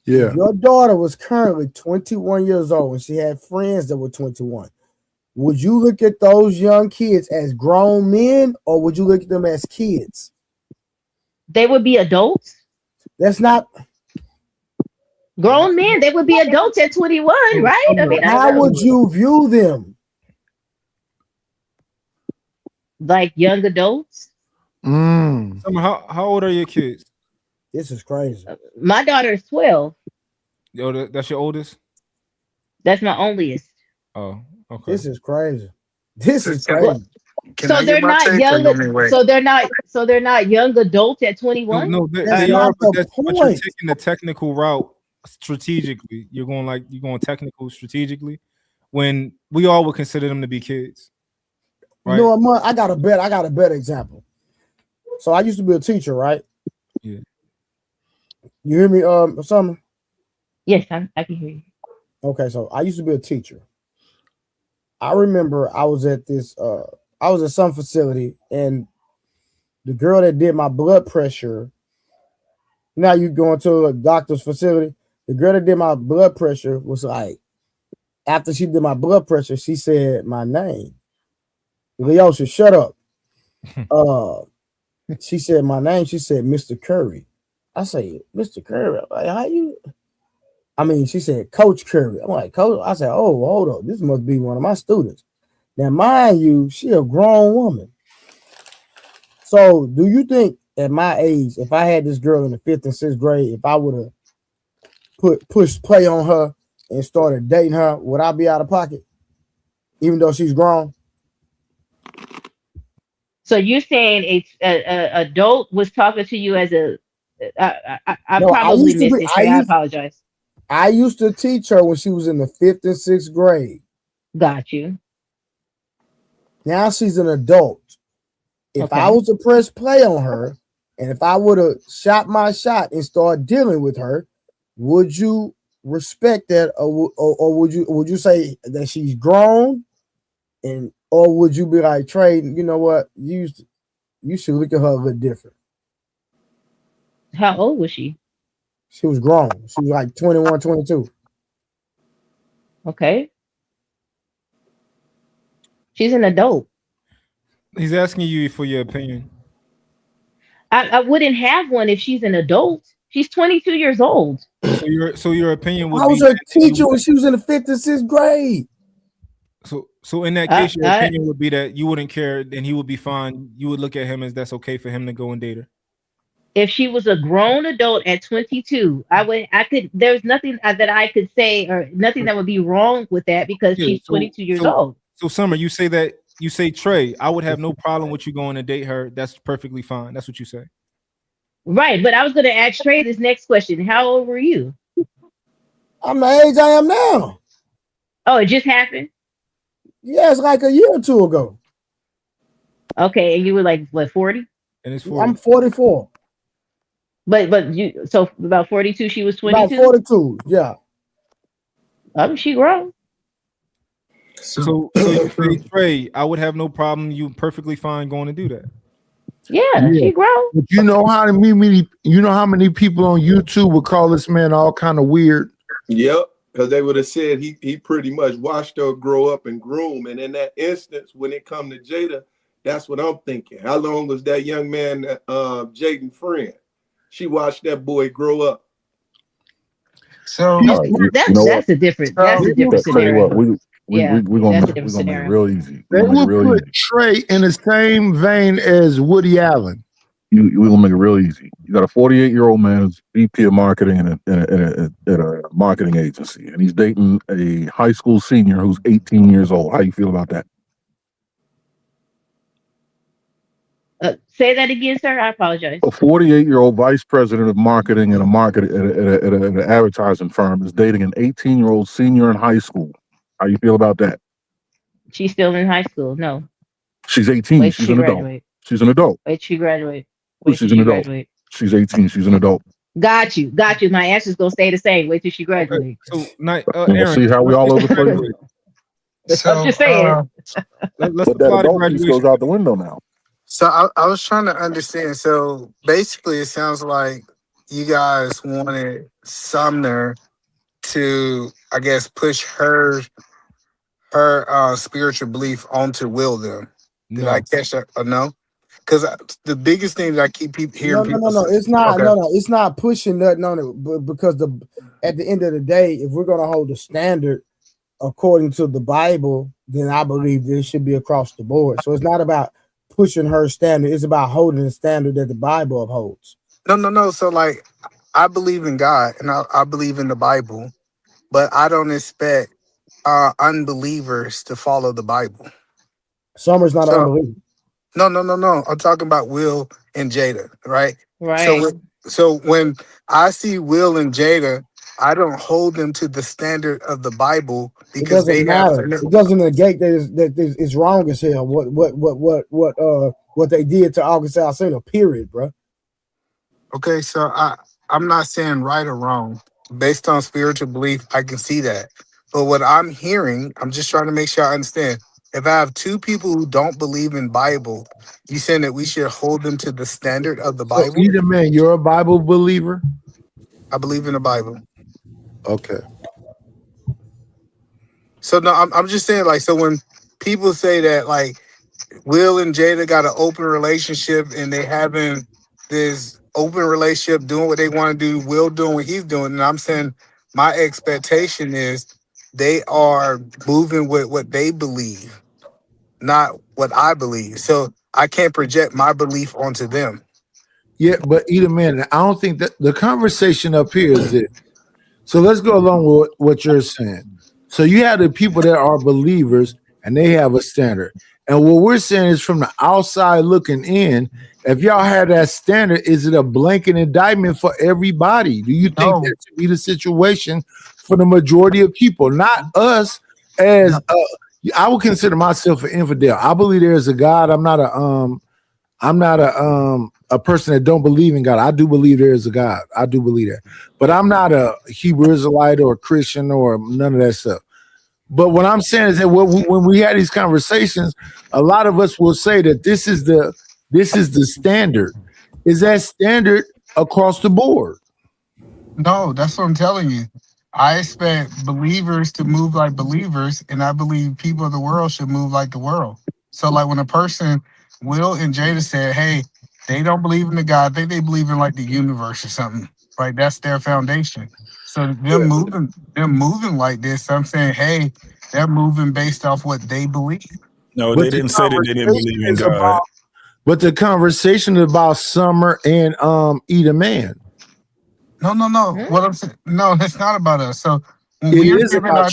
Yeah. If your daughter was currently 21 years old and she had friends that were 21, would you look at those young kids as grown men or would you look at them as kids? They would be adults. That's not. Grown men, they would be adults at 21, right? I mean, I don't How would know. you view them? Like young adults? Summer, how old are your kids? This is crazy. My daughter is 12. Yo, that's your oldest? That's my onlyest. Oh, okay. This is crazy. This is crazy. Well, so they're not young. So they're not young adults at 21. No, they are, but you're taking the technical route strategically. You're going technical strategically when we all would consider them to be kids. Right? You know, I got a better example. So I used to be a teacher, right? Yeah. You hear me, Summer? Yes, I can hear you. Okay, so I used to be a teacher. I remember I was at some facility, and the girl that did my blood pressure. Now you going to a doctor's facility. The girl that did my blood pressure was like, after she did my blood pressure, she said my name. Leosha, shut up. She said my name. She said Mr. Curry. I say, Mr. Curry. Like, how you? I mean, she said Coach Curry. I'm like, Coach. I said, oh, hold up. This must be one of my students. Now, mind you, she a grown woman. So, do you think at my age, if I had this girl in the 5th and 6th grade, if I would have pushed play on her and started dating her, would I be out of pocket, even though she's grown? So you're saying a adult was talking to you as a? I No, probably missed it. I apologize. I used to teach her when she was in the 5th and 6th grade. Got you. Now she's an adult. If I was to press play on her, and if I would have shot my shot and start dealing with her, would you respect that, or would you say that she's grown, or would you be like, Trey, you know what, you should look at her a little different? How old was she? She was grown. She was like 21, 22. Okay. She's an adult. He's asking you for your opinion. I wouldn't have one if she's an adult. She's 22 years old. So your opinion would be. I was a teacher when she was in the 5th and 6th grade. So in that case, your opinion would be that you wouldn't care and he would be fine. You would look at him as that's okay for him to go and date her. If she was a grown adult at 22, there's nothing that I could say or nothing that would be wrong with that because she's 22 years old. So Summer, you say Trey, I would have no problem with you going to date her. That's perfectly fine. That's what you say. Right. But I was going to ask Trey this next question. How old were you? I'm the age I am now. Oh, it just happened? Yeah, it's like a year or two ago. Okay, and you were like what 40? And it's 40. I'm 44. But you so about 42. She was About 22. 42. Yeah. She grown. So you say, Trey, I would have no problem. You perfectly fine going to do that. Yeah, she grown. But you know how many people on YouTube would call this man all kind of weird? Yep, because they would have said he pretty much watched her grow up and groom. And in that instance, when it come to Jada, that's what I'm thinking. How long was that young man, Jaden friend? She watched that boy grow up. So that's a different scenario. Tell you what, we're gonna make it real easy. They would put Trey in the same vein as Woody Allen. We're gonna make it real easy. You got a 48-year-old man who's VP of marketing at a marketing agency, and he's dating a high school senior who's 18 years old. How you feel about that? Say that again, sir. I apologize. A 48-year-old vice president of marketing at an advertising firm is dating an 18-year-old senior in high school. How you feel about that? She's still in high school. No. She's 18. Wait, she's she an graduate. adult. She's an adult. Wait, she graduate. Wait, she's an adult. Graduate. She's 18. She's an adult. Got you. My answer's gonna stay the same. Wait till she graduates. So, Aaron, see how we all over the place? So, I'm just saying. Let's but that adult piece goes out the window now. So I was trying to understand. So basically, it sounds like you guys wanted Sumner to, I guess, push her spiritual belief onto Will. Then did I catch that or no? Because the biggest thing that I keep hearing people no, it's not. Okay. No, it's not pushing nothing on it. But because at the end of the day, if we're gonna hold a standard according to the Bible, then I believe this should be across the board. So it's not about pushing her standard. It's about holding the standard that the Bible upholds. No. So like, I believe in God and I believe in the Bible, but I don't expect unbelievers to follow the Bible. Summer's not an unbeliever. No. I'm talking about Will and Jada, right? Right. So when I see Will and Jada, I don't hold them to the standard of the Bible because it doesn't matter. It doesn't negate that it's wrong as hell. What they did to August Alsina, period, bro. Okay, so I'm not saying right or wrong. Based on spiritual belief, I can see that. But what I'm hearing, I'm just trying to make sure I understand. If I have two people who don't believe in Bible, you saying that we should hold them to the standard of the Bible? So either man, you're a Bible believer? I believe in the Bible. Okay. So no, I'm just saying, like, so when people say that, like, Will and Jada got an open relationship and they having this open relationship doing what they want to do, Will doing what he's doing, and I'm saying my expectation is they are moving with what they believe, not what I believe. So I can't project my belief onto them. Yeah, but either man, I don't think that the conversation up here is this. So let's go along with what you're saying. So you have the people that are believers and they have a standard. And what we're saying is from the outside looking in, if y'all have that standard, is it a blanket indictment for everybody? Do you think that should be the situation for the majority of people? Not us as I would consider myself an infidel. I believe there is a God. I'm not a person that don't believe in God. I do believe there is a God. I do believe that. But I'm not a Hebrew Israelite or a Christian or none of that stuff. But what I'm saying is that when we had these conversations, a lot of us will say that this is the standard. Is that standard across the board? No, that's what I'm telling you. I expect believers to move like believers, and I believe people of the world should move like the world. So like when a person, Will and Jada said, hey, they don't believe in the God, I think they believe in like the universe or something, right? That's their foundation. So them moving like this, I'm saying, hey, they're moving based off what they believe. No, they didn't say that they didn't believe in God. But the conversation is about Summer and Eat a Man. No. What I'm saying, no, it's not about us. So when we're giving out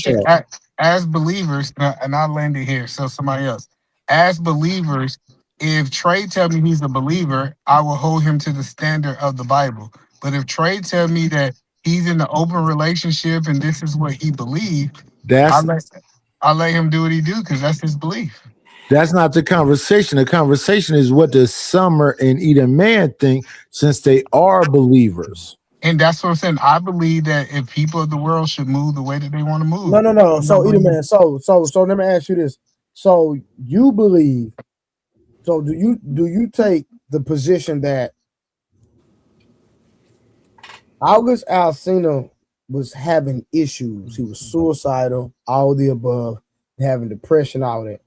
as believers, and I landed here, so somebody else. As believers, if Trey tell me he's a believer, I will hold him to the standard of the Bible. But if Trey tell me that he's in an open relationship and this is what he believed, I let him do what he do because that's his belief. That's not the conversation. The conversation is what does Summer and Eden Man think since they are believers. And that's what I'm saying. I believe that if people of the world should move the way that they want to move. No. So Eden Man, so let me ask you this. So you believe, so do you take the position that August Alsina was having issues? He was suicidal, all the above, having depression, all that.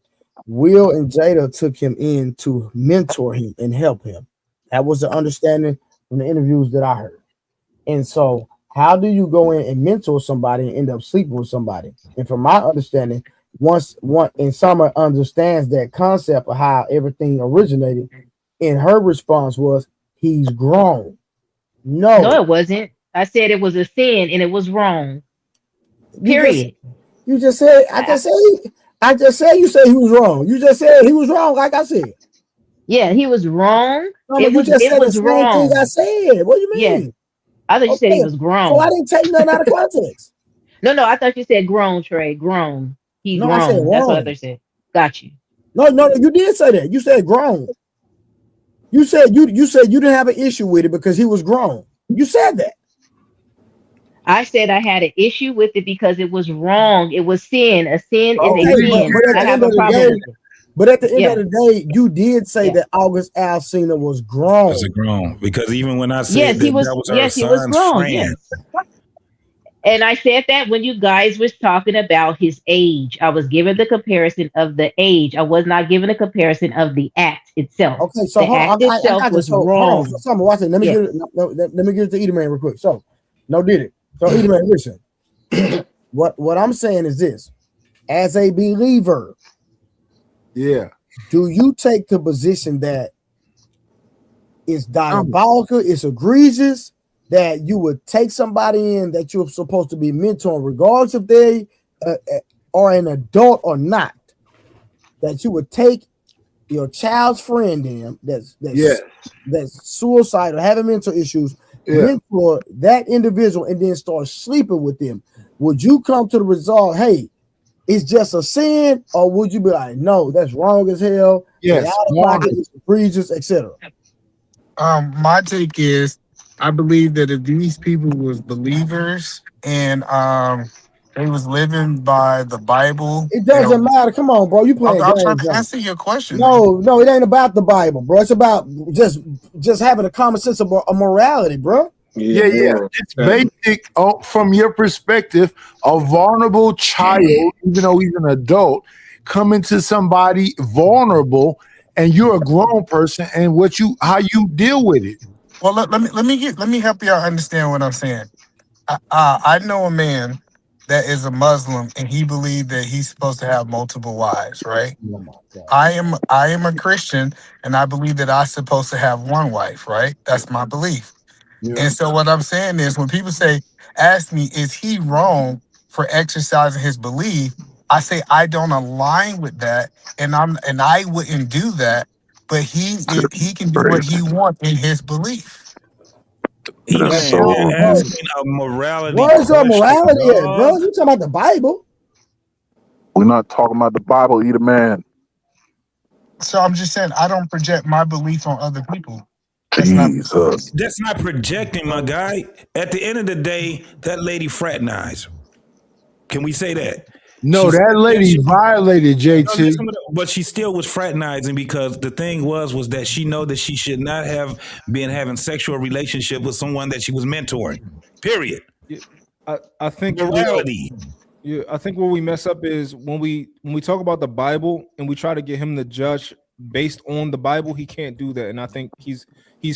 Will and Jada took him in to mentor him and help him. That was the understanding from the interviews that I heard. And so, how do you go in and mentor somebody and end up sleeping with somebody? And from my understanding, once Summer understands that concept of how everything originated, and her response was, "He's grown." No, it wasn't. I said it was a sin and it was wrong. Period. You just said. I just said you said he was wrong. You just said he was wrong, like I said. Yeah, he was wrong. It was wrong. Thing I said. What do you mean? Yeah. I thought you said he was grown. So I didn't take nothing out of context. No, I thought you said grown, Trey. Grown. He's grown. I said grown. That's what I said. Got you. No, you did say that. You said grown. You said you didn't have an issue with it because he was grown. You said that. I said I had an issue with it because it was wrong. It was sin. A sin is a sin. I have a problem with it. But at the end of the day, you did say that August Alsina was grown. Was grown because even when I said that was her son's friend. Yes. And I said that when you guys was talking about his age, I was giving the comparison of the age. I was not giving a comparison of the act itself. Okay, so the act itself was wrong. Watch it. Let me give it to Eden Man real quick. So, did it. So Eden Man, listen. What I'm saying is this: as a believer, do you take the position that it's diabolical, it's egregious, that you would take somebody in that you're supposed to be mentoring, regardless if they are an adult or not, that you would take your child's friend in that's suicidal, having mental issues, mentor that individual, and then start sleeping with them? Would you come to the result, hey, it's just a sin, or would you be like, no, that's wrong as hell? Yes, it's egregious, etc. My take is, I believe that if these people was believers and they was living by the Bible, it doesn't matter. Come on, bro, you playing games. I'm trying to answer your question. No, it ain't about the Bible, bro. It's about just having a common sense of morality, bro. Yeah. It's basic from your perspective. A vulnerable child, even though he's an adult, coming to somebody vulnerable, and you're a grown person, and how you deal with it. Well, let me help y'all understand what I'm saying. I know a man that is a Muslim, and he believes that he's supposed to have multiple wives, right? I am a Christian, and I believe that I'm supposed to have one wife, right? That's my belief. And so what I'm saying is, when people ask me, is he wrong for exercising his belief? I say I don't align with that, and I wouldn't do that. But he can do what he wants in his belief. They're asking a morality. What is your morality, bro? You talking about the Bible? We're not talking about the Bible, Eden Man. So I'm just saying I don't project my belief on other people. That's not projecting, my guy. At the end of the day, that lady fraternized. Can we say that? No, that lady violated JT. But she still was fraternizing because the thing was that she know that she should not have been having sexual relationship with someone that she was mentoring. Period. I think morality. I think where we mess up is when we talk about the Bible and we try to get him to judge based on the Bible. He can't do that, and I think he's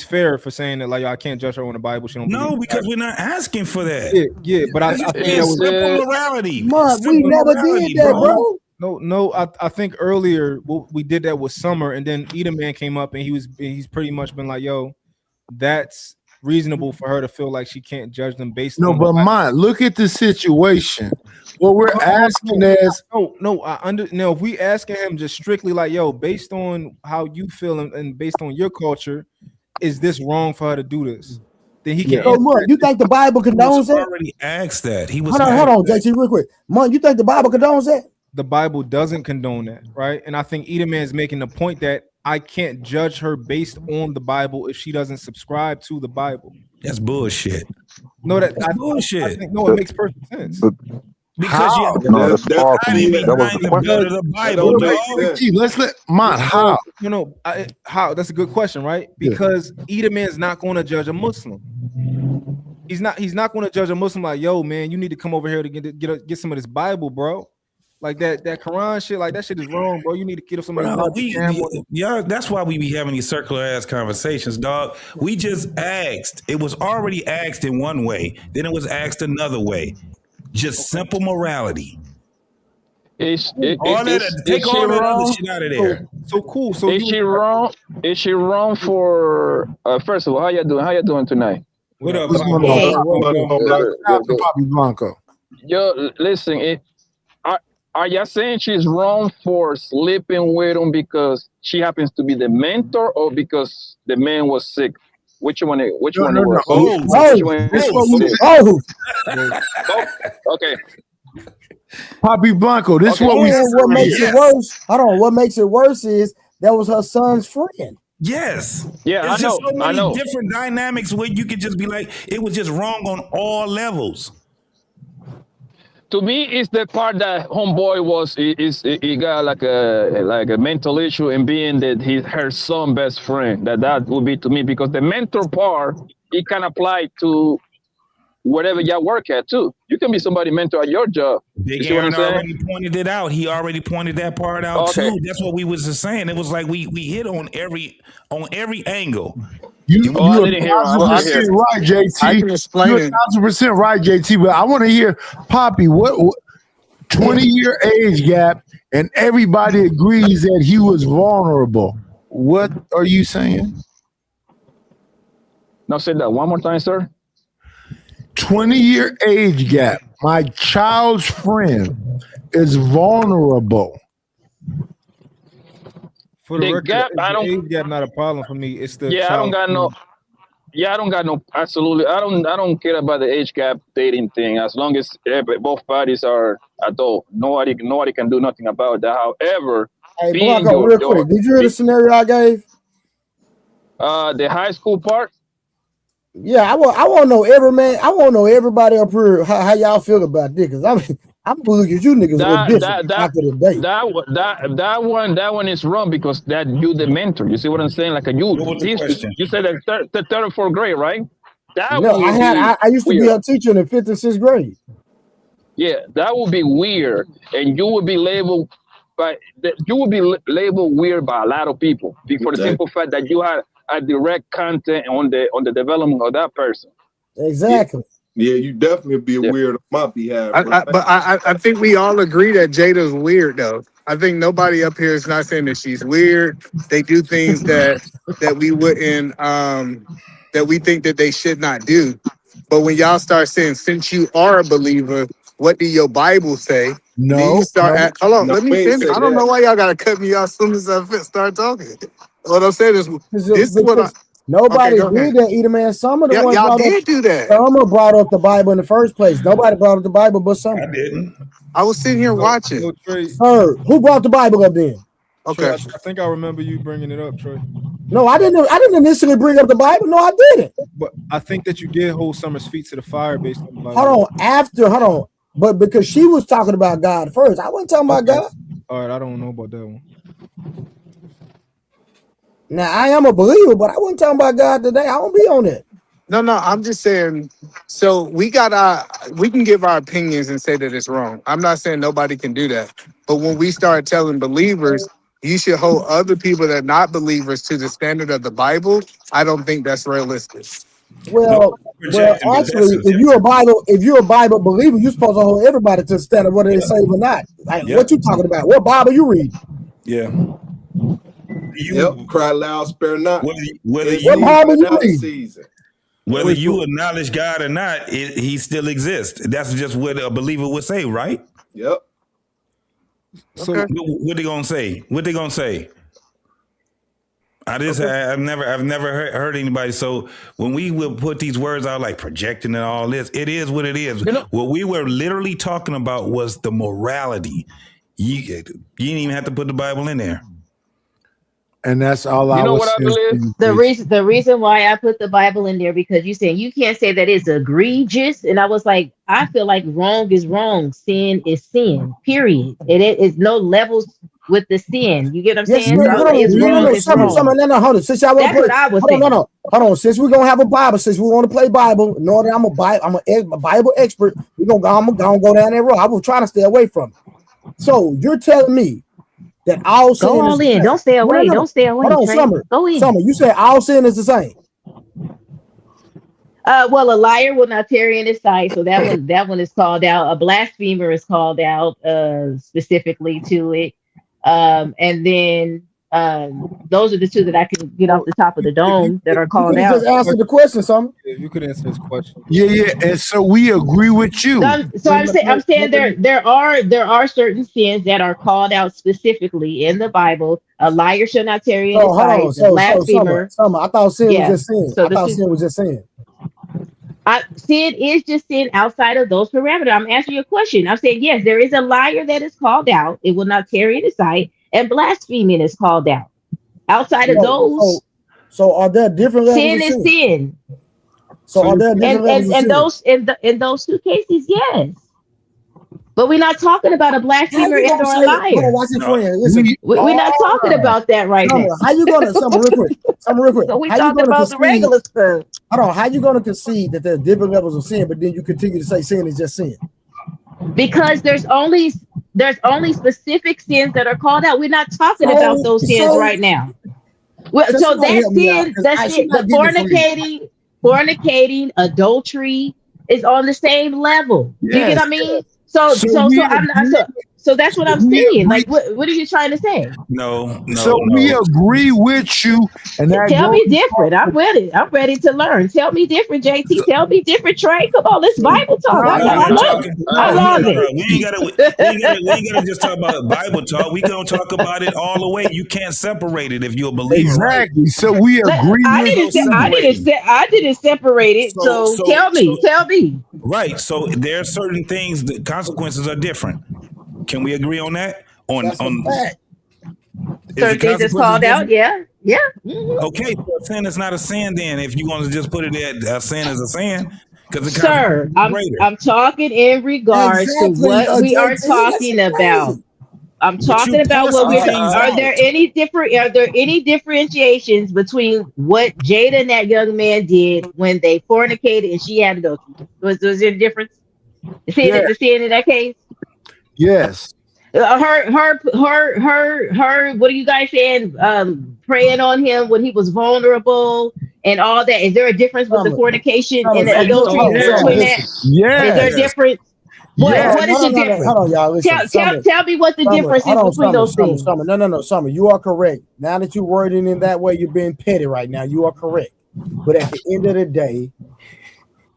fair for saying that, like, I can't judge her on the Bible. She don't. No, because we're not asking for that. Yeah, but I think that was simple morality. We never did that, bro. No. I think earlier we did that with Summer, and then Eden Man came up, and he's pretty much been like, yo, that's reasonable for her to feel like she can't judge them based on. No, but look at the situation. What we're asking is if we asking him just strictly like, yo, based on how you feel and based on your culture, is this wrong for her to do this? Then he can. So, you think the Bible condones that? Already asked that. He was. Hold on, JT, real quick. You think the Bible condones that? the Bible doesn't condone that, right? And I think Edomman is making the point that I can't judge her based on the Bible if she doesn't subscribe to the Bible. That's bullshit. No, that's bullshit. I think, no, it makes perfect sense. Because you have No, that's far from behind that was the the question. blood of the Bible, dog. Let's let how. How? That's a good question, right? Because Edomman is not going to judge a Muslim. He's not going to judge a Muslim like, yo, man, you need to come over here to get some of this Bible, bro. Like that Quran shit, like that shit is wrong, bro. You need to get some of this. Yeah, that's why we be having these circular ass conversations, dog. We just asked. It was already asked in one way, then it was asked another way. Just simple morality. Take all that other shit out of there. So cool. So is she wrong? Is she wrong for? First of all, how you doing? How you doing tonight? What up, Papi Blanco? Yo, listen. Are y'all saying she's wrong for sleeping with him because she happens to be the mentor, or because the man was sick? Which one? Which one? Okay. Papi Blanco. This is what we. What makes it worse? Hold on. What makes it worse is that was her son's friend. Yes. Yeah, There's just so many I know. different dynamics where you could just be like, it was just wrong on all levels. To me, it's the part that homeboy he got like a mental issue in being that he's her son best friend. That would be to me, because the mentor part, it can apply to whatever y'all work at too. You can be somebody mentor at your job. Big you see what I'm Aaron saying? already pointed it out. He already pointed that part out too. That's what we was just saying. It was like we hit on every angle. You're 1,000% right, JT. I can explain You're it. 1,000% right, JT. But I want to hear, Papi, what 20-year age gap, and everybody agrees that he was vulnerable. What are you saying? Now say that one more time, sir. 20-year age gap. My child's friend is vulnerable. For the The record, gap, I don't. age gap not a problem for me. It's the Yeah, I don't got no. Yeah, I don't got no. Absolutely, I don't care about the age gap dating thing. As long as both parties are adult, nobody can do nothing about that. However, Hey, Blanco, real quick, did you hear the scenario I gave? The high school part. Yeah, I want to know I want to know everybody up here how y'all feel about this, because I'm looking at you niggas with different after the day. That one is wrong, because that you the mentor. You see what I'm saying? Like you said that third or fourth grade, right? No, I used to be a teacher in the 5th and 6th grade. Yeah, that would be weird, and you would be labeled weird by a lot of people for the simple fact that you had a direct content on the development of that person. Exactly. Yeah, you definitely be a weird on my behalf. But I think we all agree that Jada's weird, though. I think nobody up here is not saying that she's weird. They do things that we wouldn't that we think that they should not do. But when y'all start saying, since you are a believer, what do your Bible say? No. You start hold on, let me finish. I don't that. know why y'all gotta cut me off as soon as I start talking. What I'm saying is, this is what nobody did that, Edomman. Some of the ones y'all did do that. Summer brought up the Bible in the first place. Nobody brought up the Bible but Summer. I didn't. I was sitting here watching. Sir, who brought the Bible up then? Okay, Trey, I think I remember you bringing it up, Trey. No, I didn't initially bring up the Bible. No, I didn't. But I think that you did hold Summer's feet to the fire based on the Bible. Hold on. But because she was talking about God first, I wasn't talking about God. All right, I don't know about that one. Now, I am a believer, but I wasn't talking about God today. I won't be on it. No, I'm just saying, so we can give our opinions and say that it's wrong. I'm not saying nobody can do that. But when we start telling believers, you should hold other people that are not believers to the standard of the Bible, I don't think that's realistic. Well, actually, if you're a Bible believer, you're supposed to hold everybody to the standard, whether they say or not. Like, what you talking about? What Bible you read? Yeah. Cry loud, spare not. Whether you acknowledge God or not, he still exists. That's just what a believer would say, right? Yep. So what they gonna say? What they gonna say? I've never heard anybody. So when we will put these words out like projecting and all this, it is what it is. What we were literally talking about was the morality. You didn't even have to put the Bible in there. And that's all You I know was what I saying. believe? The reason why I put the Bible in there, because you saying you can't say that it's egregious, and I was like, I feel like wrong is wrong, sin is sin. Period. It is no levels with the sin. You get what I'm Yes, saying? So I was like, it's wrong, it's Summer, wrong. no, hold on. Since y'all want to That's play, what I was saying. hold on. Since we're gonna have a Bible, since we want to play Bible, in order I'm a Bible expert, I'm gonna go down that road. I was trying to stay away from it. So you're telling me that all sin Go all is the in. same. Don't stay away. No. Don't stay away, Hold on, Trey. Go in. Summer, you said all sin is the same. Well, a liar will not tarry in his sight, so that one is called out. A blasphemer is called out specifically to it, and then those are the two that I can get off the top of the dome that are called You out. just answer the question, Summer. If you could answer this question. Yeah, and so we agree with you. I'm saying there are certain sins that are called out specifically in the Bible. A liar shall not tarry in his sight. A blasphemer. Summer, I thought sin was just sin. So I thought sin was just sin. Sin is just sin outside of those parameters. I'm answering your question. I'm saying, yes, there is a liar that is called out. It will not tarry in his sight. And blaspheming is called out. Outside of those. So are there different levels sin of is sin? So are there different levels of sin? In those two cases, yes. But we're not talking about a blasphemer and or a liar. Watch it, friend. Listen, we're not talking about that right now. How you gonna Summer real quick? So we talking about the regular stuff. Hold on, how you gonna concede that there's different levels of sin, but then you continue to say sin is just sin? Because there's only specific sins that are called out. We're not talking about those sins right now. So that sin, the fornicating, adultery is on the same level. Yes. You get what I mean? So that's what I'm saying. Like, what are you trying to say? No. So we agree with you. And tell me different. I'm ready. I'm ready to learn. Tell me different, JT. Tell me different, Trey. Come on, let's Bible talk. I love it. We ain't gotta just talk about Bible talk. We gonna talk about it all the way. You can't separate it if you're a believer. Exactly. Right? So we agree. I didn't separate it. So tell me. Right. So there are certain things. The consequences are different. Can we agree on that? Certain things that's called out, yeah. Mm-hmm. Okay, so a sin is not a sin then. If you want to just put it at a sin is a sin, because sir, I'm talking in regards to what we are talking about. I'm talking about what we're. Are there any differentiations between what Jada and that young man did when they fornicated and she had adultery? Was there a difference? Seeing in that case? Yes. Her. What are you guys saying? Praying on him when he was vulnerable and all that. Is there a difference with the fornication and the adultery between that? Yes. Is there a difference? What is the difference? Hold on, y'all. Listen, tell me what the difference is between those things. No, Summer. You are correct. Now that you're wording in that way, you're being petty right now. You are correct. But at the end of the day,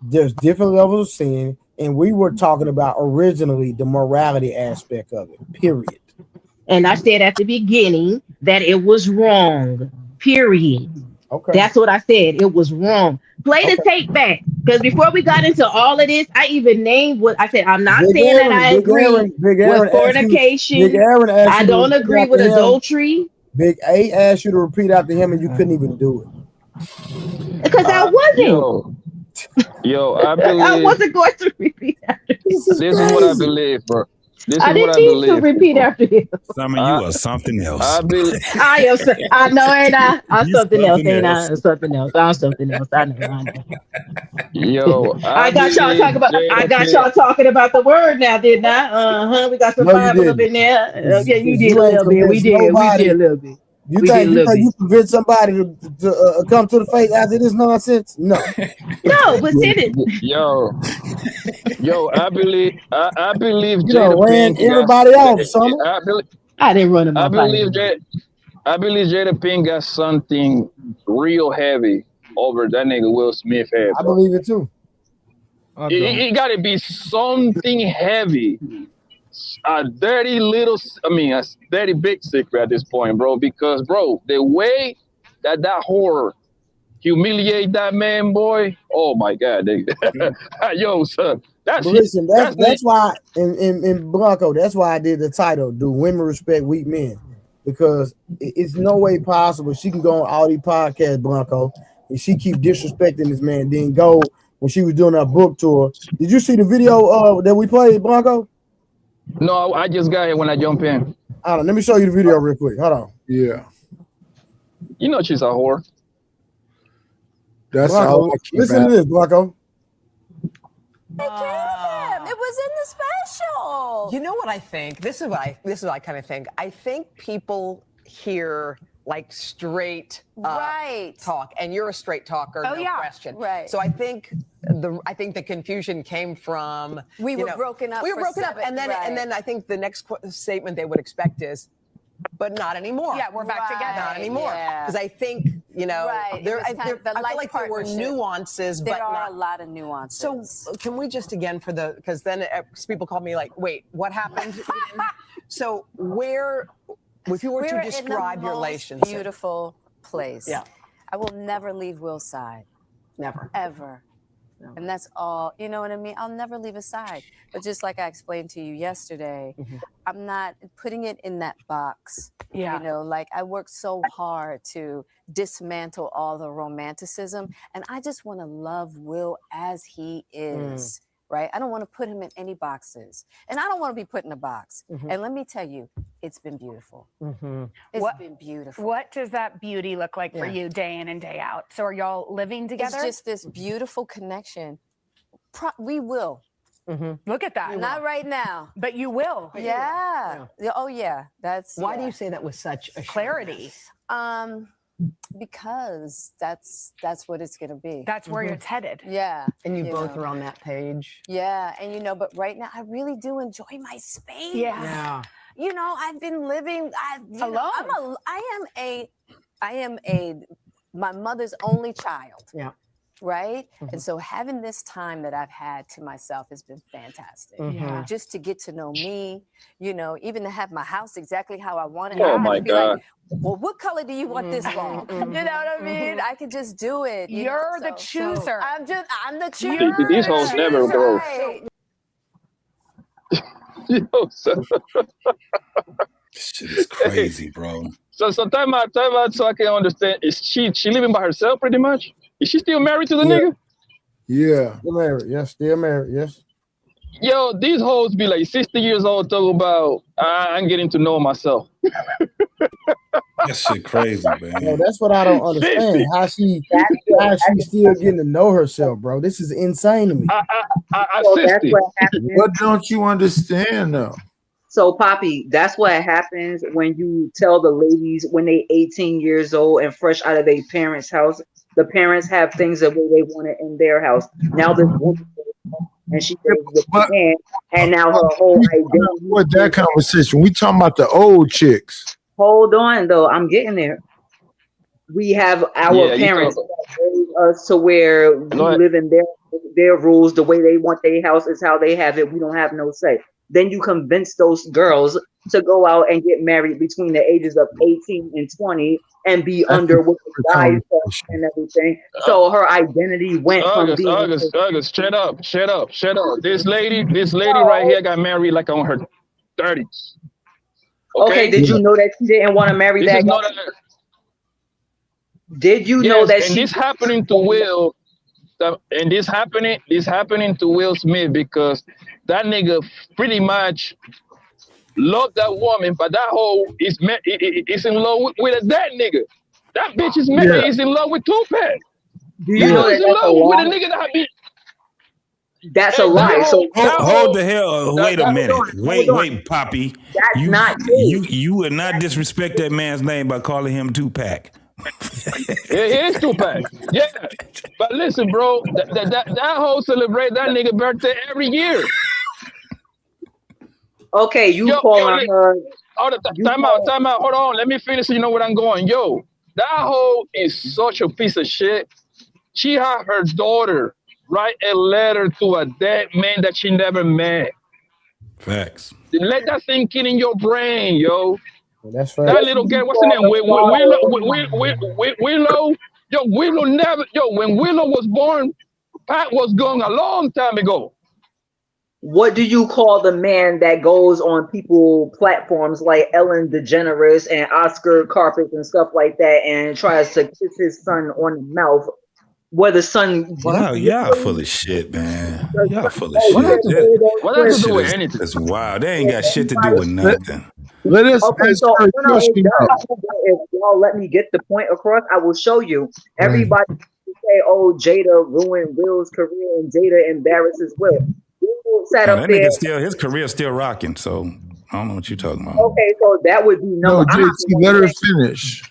there's different levels of sin. And we were talking about originally the morality aspect of it, period. And I said at the beginning that it was wrong, period. Okay. That's what I said. It was wrong. Play the tape back. Because before we got into all of this, I even named what I said. I'm not saying that I agree with fornication. I don't agree with adultery. Big A asked you to repeat after him and you couldn't even do it. Because I wasn't. Yo, I believe I wasn't going to repeat after him. This is what I believe, bro. I didn't need to repeat after him. Summer, you are something else. I believe. I am. I know, ain't I? I'm something else, ain't I? I'm something else. I'm something else. I know. Yo, I got y'all talking about. I got y'all talking about the word now, didn't I? We got some Bible up in there. Yeah, you did a little bit. We did a little bit. You think you convince somebody to come to the faith after this nonsense? No. No, but send it. Yo, I believe you know, ran everybody off, Summer. I didn't run him off. I believe Jada Pinkett got something real heavy over that nigga Will Smith head. I believe it too. It got to be something heavy. A dirty big secret at this point, bro. Because, bro, the way that whore humiliate that man, boy. Oh my God, yo, son, That's But listen, that's that's why in Blanco, that's why I did the title, Do Women Respect Weak Men? Because it's no way possible she can go on all these podcasts, Blanco, and she keep disrespecting this man, then go when she was doing her book tour. Did you see the video that we played, Blanco? No, I just got it when I jump in. Hold on, let me show you the video real quick. Hold on. Yeah. You know she's a whore. That's Blanco, all I keep listen to this, Blanco. Take care of him. It was in the special. You know what I think? This is what I kind of think. I think people hear like straight talk, and you're a straight talker, no question. Right. So I think the confusion came from we were broken up. We were broken up, and then I think the next statement they would expect is, but not anymore. Yeah, we're back together. Not anymore. Because I think, I feel like there were nuances, there but are not a lot of nuances. So can we just again because then people call me like, wait, what happened? So if you were to describe your relationship, beautiful place. Yeah, I will never leave Will's side. Never, ever. No. And that's all, you know what I mean? I'll never leave his side. But just like I explained to you yesterday, I'm not putting it in that box. Yeah. You know, like I worked so hard to dismantle all the romanticism. And I just want to love Will as he is, right? I don't want to put him in any boxes. And I don't want to be put in a box. And let me tell you, it's been beautiful. It's been beautiful. What does that beauty look like for you day in and day out? So are y'all living together? It's just this beautiful connection. We will. Look at that. Not right now. But you will. Yeah. Oh, yeah. That's why do you say that with such clarity? Because that's what it's gonna be. That's where it's headed. Yeah. And you both are on that page. Yeah. And but right now I really do enjoy my space. Yeah. You know, I've been living alone. I am my mother's only child. Yeah. Right? And so having this time that I've had to myself has been fantastic. Yeah. Just to get to know me, even to have my house exactly how I want it. Oh my God. Like, well, what color do you want this for? You know what I mean? I could just do it. You're the chooser. I'm the chooser. These hoes never grow. This shit is crazy, bro. So time out so I can understand. Is she living by herself pretty much? Is she still married to the nigga? Yeah. Still married. Yes, still married. Yes. Yo, these hoes be like 60 years old talking about, I'm getting to know myself. That shit crazy, man. No, that's what I don't understand. How she still getting to know herself, bro. This is insane to me. So that's what happens. What don't you understand, though? So, Poppy, that's what happens when you tell the ladies when they 18 years old and fresh out of their parents' house. The parents have things the way they want it in their house. Now this woman, and she says with the man, and now her whole identity. What that conversation? We talking about the old chicks. Hold on, though. I'm getting there. We have our parents us to where we live in their rules. The way they want their house is how they have it. We don't have no say. Then you convince those girls to go out and get married between the ages of 18 and 20 and be under what the guys and everything. So her identity went from being August, shut up. This lady right here got married like on her 30s. Okay, did you know that she didn't want to marry that guy? Did you know that and this happening to Will? And this happening to Will Smith because that nigga pretty much loved that woman, but that hoe is in love with that nigga. That bitch is in love with Tupac. Do you know is in love with a nigga that be? That's a lie. So hold the hell. Wait a minute. Wait, Poppy. That's not you would not disrespect that man's name by calling him Tupac. It is Tupac. Yeah. But listen, bro, that whole celebrate that nigga birthday every year. Okay, you calling her. Time out. Hold on. Let me finish so you know where I'm going. Yo, that hoe is such a piece of shit. She had her daughter write a letter to a dead man that she never met. Facts. Let that sink in your brain, yo. That's right. That little girl, what's her name? Willow. Yo, Willow never. Yo, when Willow was born, Pat was gone a long time ago. what do you call the man that goes on people platforms like Ellen DeGeneres and Oscar Carpet and stuff like that and tries to kiss his son on the mouth? Where the son, y'all full of shit, man. Y'all full of What shit. has to do with anything? That's wild. They ain't got shit to do with nothing. Let us okay, so if y'all let me get the point across, I will show you. Everybody say, "Oh, Jada ruined Will's career and Jada embarrasses Will." Will sat No, up that there. nigga still, his career's still rocking. So I don't know what you're talking about. Okay, so that would be no. JT, let her finish.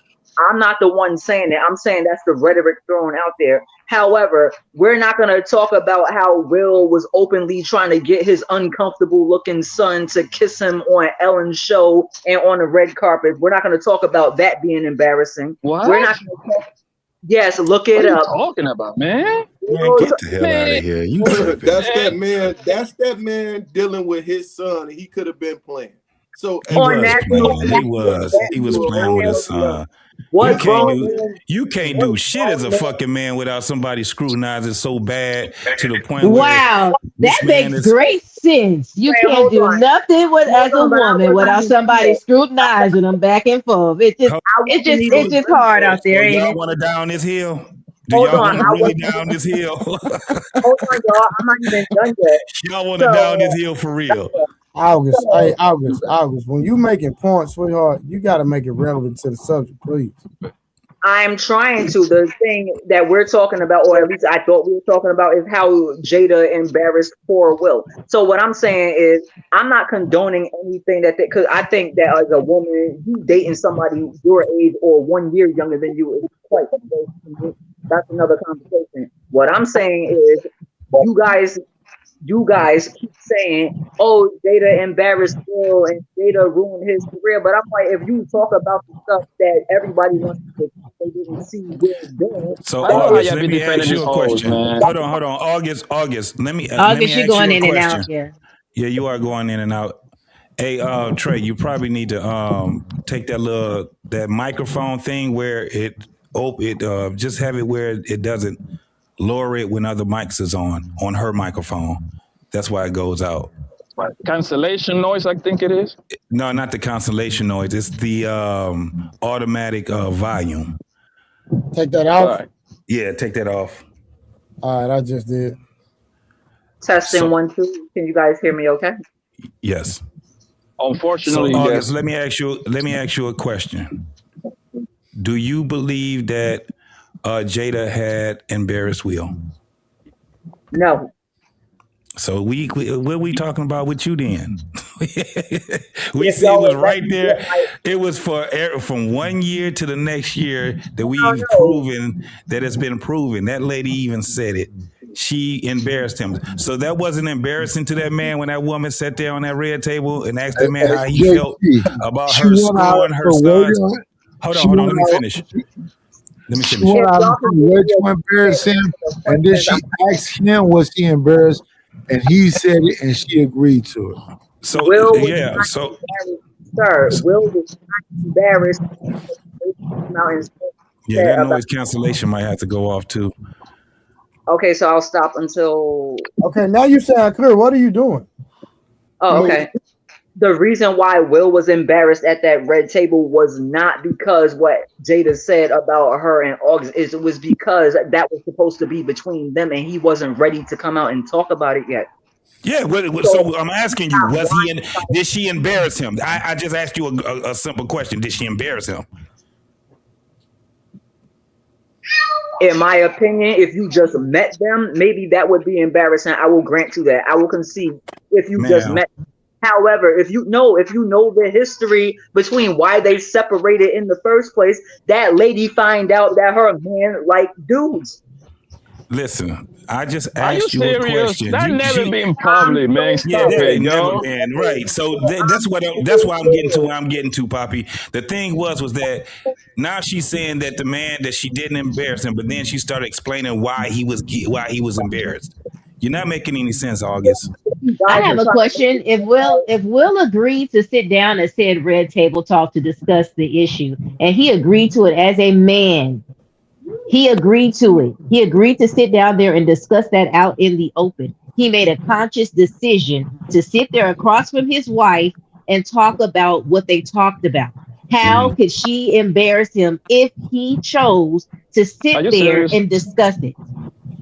I'm not the one saying it. I'm saying that's the rhetoric thrown out there. However, we're not going to talk about how Will was openly trying to get his uncomfortable looking son to kiss him on Ellen's show and on the red carpet. We're not going to talk about that being embarrassing. What? We're not going to talk. Yes, look it up. What are you talking about, man? Man, get the hell out of here. You That's that man dealing with his son. He could have been playing. So he was playing with his son. You can't do shit as a fucking man without somebody scrutinizing so bad to the point where that makes great sense. You can't do nothing as a woman without somebody scrutinizing them back and forth. It's just hard out there, ain't y'all it? want to down this hill? Do y'all want to really down this hill? Hold on, y'all. I'm not even done yet. Y'all want to down this hill for real? August, when you making points, sweetheart, you got to make it relevant to the subject, please. I'm trying to. The thing that we're talking about, or at least I thought we were talking about, is how Jada embarrassed poor Will. So what I'm saying is, I'm not condoning anything because I think that as a woman, you dating somebody your age or 1 year younger than you is quite. That's another conversation. What I'm saying is, you guys keep saying, "Oh, Jada embarrassed Will and Jada ruined his career," but I'm like, if you talk about the stuff that everybody wants to, they didn't see Will doing. So August, let me ask you a question. Hold on, August. Let me August, you're going in and out. Yeah, you are going in and out. Hey, Trey, you probably need to take that microphone thing where it just have it where it doesn't lower it when other mics is on her microphone. That's why it goes out. Cancellation noise, I think it is. No, not the cancellation noise. It's the automatic volume. Take that off. Right. Yeah, take that off. All right, I just did. Testing 1 2. Can you guys hear me? Okay. Yes. Unfortunately, so August, yes. let me ask you a question. Do you believe that Jada had embarrassed Will? No. So what are we talking about with you then? We see it was right there. It was from 1 year to the next year that we've proven that it's been proven. That lady even said it. She embarrassed him. So that wasn't embarrassing to that man when that woman sat there on that red table and asked that man how he felt about her screwing her son. Hold on. Let me finish. She went out of her way to embarrass him, and then she asked him, was he embarrassed? And he said it, and she agreed to it. So, Will was not embarrassed. Yeah, that noise cancellation might have to go off too. Okay, so I'll stop until. Okay, now you sound clear. What are you doing? Oh, okay. The reason why Will was embarrassed at that red table was not because what Jada said about her and August. It was because that was supposed to be between them, and he wasn't ready to come out and talk about it yet. Yeah, so I'm asking you, did she embarrass him? I just asked you a simple question. Did she embarrass him? In my opinion, if you just met them, maybe that would be embarrassing. I will grant you that. I will concede if you just met them. However, if you know the history between why they separated in the first place, that lady find out that her man like dudes. Listen, I just asked you a question. That never been public, man. Stop it, never been right. So that's why I'm getting to where I'm getting to, Poppy. The thing was that now she's saying that the man that she didn't embarrass him, but then she started explaining why he was embarrassed. You're not making any sense, August. I have a question. If Will agreed to sit down and said red table talk to discuss the issue, and he agreed to it as a man, He agreed to it. He agreed to sit down there and discuss that out in the open. He made a conscious decision to sit there across from his wife and talk about what they talked about. How could she embarrass him if he chose to sit there serious? and discuss it?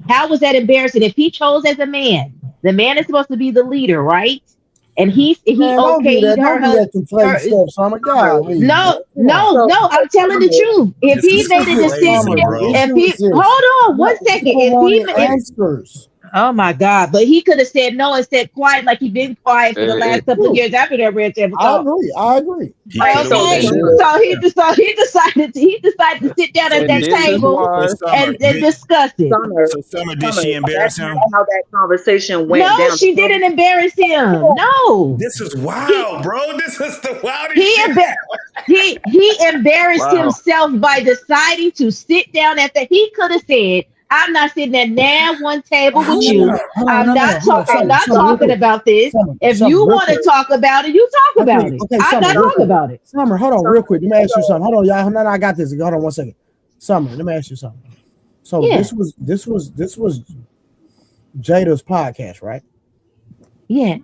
How was that embarrassing? If he chose as a man, the man is supposed to be the leader, right? And he Man, don't do okayed that. Don't do that conflating stuff, Summer. Golly, no, man. I'm telling the truth. If he made a decision, if he hold on one second, answers. Oh my God! But he could have said no and said quiet, like he's been quiet for the last couple of years after that red table talk. I agree. Okay, so he decided to sit down at that table and discuss it. So Summer, did she embarrass him? How that conversation went down. No, she didn't embarrass him. No. This is wild, bro. This is the wildest shit. He embarrassed himself by deciding to sit down at the. He could have said, "I'm not sitting at now one table with you. I'm not talking about this. If you want to talk about it, you talk about it. I'm not talking about it." Summer, hold on real quick. Let me ask you something. Hold on, y'all. No, I got this. Hold on one second. Summer, let me ask you something. So this was Jada's podcast, right? Yeah.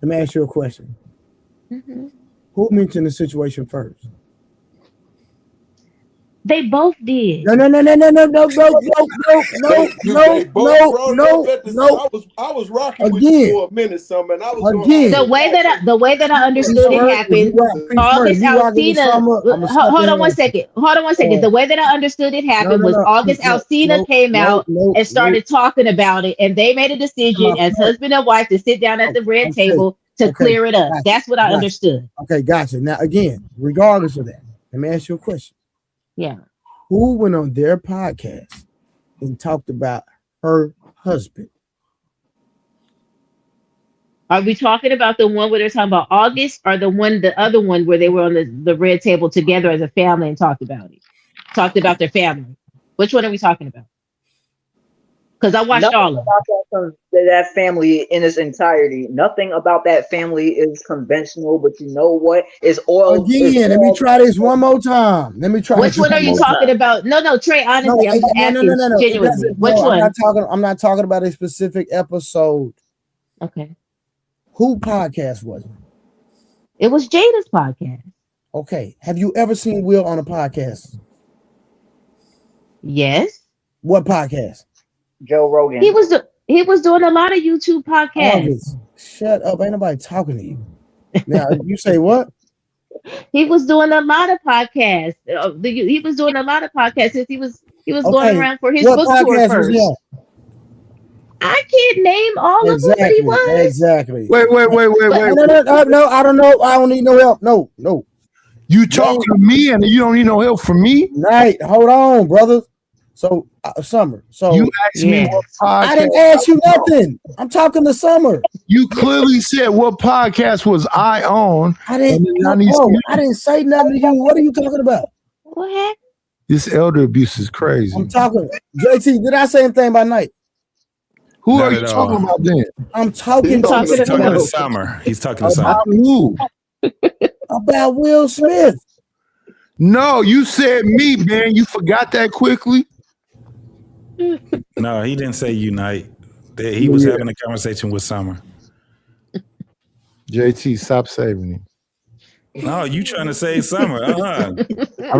Let me ask you a question. Who mentioned the situation first? They both did. No. I was rocking with you for a minute, Summer, and I was the way that I understood it happened. August Alsina. Hold on one second. The way that I understood it happened was August Alsina came out and started talking about it, and they made a decision as husband and wife to sit down at the red table to clear it up. That's what I understood. Okay, gotcha. Now again, regardless of that, let me ask you a question. Yeah. Who went on their podcast and talked about her husband? Are we talking about the one where they're talking about August, or the other one where they were on the red table together as a family and talked about it? Talked about their family. Which one are we talking about? Because I watched all of them. That family in its entirety. Nothing about that family is conventional, but you know what? It's oil. Again, let me try this one more time. Which one are you talking about? No, Trey, honestly, I'm asking genuinely. Which one? I'm not talking about a specific episode. Okay. Who podcast was it? It was Jada's podcast. Okay. Have you ever seen Will on a podcast? Yes. What podcast? Joe Rogan. He was doing a lot of YouTube podcasts. Shut up! Ain't nobody talking to you. Now you say what? He was doing a lot of podcasts. He was doing a lot of podcasts since he was going around for his book tour first. I can't name all of them, but he was. Exactly. Wait. No, I don't know. I don't need no help. No. You talking to me and you don't need no help from me? Right. Hold on, brother. So Summer. So you asked me what podcast. I didn't ask you nothing. I'm talking to Summer. You clearly said what podcast was I on. I didn't say nothing to you. What are you talking about? What happened? This elder abuse is crazy. I'm talking. JT, did I say anything by night? Who are you talking about then? I'm talking to Summer. He's talking to Summer. About who? About Will Smith. No, you said me, man. You forgot that quickly? No, he didn't say unite. He was having a conversation with Summer. JT, stop saving him. No, you trying to save Summer? I'm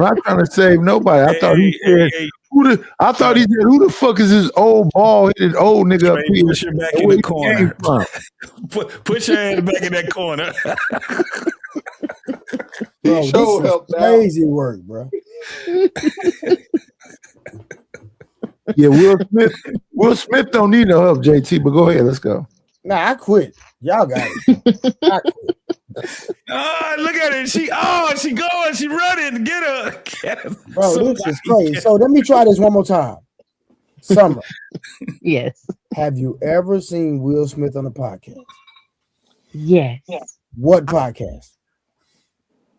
not trying to save nobody. I thought he said, who the fuck is this old bald-headed old nigga up here? Push your back in the corner. Push your head back in that corner. Bro, this is crazy work, bro. Yeah, Will Smith don't need no help, JT, but go ahead, let's go. Nah, I quit. Y'all got it. I quit. Oh, look at her. She going. She running. Get her. Bro, this is crazy. So let me try this one more time. Summer. Yes. Have you ever seen Will Smith on a podcast? Yes. What podcast?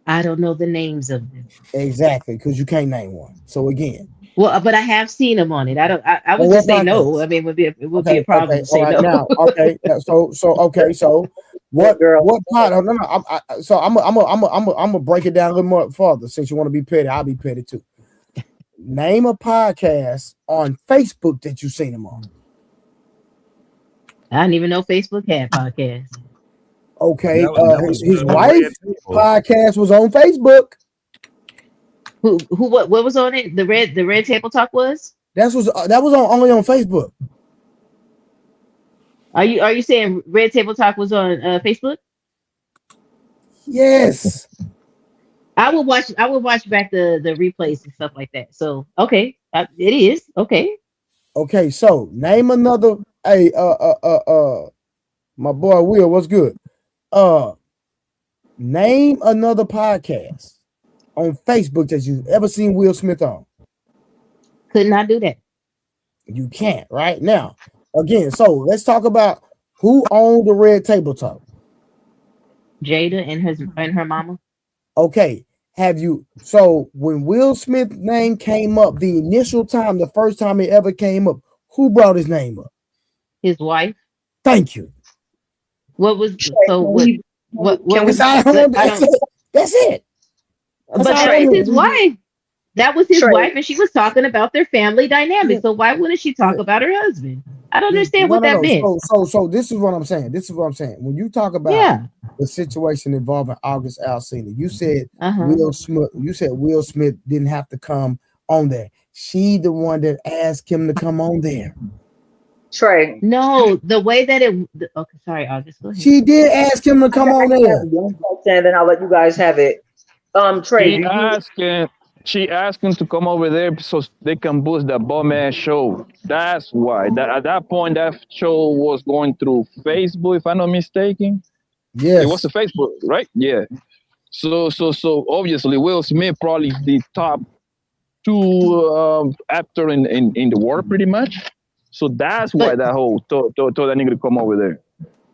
I don't know the names of them. Exactly, because you can't name one. So again. Well, but I have seen him on it. I would just say no. I mean, it would be a problem to say no. Now, okay. So what part? No. I'm gonna break it down a little more further. Since you want to be petty, I'll be petty too. Name a podcast on Facebook that you've seen him on. I didn't even know Facebook had podcasts. Okay, That was his the wife Red Table. podcast was on Facebook. What was on it? The red table talk was? That was only on Facebook. Are you saying Red Table Talk was on Facebook? Yes. I would watch back the replays and stuff like that. So okay, it is okay. Okay, so name another. Hey, my boy Will, what's good? Name another podcast on Facebook that you've ever seen Will Smith on. Could not do that. You can't right now. Again, so let's talk about who owned the Red Table Talk. Jada and her mama. Okay, have you? So when Will Smith's name came up, the initial time, the first time it ever came up, who brought his name up? His wife. Thank you. What was so? What was? That's it. But that was his wife. That was his wife, and she was talking about their family dynamic. So why wouldn't she talk about her husband? I don't understand what that meant. So this is what I'm saying. When you talk about the situation involving August Alsina, you said Will Smith. You said Will Smith didn't have to come on there. She the one that asked him to come on there. Trey. No, the way that it. Okay, sorry, August. Go ahead. She did ask him to come on there. And then I'll let you guys have it. Trey. She asked him to come over there so they can boost the bum ass show. That's why. At that point, that show was going through Facebook, if I'm not mistaken. Yes. It was a Facebook, right? Yeah. So obviously, Will Smith probably the top 2 actor in the world, pretty much. So that's why that whole told that nigga to come over there.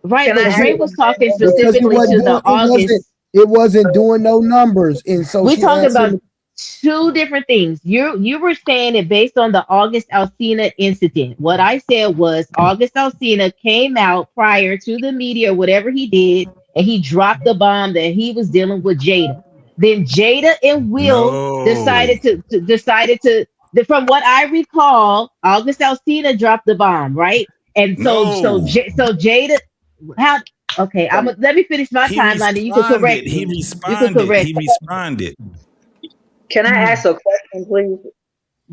Right, but Trey was talking specifically to the August. It wasn't doing no numbers, and so we talking about 2 different things. You were saying it based on the August Alsina incident. What I said was August Alsina came out prior to the media, or whatever he did, and he dropped the bomb that he was dealing with Jada. Then Jada and Will decided to. From what I recall, August Alsina dropped the bomb, right? And so Jada, how? Okay, let me finish my timeline. And you can correct me. He responded. Can I ask a question, please?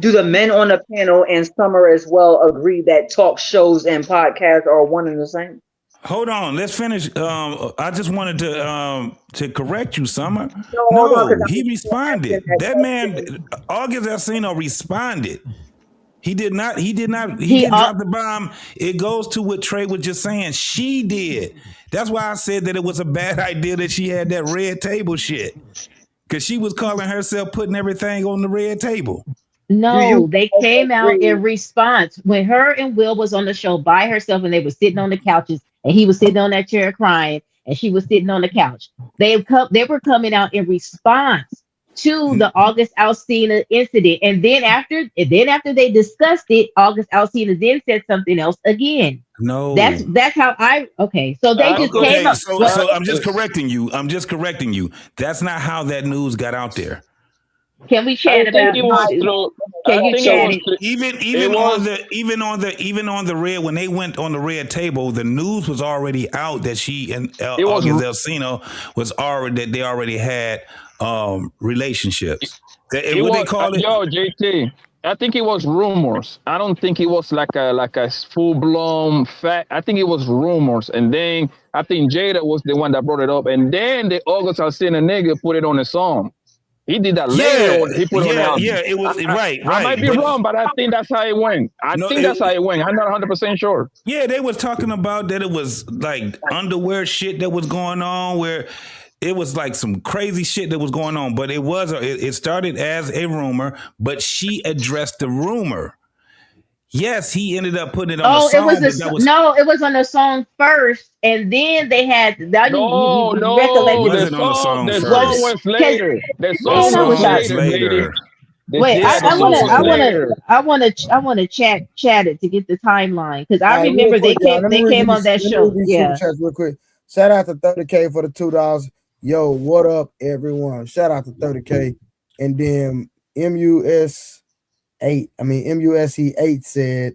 Do the men on the panel and Summer as well agree that talk shows and podcasts are one and the same? Hold on, let's finish. I just wanted to correct you, Summer. No, he responded. That man, August Alsina, responded. He didn't drop the bomb. It goes to what Trey was just saying. She did. That's why I said that it was a bad idea that she had that red table shit. Because she was calling herself putting everything on the red table. No, they came out in response. When her and Will was on the show by herself and they were sitting on the couches and he was sitting on that chair crying and she was sitting on the couch. They were coming out in response to the August Alsina incident. And then after they discussed it, August Alsina then said something else again. No, that's how so they just came up. So I'm just correcting you. That's not how that news got out there. Can we chat about it? Can you chat it? Even on the red, when they went on the red table, the news was already out that she and August Alsina that they already had relationships. JT. I think it was rumors. I don't think it was like a full blown fact. I think it was rumors, and then I think Jada was the one that brought it up, and then the August Alsina nigga put it on a song. He did that later. He put it on the album. Yeah, it was right. I might be wrong, but I think that's how it went. That's how it went. I'm not 100% sure. Yeah, they was talking about that it was like underwear shit that was going on where. It was like some crazy shit that was going on, but it started as a rumor, but she addressed the rumor. Yes, he ended up putting it on the song. It was on the song first, and then they had it wasn't on the song first. The song was later. The song was later. Wait, I want to chat it to get the timeline because I remember they came on that show. Yeah, real quick. Shout out to 30K for the $2. Yo, what up, everyone? Shout out to 30K. And then MUS 8. I mean MUSC 8 said,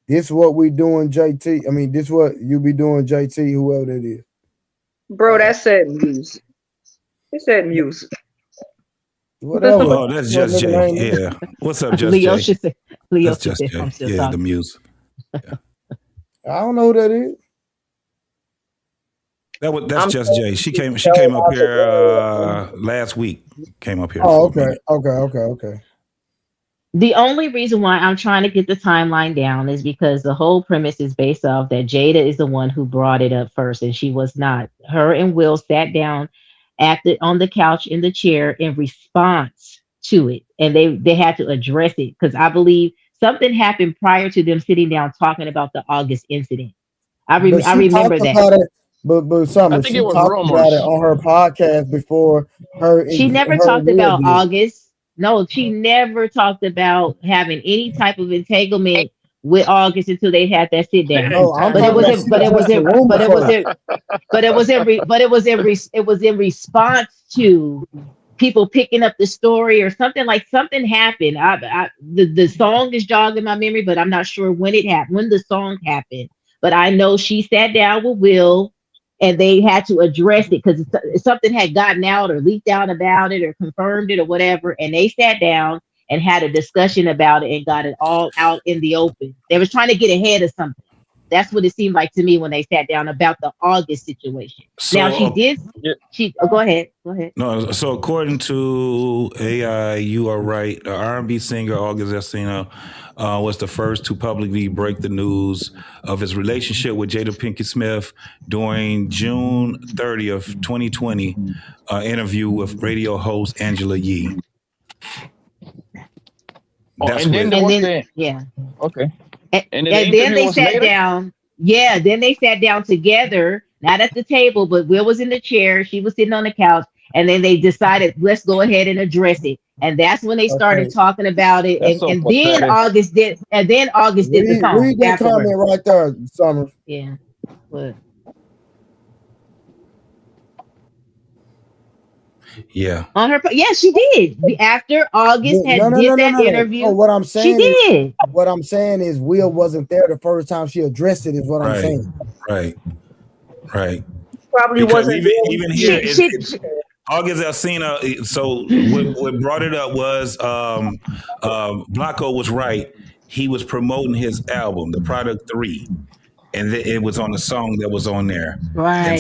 "This what we doing, JT. I mean, this what you be doing, JT. Whoever that is." Bro, that's sad news. It's sad news. Whatever. Oh, that's Just Jay. Yeah. What's up, Just Leo Jay? should say. Leo That's should Just say. Jay. I'm still Yeah, the talking. muse. I don't know who that is. That's Just Jay. She came up here last week. Came up here. Oh, for a minute. okay. The only reason why I'm trying to get the timeline down is because the whole premise is based off that Jada is the one who brought it up first, and she was not. Her and Will sat down on the couch in the chair in response to it, and they had to address it because I believe something happened prior to them sitting down talking about the August incident. I remember that. About it, but Summer, she talked about it on her podcast before her. She never talked about August. No, she never talked about having any type of entanglement with August until they had that sit down. But it was in response to people picking up the story or something. Like something happened. The song is jogging my memory, but I'm not sure when the song happened. But I know she sat down with Will and they had to address it because something had gotten out or leaked out about it or confirmed it or whatever. And they sat down and had a discussion about it and got it all out in the open. They was trying to get ahead of something. That's what it seemed like to me when they sat down about the August situation. So, now go ahead. No, so according to AI, you are right. The R&B singer August Alsina was the first to publicly break the news of his relationship with Jada Pinkett Smith during June 30th, 2020, interview with radio host Angela Yee. Okay. And then they sat down. Yeah, then they sat down together, not at the table, but Will was in the chair, she was sitting on the couch, and then they decided, let's go ahead and address it. And that's when they started talking about it. And then August did the song. Read that comment right there, Summer. Yeah. What? Yeah. On her, she did. After August did that interview, what I'm saying, she did. What I'm saying is, Will wasn't there the first time she addressed it. Is what I'm saying. Right. Probably because wasn't even here. August Alsina. So what brought it up was Blanco was right. He was promoting his album, The Product 3. And it was on the song that was on there. Right. And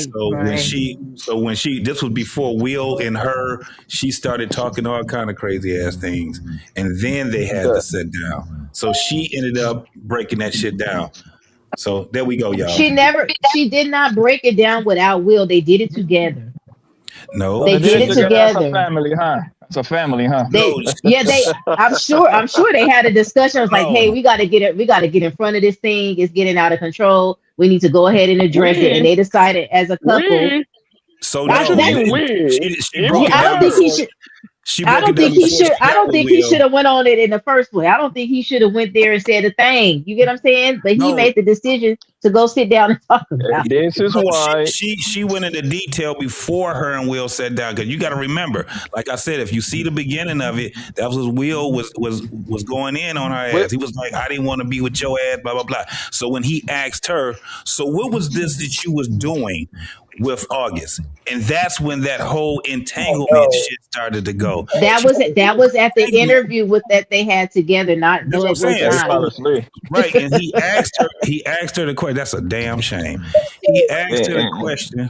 so when she, this was before Will and her, she started talking all kind of crazy ass things. And then they had to sit down. So she ended up breaking that shit down. So there we go, y'all. She did not break it down without Will. They did it together. No, they did it together. It's a family, huh? It's a family, huh? I'm sure they had a discussion. I was like, hey, we gotta get in front of this thing. It's getting out of control. We need to go ahead and address it. And they decided as a couple. So I don't think he should. I don't think he should have went on it in the first place. I don't think he should have went there and said a thing. You get what I'm saying? But he made the decision to go sit down and talk about it. This is why she went into detail before her and Will sat down. Because you got to remember, like I said, if you see the beginning of it, that was Will was going in on her ass. He was like, I didn't want to be with your ass, blah blah blah. So when he asked her, so what was this that you was doing with August? And that's when that whole entanglement shit started to go. That was at the interview that they had together. Not no, it was not. Right. And he asked her the question. That's a damn shame. He asked her the question.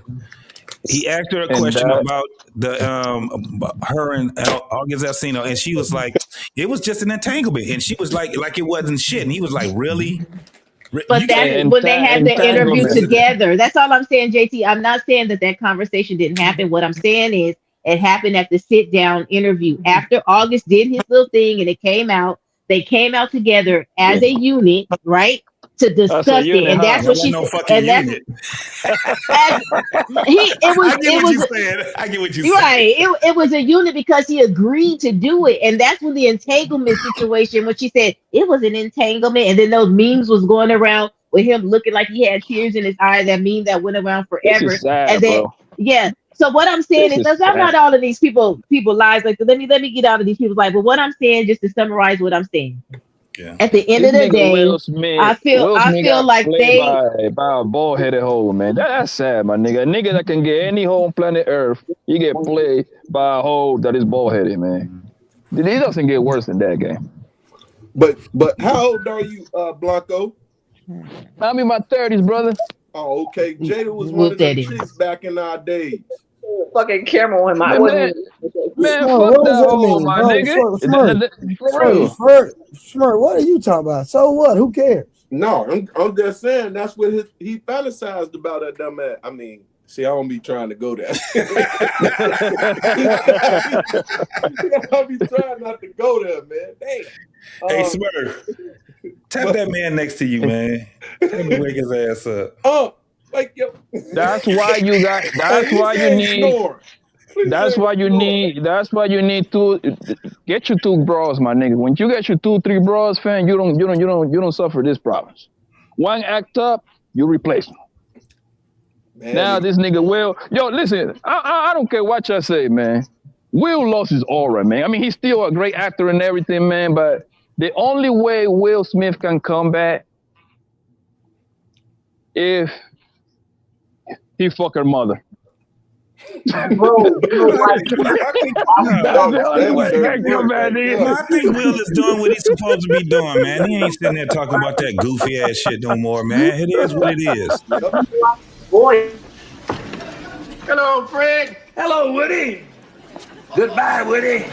He asked her a question about the her and August Alsina, and she was like, it was just an entanglement. And she was like it wasn't shit. And he was like, really? But that's when they had the interview together. That's all I'm saying, JT. I'm not saying that conversation didn't happen. What I'm saying is it happened at the sit down interview after August did his little thing and it came out. They came out together as a unit, right? To discuss it, and that's what she said. And that's I get what you're saying. Right. It was a unit because he agreed to do it, and that's when the entanglement situation. When she said it was an entanglement, and then those memes was going around with him looking like he had tears in his eyes. That meme that went around forever. This is sad, and then bro. So what I'm saying This is, is that's I'm not sad. all of these people lives. Like, let me get out of these people's lives. But what I'm saying, just to summarize what I'm saying, Yeah. at the end This of the nigga day, Will I Smith feel got like played they by a bald headed hoe, man. That's sad, my nigga. A nigga that can get any hoe on planet Earth, you get played by a hoe that is bald headed, man. It doesn't get worse than that game. But how old are you, Blanco? I'm in my 30s, brother. Oh, okay. Jada was one whoop of them that in. chicks back in our days. Fucking camera on my. I Man, wasn't man, even. man, Smart, fuck what that does that hoe, mean, my bro? nigga. For real. Smart, what are you talking about? So what? Who cares? No, I'm just saying that's what he fantasized about that dumb ass. I mean, see, I don't be trying to go there. I be trying not to go there, man. Damn. Hey, Smurf, tap that man next to you, man. Tell him to wake his ass up. Oh, like yo. That's why you got. That's why you need. That's why you need. That's why you need to get your 2 bras, my nigga. When you get your 2, 3 bras, fam, you don't suffer this problems. One act up, you replace them. Man, now this nigga Will, yo, listen, I don't care what y'all say, man. Will lost his aura, man. I mean, he's still a great actor and everything, man. But the only way Will Smith can come back if he fuck her mother. Bro, I think Will is doing what he's supposed to be doing, man. He ain't sitting there talking about that goofy ass shit no more, man. It is what it is. Boy. Hello, Fred. Hello, Woody. Goodbye, Woody.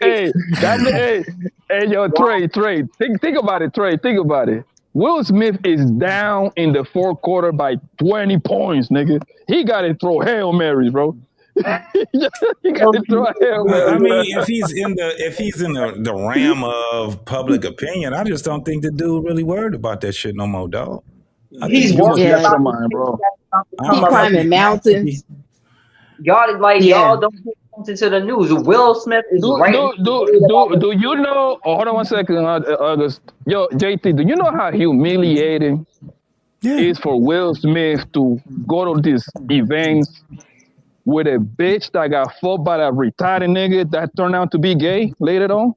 Hey, yo, Trey, think about it, Trey. Think about it. Will Smith is down in the 4th quarter by 20 points, nigga. He got to throw Hail Marys, bro. He got to throw a Hail Mary. I mean, if he's in the realm of public opinion, I just don't think the dude really worried about that shit no more, dog. He's worried about mind, bro. He climbing mountains. Y'all y'all don't pay attention to the news. Will Smith is Do you know? Oh, hold on 1 second, August. Yo, JT, do you know how humiliating it is for Will Smith to go to these events with a bitch that got fucked by a retarded nigga that turned out to be gay later on?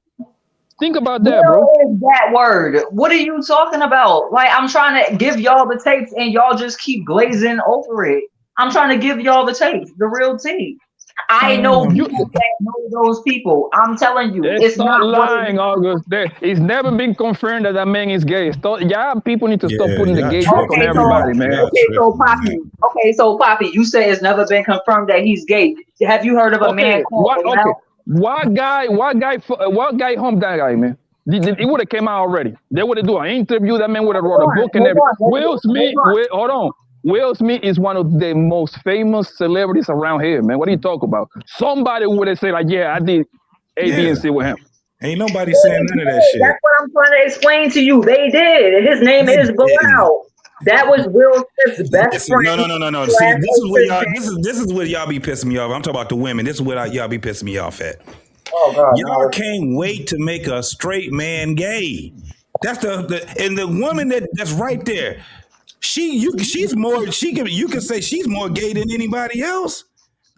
Think about that, bro. What is that word? What are you talking about? Like, I'm trying to give y'all the tapes and y'all just keep glazing over it. I'm trying to give y'all the tapes, the real tea. I know people that know those people. I'm telling you, it's not not lying, August. It's never been confirmed that that man is gay. People need to stop putting the gay dick on everybody, man. So Poppy, you say it's never been confirmed that he's gay. Have you heard of a man called What guy humped that guy, man? It would have came out already. They would have done an interview. That man would have wrote a book and everything. Will Smith, hold on. Will Smith is one of the most famous celebrities around here, man. What are you talking about? Somebody would have said, like, yeah, I did A, B, and C with him. Ain't nobody saying none of that shit. That's what I'm trying to explain to you. They did. His name is Bilal. That was Will Smith's best friend. No. See, this is what y'all be pissing me off. I'm talking about the women. This is what y'all be pissing me off at. Oh God, y'all can't wait to make a straight man gay. That's the woman that's right there. You can say she's more gay than anybody else.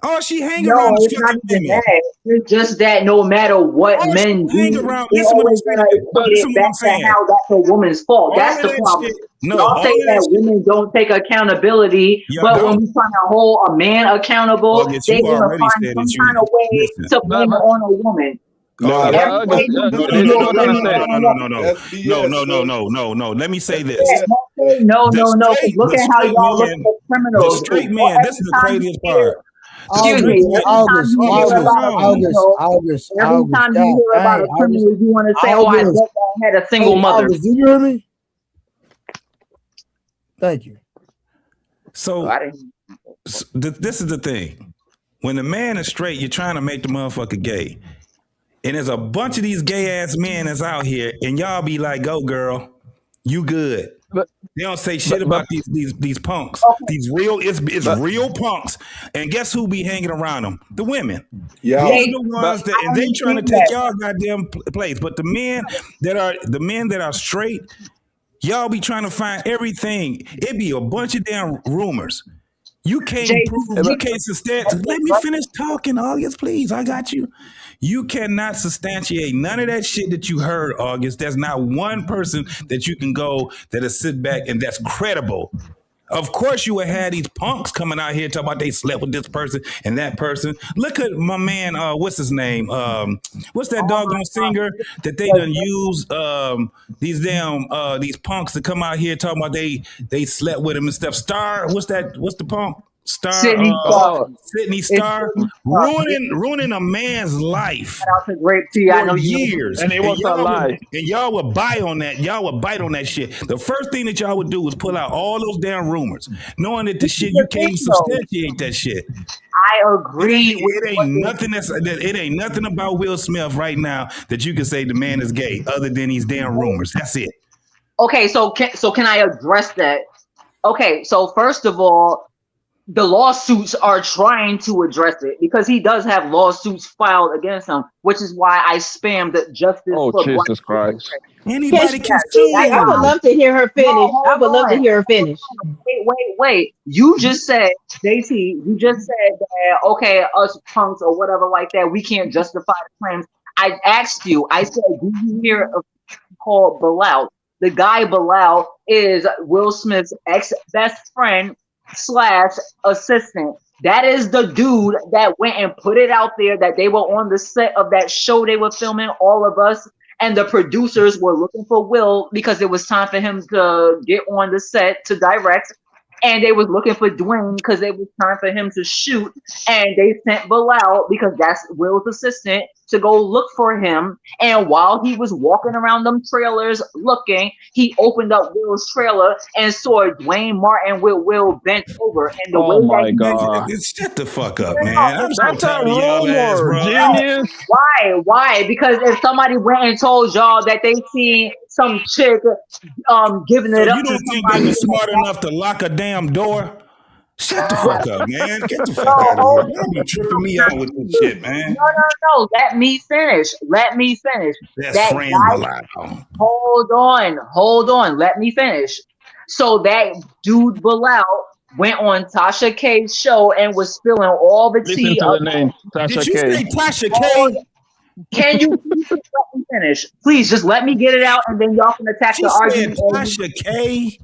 Oh, she hang around. No, it's not even that. It's just that no matter what men do, they're always gonna equate it back to how that's a woman's fault. That's the problem. Y'all say that women don't take accountability, but when we trying to hold a man accountable, they're gonna find some kind of way to blame it on a woman. No. Let me say this. No. Look at how y'all look at criminals. The straight man. This is the craziest part. Excuse me. August. Every time you hear about a criminal, you want to say, "Oh, I bet I had a single mother." August, do you hear me? Thank you. So this is the thing. When the man is straight, you're trying to make the motherfucker gay. And there's a bunch of these gay ass men that's out here, and y'all be like, "Go girl, you good." They don't say shit about these punks. These real it's real punks. And guess who be hanging around them? The women. Yeah. These are the ones that and they trying to take y'all goddamn place. But the men that are straight, y'all be trying to find everything. It be a bunch of damn rumors. You can't prove, you can't substantiate. Let me finish talking, August, please. I got you. You cannot substantiate none of that shit that you heard, August. There's not one person that you can go that'll sit back and that's credible. Of course, you would have these punks coming out here talking about they slept with this person and that person. Look at my man, what's his name? What's that doggone singer that they done use? These damn these punks that come out here talking about they slept with him and stuff. Star, what's the punk? Sydney Star, ruining a man's life for years, and it was a lie. And y'all would bite on that. Y'all would bite on that shit. The first thing that y'all would do was pull out all those damn rumors, knowing that the shit you can't substantiate that shit. I agree. It ain't nothing about Will Smith right now that you can say the man is gay, other than these damn rumors. That's it. Okay, so can I address that? Okay, so first of all, the lawsuits are trying to address it because he does have lawsuits filed against him, which is why I spammed justice. Oh, Jesus Christ. Anybody can sue. I would love to hear her finish. I would love to hear her finish. Wait. You just said, JT, you just said that, okay, us punks or whatever like that, we can't justify the claims. I asked you, I said, do you hear of called Bilal? The guy Bilal is Will Smith's ex-best friend / assistant. That is the dude that went and put it out there that they were on the set of that show they were filming, All of Us, and the producers were looking for Will because it was time for him to get on the set to direct, and they was looking for Dwayne because it was time for him to shoot, and they sent Bilal because that's Will's assistant to go look for him. And while he was walking around them trailers looking, he opened up Will's trailer and saw Dwayne Martin with Will bent over. And the way my God. Shut the fuck up, man. I'm so That's a tired of y'all ass, rumor, bro. genius. Why? Because if somebody went and told y'all that they seen some chick giving it up you to don't think somebody, they was smart enough to lock a damn door? Shut the fuck up, man. Get the fuck out of here. Y'all be tripping me out with this shit, man. No. Let me finish. That's that Fran guy, hold on. Let me finish. So that dude Bilal went on Tasha K's show and was spilling all the tea. Listen to the name, Tasha Did you K. say Tasha K? Can you please just let me finish? Please just let me get it out, and then y'all can attack the argument. Tasha K.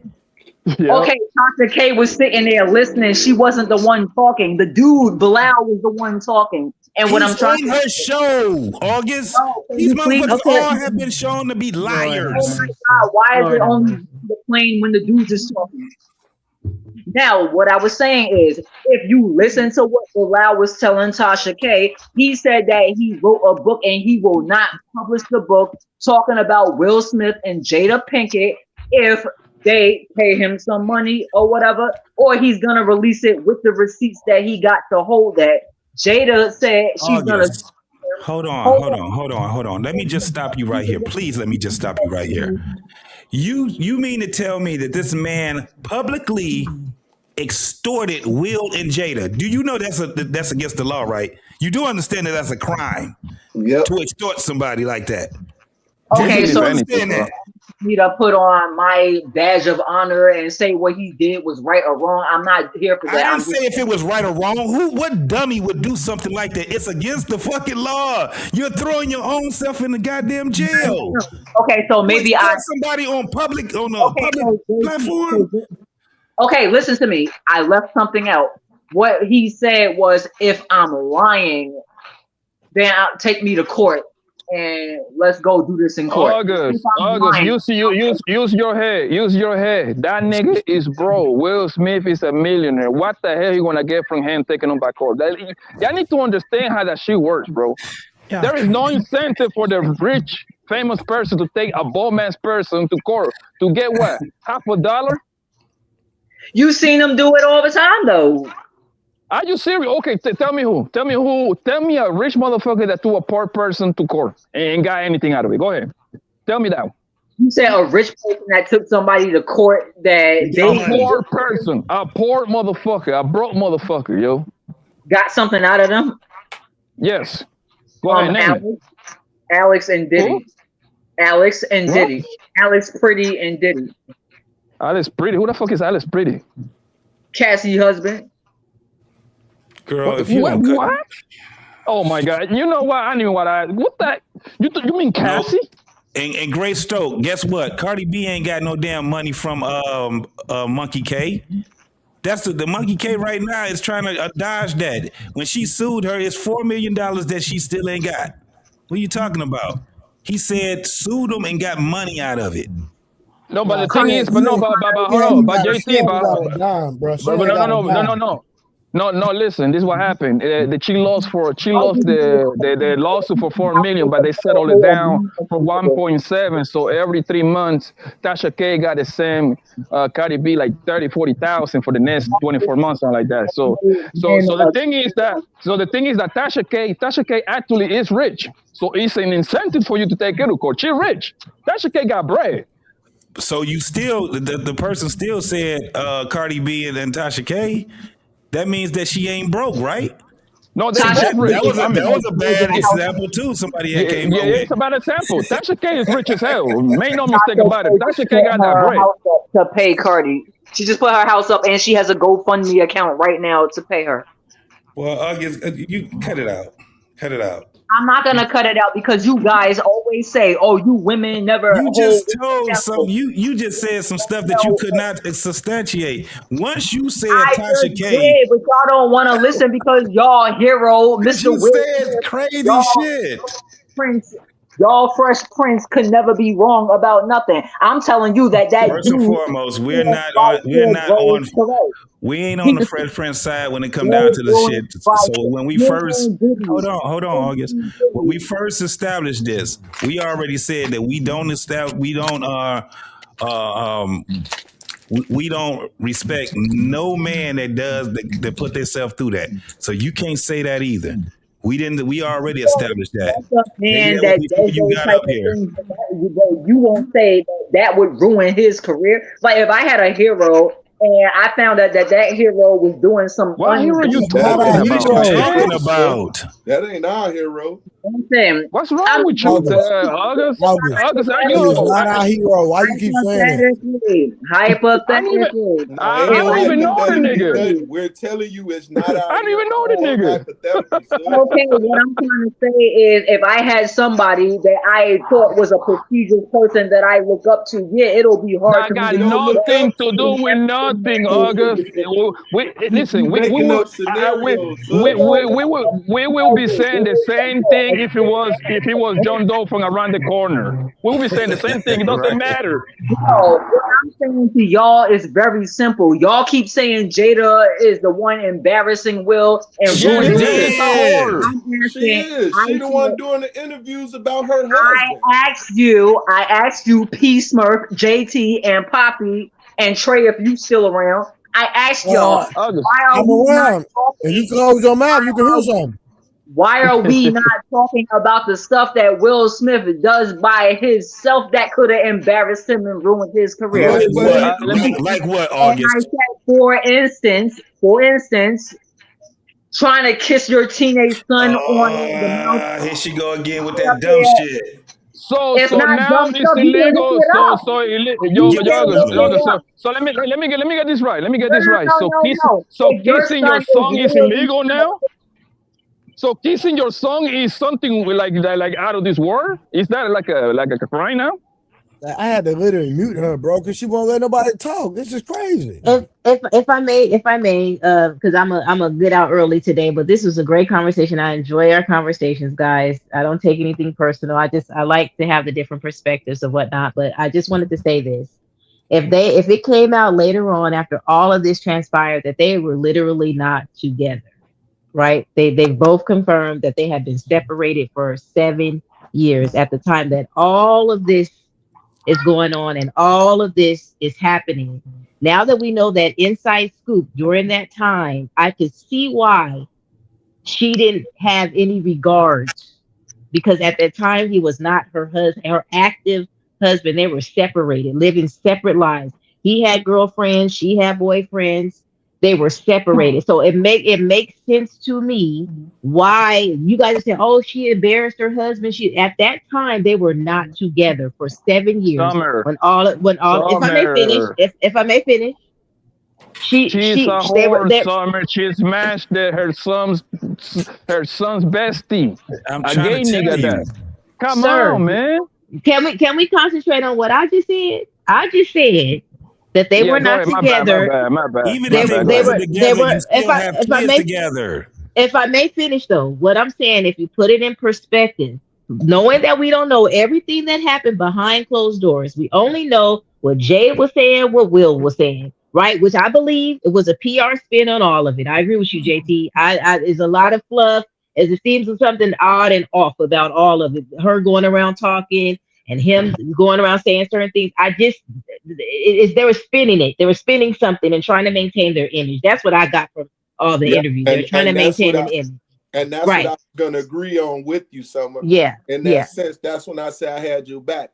Yep. Okay, Tasha K was sitting there listening. She wasn't the one talking. The dude Bilal was the one talking. And what I'm trying to her show, August. These motherfuckers all have been shown to be liars. Oh my God! Why is it only the plane when the dudes is talking? Now, what I was saying is, if you listen to what Bilal was telling Tasha K, he said that he wrote a book and he will not publish the book talking about Will Smith and Jada Pinkett if they pay him some money or whatever, or he's gonna release it with the receipts that he got to hold that. Jada said she's gonna. Hold on. Let me just stop you right here. Please let me just stop you right here. You mean to tell me that this man publicly extorted Will and Jada? Do you know that's against the law, right? You do understand that that's a crime to extort somebody like that. Okay, so me to put on my badge of honor and say what he did was right or wrong. I'm not here for that. I didn't say if it was right or wrong. What dummy would do something like that? It's against the fucking law. You're throwing your own self in the goddamn jail. Okay, so maybe somebody on a public platform. Okay, listen to me. I left something out. What he said was, if I'm lying, then take me to court. And let's go do this in court. August, use your head. Use your head. That nigga is bro. Will Smith is a millionaire. What the hell you gonna get from him taking him back court? Y'all need to understand how that shit works, bro. Yeah. There is no incentive for the rich, famous person to take a bald man's person to court to get what? $50? You seen them do it all the time, though. Are you serious? Okay, tell me who. Tell me a rich motherfucker that threw a poor person to court and got anything out of it. Go ahead. Tell me that. You said a rich person that took somebody to court that A poor person, a poor motherfucker, a broke motherfucker, yo. got something out of them. Yes. Go ahead, name it. Alex and Diddy. Who? Alex and What? Diddy. Alex Pretty and Diddy. Alice Pretty. Who the fuck is Alice Pretty? Cassie husband. Girl, if you don't cut. What? Oh my God! You know what? I knew what I. What that? You mean Cassie? Nope. And Grace Stoke, guess what? Cardi B ain't got no damn money from Monkey K. That's the Monkey K right now is trying to dodge that. When she sued her, it's $4 million that she still ain't got. What are you talking about? He said sued him and got money out of it. No, but the thing is, but JT, No, listen, this is what happened. She lost the lawsuit for $4 million, but they settled it down for 1.7. So every 3 months, Tasha K got the same Cardi B like 30,000-40,000 for the next 24 months, something like that. So the thing is that Tasha K actually is rich. So it's an incentive for you to take her to court. She's rich. Tasha K got bread. So you still the person still said Cardi B and Tasha K. That means that she ain't broke, right? No, that was a bad example too. Somebody that came up with. It's a bad example. Tasha K is rich as hell. Make no mistake about it. Tasha K got that bread to pay Cardi. She just put her house up, and she has a GoFundMe account right now to pay her. Well, August, you cut it out. Cut it out. I'm not gonna cut it out because you guys always say, "Oh, you women never." You just told some. You just said some stuff that you could not substantiate. Once you said Tasha K, but y'all don't want to listen because y'all hero, Mr. You said crazy shit. Prince, y'all Fresh Prince could never be wrong about nothing. I'm telling you that first and foremost, we ain't on the Fresh Prince side when it come down to the shit. So when we first hold on, August. When we first established this, we already said that we don't respect no man that put themselves through that. So you can't say that either. We already established that. Man, that you got up here. You won't say that would ruin his career. Like if I had a hero and I found out that hero was doing some. What hero you talking about? That ain't our hero. What's wrong with you, August? August, are you not our hero? Why you keep saying it? Hypothetically. I don't even know the nigga. We're telling you it's not our I don't even know the nigga. Okay, what I'm trying to say is if I had somebody that I thought was a prestigious person that I look up to, yeah, it'll be hard. I got nothing to do with nothing, August. Listen, we will be saying the same thing if it was John Doe from around the corner. We will be saying the same thing. It doesn't matter. No, what I'm saying to y'all is very simple. Y'all keep saying Jada is the one embarrassing Will and ruining She is. She the one doing the interviews about her husband. I asked you, P Smurf, JT, and Poppy, and Trey, if you still around. I asked y'all, why are we not talking? If you close your mouth, you can hear something. Why are we not talking about the stuff that Will Smith does by himself that could have embarrassed him and ruined his career? Like what, August? And I said, for instance, trying to kiss your teenage son on the mouth. Here she go again with that dumb shit. So now it's illegal. So let me get this right. So kissing your son is illegal now. So kissing your son is something like out of this world. Is that like a crime now? I had to literally mute her, bro, because she won't let nobody talk. This is crazy. If I may, because I'm a get out early today, but this was a great conversation. I enjoy our conversations, guys. I don't take anything personal. I like to have the different perspectives of whatnot. But I just wanted to say this: if it came out later on after all of this transpired that they were literally not together, right? They've both confirmed that they had been separated for 7 years at the time that all of this is going on and all of this is happening. Now that we know that inside scoop during that time, I could see why she didn't have any regards, because at that time he was not her active husband, they were separated, living separate lives. He had girlfriends, she had boyfriends. They were separated. So it makes sense to me why you guys are saying, oh, she embarrassed her husband. She at that time they were not together for 7 years. Summer. If I may finish, if I may finish, She's a they whore, were Summer. She smashed her son's bestie. I'm A trying gay to tell nigga you. that. Come Sir, on, man. Can we concentrate on what I just said? I just said that they were Go not ahead. together. My bad. Even if they wasn't together, you still have kids together. If I may finish though, what I'm saying, if you put it in perspective, knowing that we don't know everything that happened behind closed doors, we only know what Jade was saying, what Will was saying, right? Which I believe it was a PR spin on all of it. I agree with you, JT. There's a lot of fluff, as it seems something odd and off about all of it. Her going around talking and him going around saying certain things. They were spinning it. They were spinning something and trying to maintain their image. That's what I got from all the interviews. They're trying to maintain an image. And that's what I'm gonna agree on with you, Summer. Yeah. In that sense, that's when I say I had your back.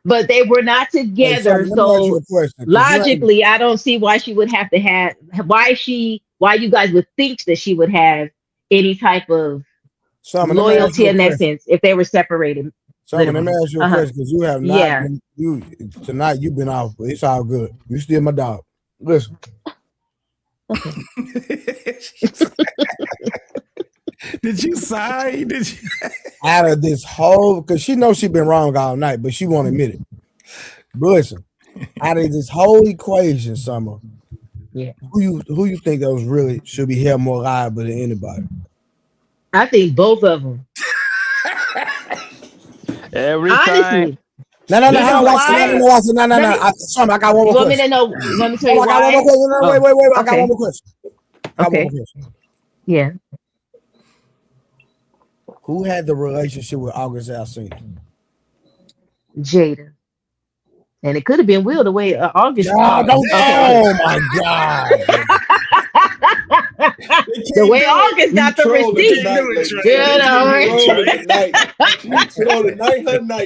But they were not together. So logically, I don't see why she would have to have why you guys would think that she would have any type of loyalty in that sense if they were separated. Let me ask you a question, because you have not been, tonight you've been off, but it's all good. You still my dog. Listen. Did you sigh? Did you? Out of this whole, because she knows she been wrong all night, but she won't admit it. But listen, out of this whole equation, Summer, who you think those really should be held more liable than anybody? I think both of them. Every honestly. time. No. I got one more question. You want me to know? Let me tell you why. I got one more question. Wait. I got one more question. Okay. Yeah. Who had the relationship with August Alsina? Jada. And it could have been Will the way August. Oh my God. The way August got the receipt.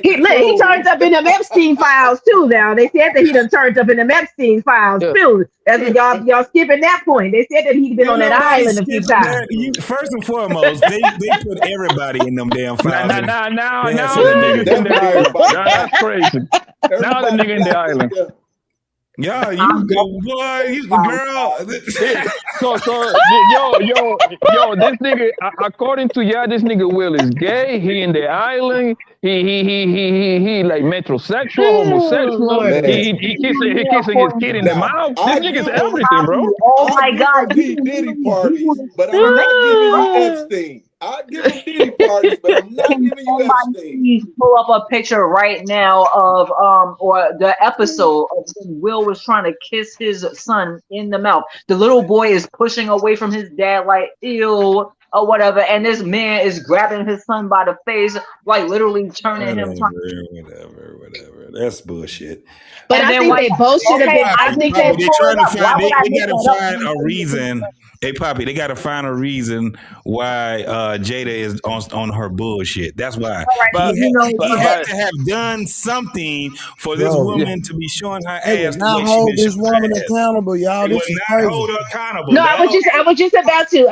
He turned up in them Epstein files too. Now they said that he done turned up in them Epstein files too. Y'all skipping that point. They said that he'd been on that island a few times. First and foremost, they put everybody in them damn files. Now the niggas in the island. That's crazy. Now the nigga in the island. Yeah, you go, boy, you girl. So, this nigga, according to this nigga Will is gay. He in the island. He like metrosexual, homosexual. He kissing his kid in the mouth. This nigga's everything, bro. Oh my God, Diddy parties, but I'm not giving you Epstein. I'll give him Diddy parties, but I'm not giving you Epstein. Please pull up a picture right now of or the episode of when Will was trying to kiss his son in the mouth. The little boy is pushing away from his dad like ew or whatever, and this man is grabbing his son by the face, like literally turning him. Whatever. That's bullshit. But I think they both should have been. I think they're trying to find. They got to find a reason. Hey, Poppy, they got to find a reason why Jada is on her bullshit. That's why. But he had to have done something for this woman to be showing her ass. Not hold this woman accountable, y'all. This is crazy. Hold her accountable. No, I was just about to.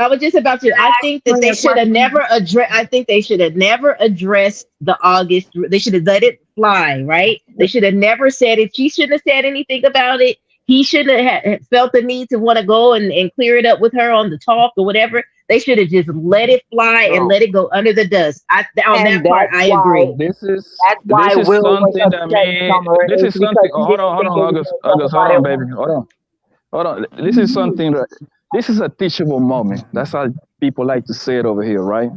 I think that they should have never addressed. I think they should have never addressed the August. They should have let it fly, right? They should have never said it. She shouldn't have said anything about it. He shouldn't have felt the need to want to go and clear it up with her on the talk or whatever. They should have just let it fly and let it go under the dust. I agree. This is something that this is something. Hold on, August, hold on, baby, hold on. This is something that this is a teachable moment. That's how people like to say it over here, right?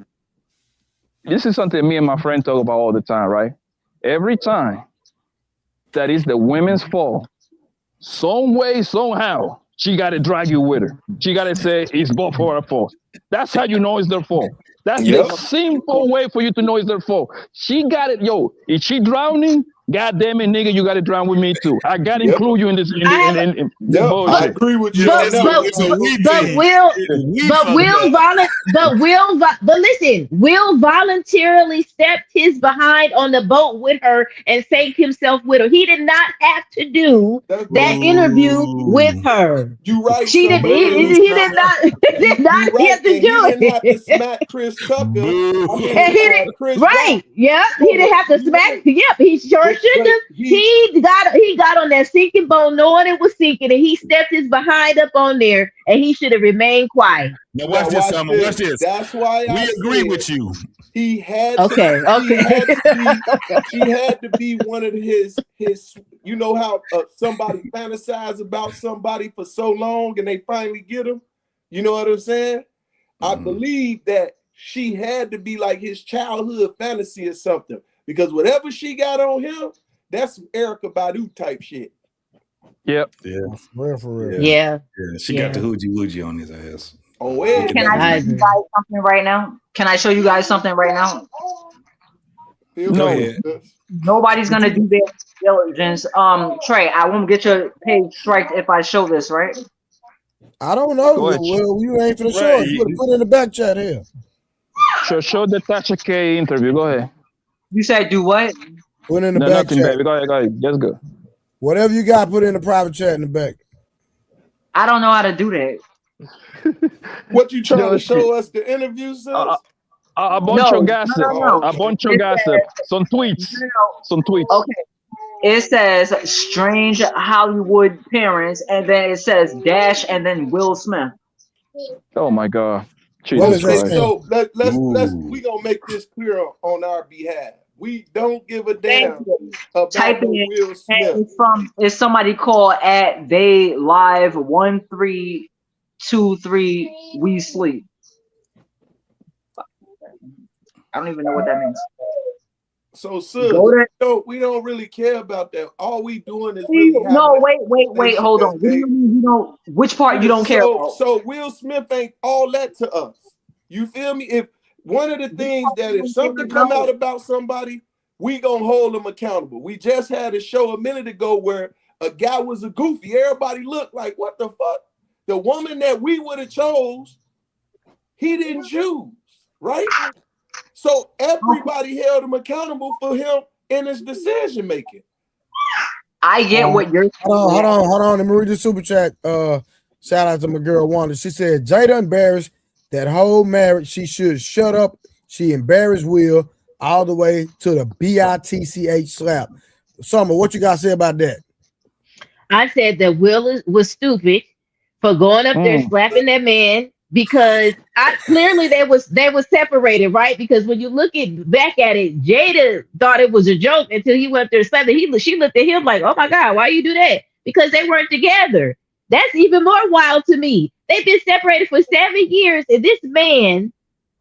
This is something me and my friend talk about all the time, right? Every time that is the women's fault. Some way, somehow, she got to drag you with her. She got to say it's both her fault. That's how you know it's their fault. That's the simple way for you to know it's their fault. She got it. Yo, is she drowning God damn it, nigga, you got to drown with me too. I got to include you in this in the bullshit. I agree with you But listen, Will voluntarily stepped his behind on the boat with her and saved himself with her. He did not have to do that interview with her. You right. She did. He did not. He did not have to do He didn't have to it. smack Chris Tucker. Chris Right. Rock. Yep. He didn't have to smack. Yep. He sure shouldn't have. He got on that sinking boat knowing it was sinking, and he stepped his behind up on there, and he should have remained quiet. Now watch this, Summer. Watch this. That's why we agree with you. He had okay. She had to be one of his. You know how somebody fantasize about somebody for so long and they finally get him. You know what I'm saying? I believe that she had to be like his childhood fantasy or something, because whatever she got on him, that's Erykah Badu type shit. Yep. Yeah. For real. Yeah. She got the hoochie woochie on his ass. Oh, yeah. Can I show you guys something right now? Can I show you guys something right now? No. Nobody's gonna do their diligence. Trey, I won't get your page striked if I show this, right? I don't know. Well, you ain't for the show. You put it in the back chat here. Show the Tasha K interview. Go ahead. You said do what? Put it in the No, back nothing, chat. baby. Go ahead. Just go. Whatever you got, put it in the private chat in the back. I don't know how to do that. What you trying to show us? The interview, sis? A bunch of gossip. A bunch of gossip. Some tweets. Some tweets. Okay. It says strange Hollywood parents, and then it says dash, and then Will Smith. Oh my God. Jesus Christ. So let's we gonna make this clear on our behalf. We don't give a damn about Will Smith. It's somebody called at they live 1323 we sleep. I don't even know what that means. So, sis, we don't really care about that. All we doing is wait, hold on. What do you mean you don't? Which part you don't care about? So Will Smith ain't all that to us. You feel me? If one of the things that if something come out about somebody, we gonna hold them accountable. We just had a show a minute ago where a guy was a goofy. Everybody looked like, what the fuck? The woman that we would have chose, he didn't choose, right? So everybody held him accountable for him in his decision making. I get what you're saying. Hold on. Let me read the super chat. Shout out to my girl Wanda. She said Jada embarrassed that whole marriage. She should shut up. She embarrassed Will all the way to the BITCH slap. Summer, what you got to say about that? I said that Will was stupid for going up there slapping that man, because clearly they was separated, right? Because when you look back at it, Jada thought it was a joke until he went up there slapping. She looked at him like, "Oh my God, why you do that?" Because they weren't together. That's even more wild to me. They've been separated for 7 years, and this man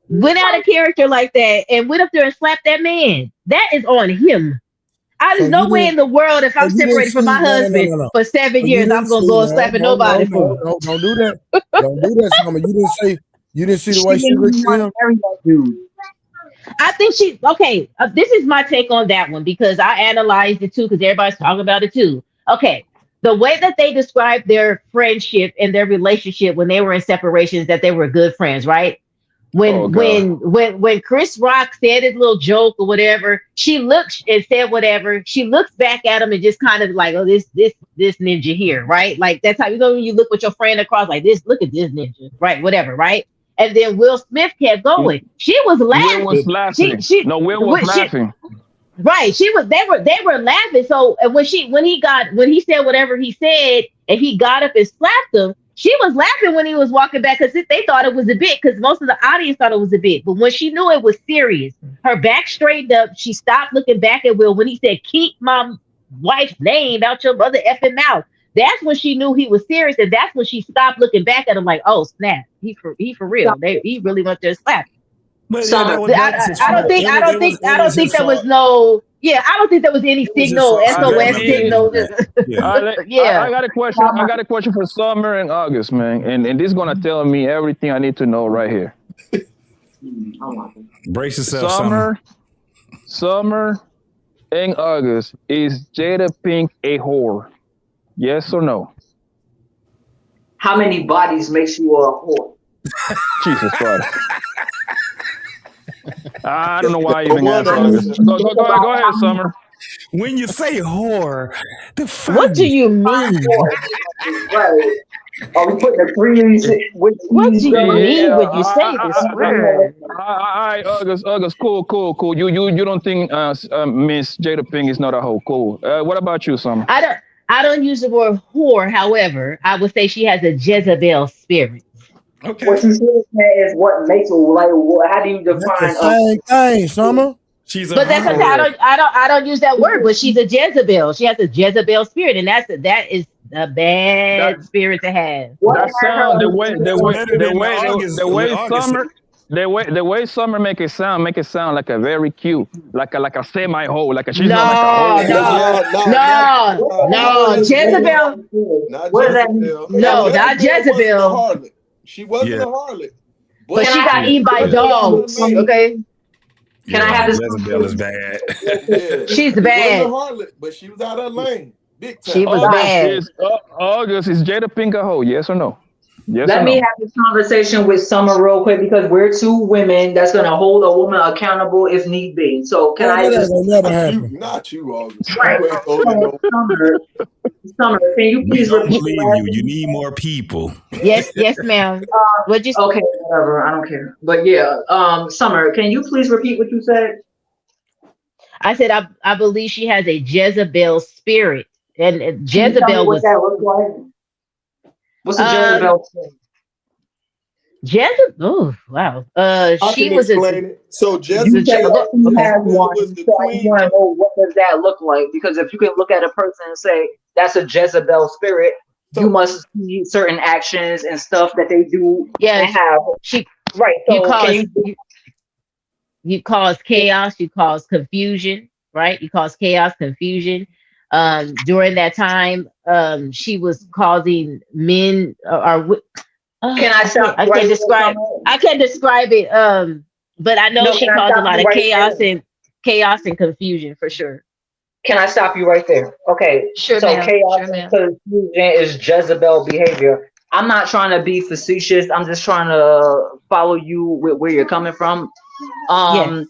went out of character like that and went up there and slapped that man. That is on him. There's no way in the world, if I'm separated from my husband for 7 years, I'm gonna go and slapping nobody for him. Don't do that. Don't do that, Summer. You didn't see the way she looked at him. I think this is my take on that one, because I analyzed it too, because everybody's talking about it too. Okay. The way that they described their friendship and their relationship when they were in separations, that they were good friends, right? When Chris Rock said his little joke or whatever, she looked and said whatever. She looks back at him and just kind of like, oh, this ninja here, right? Like that's how you know when you look with your friend across like this. Look at this ninja, right? Whatever, right? And then Will Smith kept going. She was laughing. Will was laughing. Will was laughing. Right. They were laughing. So when he said whatever he said and he got up and slapped him, she was laughing when he was walking back, because they thought it was a bit, because most of the audience thought it was a bit. But when she knew it was serious, her back straightened up. She stopped looking back at Will when he said, "Keep my wife's name out your mother effing mouth." That's when she knew he was serious, and that's when she stopped looking back at him like, "Oh snap, he for real." He really went there and slapped. But I don't think there was no. Yeah, I don't think there was any signal, SOS signal. Yeah, I got a question. I got a question for Summer and August, man, and this is gonna tell me everything I need to know right here. Brace yourself, Summer in August, is Jada Pink a whore? Yes or no? How many bodies makes you a whore? Jesus Christ. I don't know why I But even one asked August. answer. Go ahead, Summer. When you say whore, What do you mean? Right. Are we putting the threes with What these do you girls? mean when you say this word? August, cool. You don't think Miss Jada Pink is not a hoe? Cool. What about you, Summer? I don't use the word whore. However, I would say she has a Jezebel spirit. Okay. What you saying is what makes her like. How do you That's the define? same thing, Summer. She's a But that's what I don't use that word. But she's a Jezebel. She has a Jezebel spirit, and that is a That bad spirit to have. that sound the way August. Summer make it sound like a very cute, like a semi hoe, like she's not like a No, hoe. no, Jezebel. Not What does that mean? Jezebel. No, not Wasn't a Jezebel. harlot. She wasn't Yeah. a harlot. But she got eaten by was out her dogs. lane. Okay, Can I have this? Jezebel is bad. Yeah. she's She bad. wasn't a harlot, but she was out her lane. Big time. She was bad. August is Jada Pink a hoe? Yes or no? Yes Let or me no? have this conversation with Summer real quick because we're two women that's gonna hold a woman accountable if need be. So can I just never happen? Not you, August. right? You ain't holding no. Summer, can you We please don't repeat believe the you. You need more people. Yes, ma'am. What'd you say? Okay, whatever. I don't care. But yeah, Summer, can you please repeat what you said? I said I believe she has a Jezebel spirit, and Can you tell me Jezebel what was that looks like? What's a Jezebel? Jezebel. Oh wow. I She can was a. explain it. So You said Jezebel you Okay. have one, was the so I queen. want to know what does that look like? Because if you can look at a person and say that's a Jezebel spirit, you must see certain actions and stuff that they do and have. She. Right. So You cause chaos. You cause confusion. Right. You cause chaos, confusion. During that time, she was causing men can I stop I you right can't there, describe. Summer? I can't describe it. But I know No, she can I caused a stop lot you of right there? chaos and confusion for sure. Can I stop you right there? Okay. Sure, So ma'am. chaos Sure, ma'am. and confusion is Jezebel behavior. I'm not trying to be facetious. I'm just trying to follow you with where you're coming from. Yes.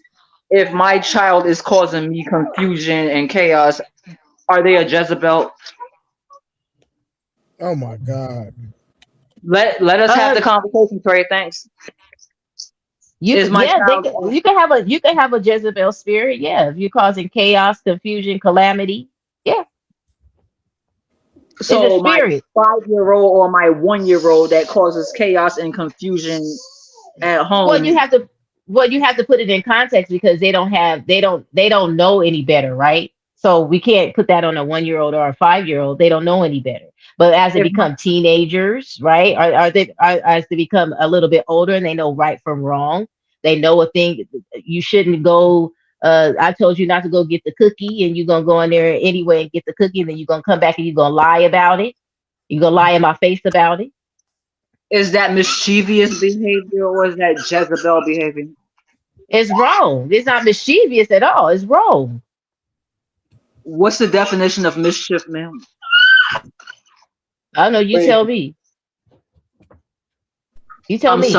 If my child is causing me confusion and chaos, are they a Jezebel? Oh my God. Let us have the conversation, Trey. Thanks. You Is my child you can have a Jezebel spirit. Yeah, if you're causing chaos, confusion, calamity. Yeah, so it's a my spirit. 5-year-old or my 1-year-old that causes chaos and confusion at home? Well, you have to put it in context because they don't know any better, right? So we can't put that on a 1-year-old or a 5-year-old. They don't know any better. But as they become teenagers, right? As they become a little bit older and they know right from wrong, they know a thing you shouldn't go. I told you not to go get the cookie, and you're gonna go in there anyway and get the cookie, and then you're gonna come back and you're gonna lie about it. You're gonna lie in my face about it. Is that mischievous behavior or is that Jezebel behavior? It's wrong. It's not mischievous at all. It's wrong. What's the definition of mischief, ma'am? I don't know. You tell me. You tell me.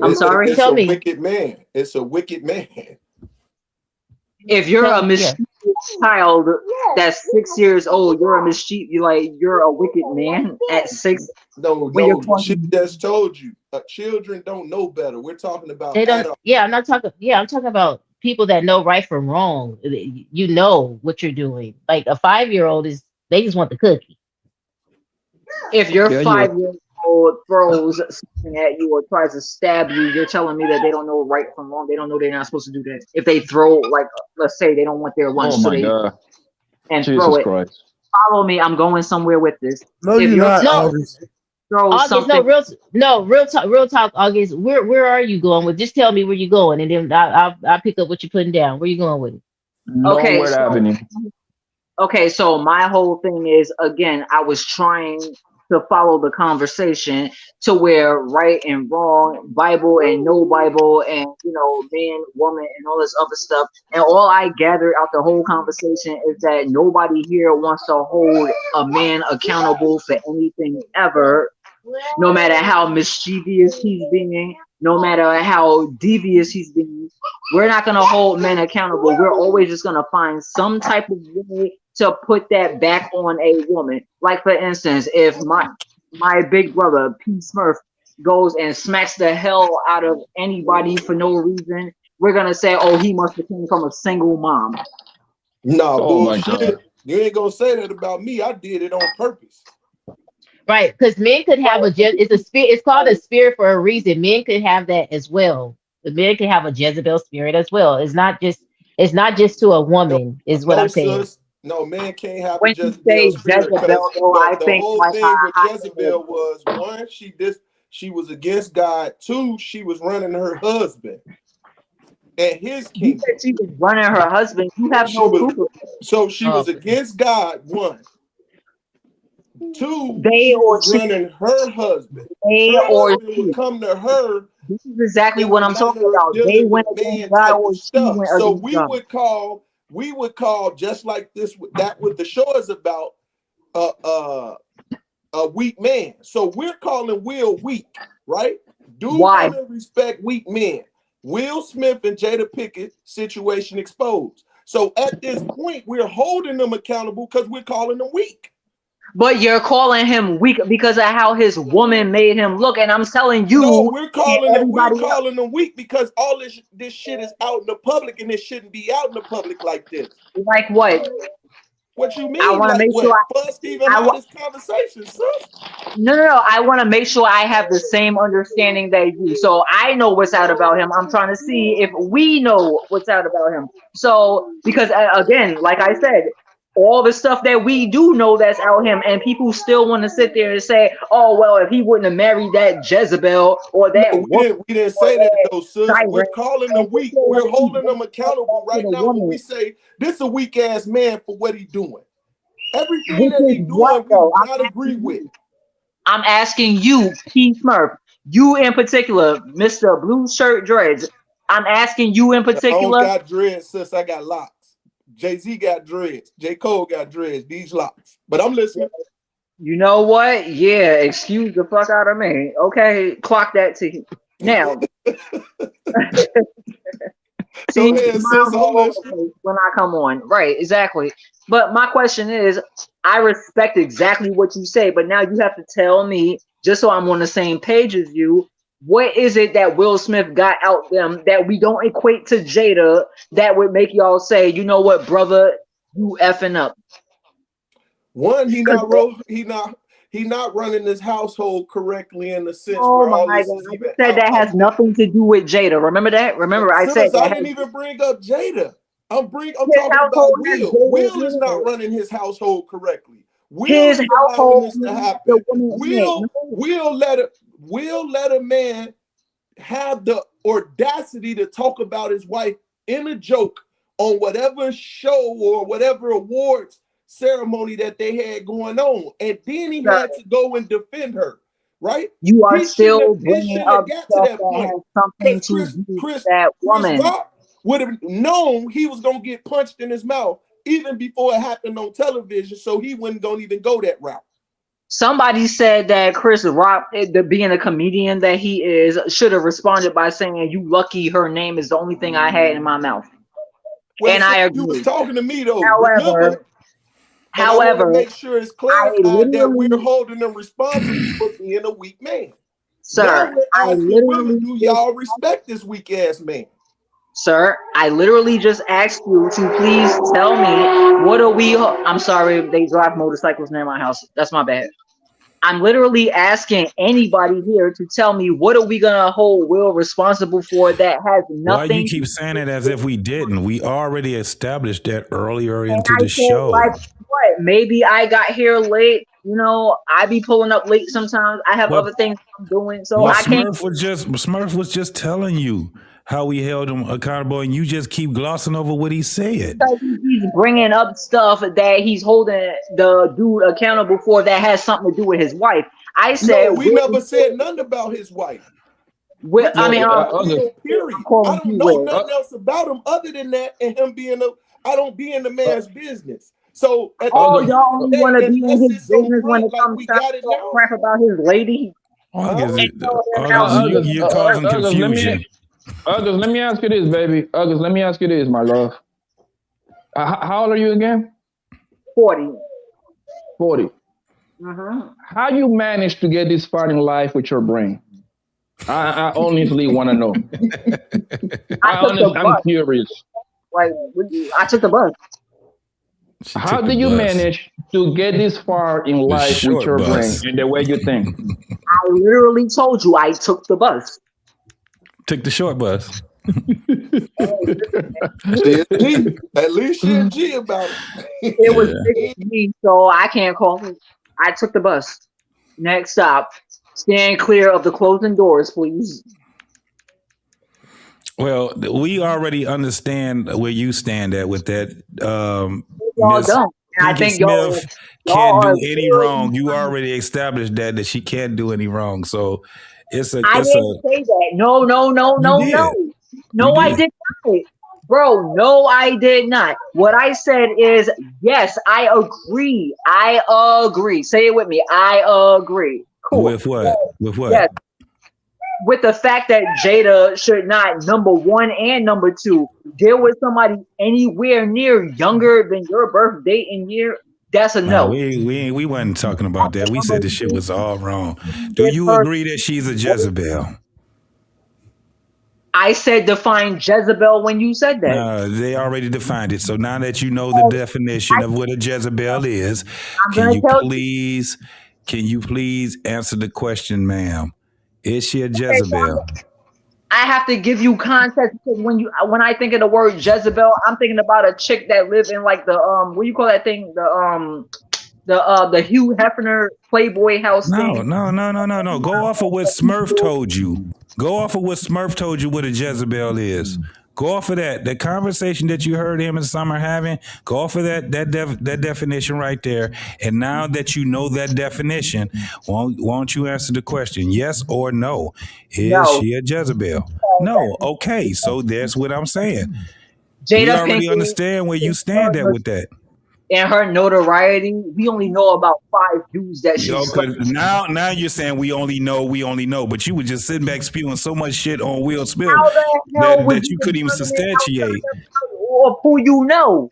I'm sorry. It's a wicked man. It's a wicked man. If you're a mischievous child that's 6 years old, you're a wicked man at 6. No, she just told you. Children don't know better. We're talking about They don't. adults. Yeah, I'm not talking. Yeah, I'm talking about people that know right from wrong. You know what you're doing. Like a 5-year-old they just want the cookie. If your 5-year-old throws something at you or tries to stab you, you're telling me that they don't know right from wrong. They don't know they're not supposed to do that. If they throw, like, let's say they don't want their lunch, Oh my God. and Jesus throw it. Christ. Follow me. I'm going somewhere with this. No, if you're not. August, real talk, August. Where are you going with? Just tell me where you're going, and then I'll pick up what you're putting down. Where you going with it? Okay, so my whole thing is, again, I was trying to follow the conversation to where right and wrong, Bible and no Bible, and man, woman, and all this other stuff. And all I gathered out the whole conversation is that nobody here wants to hold a man accountable for anything ever, no matter how mischievous he's being, no matter how devious he's being. We're not going to hold men accountable. We're always just going to find some type of way to put that back on a woman. Like, for instance, if my big brother, P. Smurf, goes and smacks the hell out of anybody for no reason, we're going to say, oh, he must have came from a single mom. No, bullshit. You ain't going to say that about me. I did it on purpose. Right, because men could have it's called a spirit for a reason. Men could have that as well. The men could have a Jezebel spirit as well. It's not just to a woman, is what I'm saying. Sis. No, man can't have when a Jezebel spirit, because the whole like thing with Jezebel was, one, she was against God. Two, she was running her husband and his kingdom. You said she was running her husband. You have no proof of that. So she was against God, one. Two, she was running her husband. Her husband would come to her. This is exactly what I'm talking about. They went against God or she went So against God. we would call just like this, that what the show is about, a weak man. So we're calling Will weak, right? Why? Women respect weak men. Will Smith and Jada Pinkett situation exposed. So at this point, we're holding them accountable because we're calling them weak. But you're calling him weak because of how his woman made him look, and I'm telling you, no, we're calling them weak because all this shit is out in the public, and it shouldn't be out in the public like this. Like what? What you mean? I want to make sure First, even have this conversation, sis. No. I want to make sure I have the same understanding that you. So I know what's out about him. I'm trying to see if we know what's out about him. So because again, like I said, all the stuff that we do know that's out him, and people still want to sit there and say, "Oh well, if he wouldn't have married that Jezebel or that." No, we didn't say that though, sis. We're calling them weak. We're holding them accountable right now. When we say this is a weak ass man for what he's doing, everything that he's doing, we do not agree with. I'm asking you, P. Smurf, you in particular, Mr. Blue Shirt Dreads. I'm asking you in particular. I don't got dreads, sis. I got locks. Jay-Z got dreads. J. Cole got dreads. These locks. But I'm listening. You know what? Yeah, excuse the fuck out of me. Okay, clock that to you. Now. See, go ahead, sis. When I come on. Right, exactly. But my question is, I respect exactly what you say, but now you have to tell me, just so I'm on the same page as you, what is it that Will Smith got out them that we don't equate to Jada that would make y'all say, you know what, brother, you effing up? One, he not running his household correctly in the sense where all this is even. I said that has nothing to do with Jada. Remember that? Remember, I said I didn't even bring up Jada. I'm talking about Will. Will is not running his household correctly. Will is allowing this to happen. Will let a man have the audacity to talk about his wife in a joke on whatever show or whatever awards ceremony that they had going on, and then he had to go and defend her. Right? You are still bringing up stuff that has something to do with that woman. Chris Rock would have known he was gonna get punched in his mouth even before it happened on television, so he wasn't gonna even go that route. Somebody said that Chris Rock, being a comedian that he is, should have responded by saying, "You lucky her name is the only thing I had in my mouth." Well, and I agree. You was talking to me though. However, I want to make sure it's clarified that we're holding them responsible for being a weak man. Sir, I literally do y'all respect this weak ass man? Sir, I literally just asked you to please tell me what are we. I'm sorry, they drive motorcycles near my house. That's my bad. I'm literally asking anybody here to tell me what are we gonna hold Will responsible for that has nothing. Why you keep saying it as if we didn't? We already established that earlier into the show. Like what? Maybe I got here late. You know, I be pulling up late sometimes. I have other things I'm doing, so I can't. Smurf was just telling you how we held him accountable, and you just keep glossing over what he said. He's bringing up stuff that he's holding the dude accountable for that has something to do with his wife. I said we never said nothing about his wife. Well, I mean, period. I don't know nothing else about him other than that, and him being I don't be in the man's business. So at y'all only want to be in his business when it comes to crap about his lady. August, you're causing confusion. August, let me ask you this, baby. August, let me ask you this, my love. How old are you again? 40. 40. Mm-hmm. How you managed to get this far in life with your brain? I honestly want to know. I'm curious. Like, I took the bus. How did you manage to get this far in life with your brain and the way you think? I literally told you I took the bus. Took the short bus. At least she a G about it. It was me, so I can't call it. I took the bus. Next stop. Stand clear of the closing doors, please. Well, we already understand where you stand at with that. Y'all don't. And I think y'all can't do any wrong. You already established that she can't do any wrong. So I didn't say that. No. No, I did not. Bro, no, I did not. What I said is, yes, I agree. I agree. Say it with me. I agree. Cool. With what? With what? Yes. With the fact that Jada should not, number one and number two, deal with somebody anywhere near younger than your birth date and year, that's a no. We wasn't talking about that. We said the shit was all wrong. Do you agree that she's a Jezebel? I said define Jezebel when you said that. They already defined it. So now that you know the definition of what a Jezebel is, can you please answer the question, ma'am? Is she a Jezebel? I have to give you context because when I think of the word Jezebel, I'm thinking about a chick that lived in like the what do you call that thing? The Hugh Hefner Playboy house thing. No. Go off of what Smurf told you. Go off of what Smurf told you what a Jezebel is. Go off of that. The conversation that you heard him and Summer having, go off of that definition right there. And now that you know that definition, won't you answer the question, yes or no? Is she a Jezebel? No. Okay, so that's what I'm saying. We already understand where you stand at with that. And her notoriety, we only know about 5 dudes that she slept with. Now you're saying we only know, but you were just sitting back spewing so much shit on Will Smith that you couldn't even substantiate. Or who you know.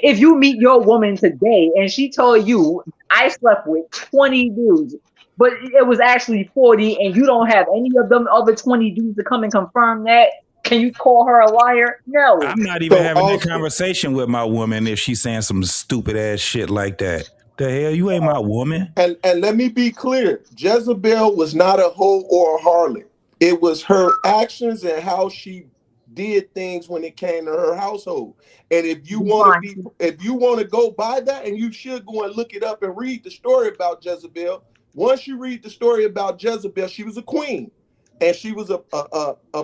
If you meet your woman today and she told you, I slept with 20 dudes, but it was actually 40 and you don't have any of them other 20 dudes to come and confirm that, can you call her a liar? No. I'm not even having that conversation with my woman if she's saying some stupid ass shit like that. The hell, you ain't my woman. And let me be clear, Jezebel was not a hoe or a harlot. It was her actions and how she did things when it came to her household. And if you want to go by that, and you should go and look it up and read the story about Jezebel. Once you read the story about Jezebel, she was a queen. And she was a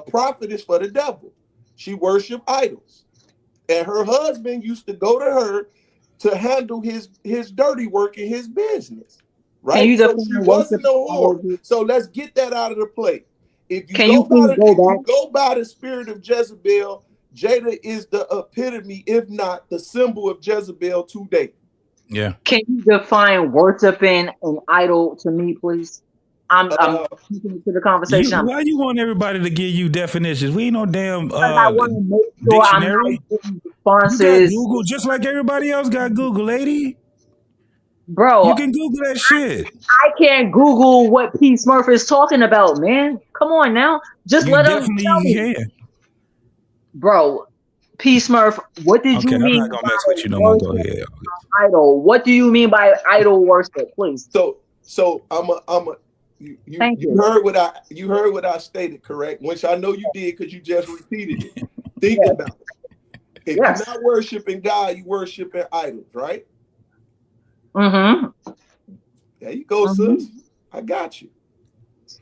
prophetess for the devil. She worshiped idols. And her husband used to go to her to handle his dirty work in his business. Right? So she wasn't no whore. So let's get that out of the plate. If you go by the spirit of Jezebel, Jada is the epitome, if not the symbol of Jezebel today. Yeah. Can you define worshiping an idol to me, please? I'm listening to the conversation. Why you want everybody to give you definitions? We ain't no damn I want to make sure dictionary. I'm not responses. You got Google just like everybody else got Google, lady. Bro, you can Google that shit. I can't Google what P. Smurf is talking about, man. Come on now. Just let him tell me. Bro, P. Smurf, what did you mean? I'm not gonna mess with you no more. Go ahead. Idol. What do you mean by idol worship, please? So you heard what I stated, correct? Which I know you did because you just repeated it. Think about it. If you're not worshiping God, you worshiping idols, right? Mm-hmm. There you go, sis. I got you.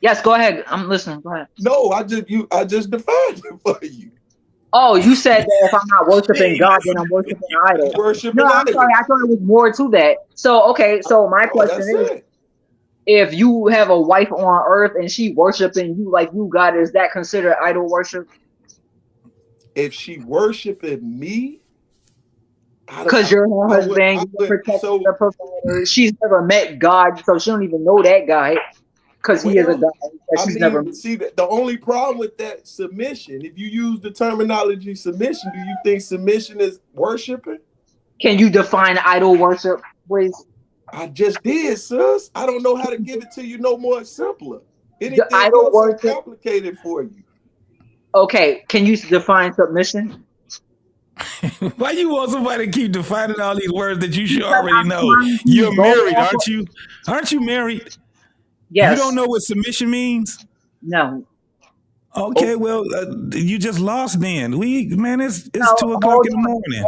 Yes, go ahead. I'm listening. Go ahead. No, I just defined it for you. Oh, you said that if I'm not worshiping God, then I'm worshiping idol. Worshiping No, I'm idol. sorry. I thought it was more to that. So, okay. So my question is, if you have a wife on earth and she worshiping you like you, God, is that considered idol worship? If she worshiping me, because you're her husband, you're protecting the provider. She's never met God, so she don't even know that guy because he is a God that she's never met. See, the only problem with that submission, if you use the terminology submission, do you think submission is worshiping? Can you define idol worship, please? I just did, sis. I don't know how to give it to you no more simpler. Anything idol else worship is complicated for you. Okay, can you define submission? Why you want somebody to keep defining all these words that you should already know? You're married, aren't you? Aren't you married? Yes. You don't know what submission means? No. Okay, well, you just lost then. It's 2 o'clock in the morning.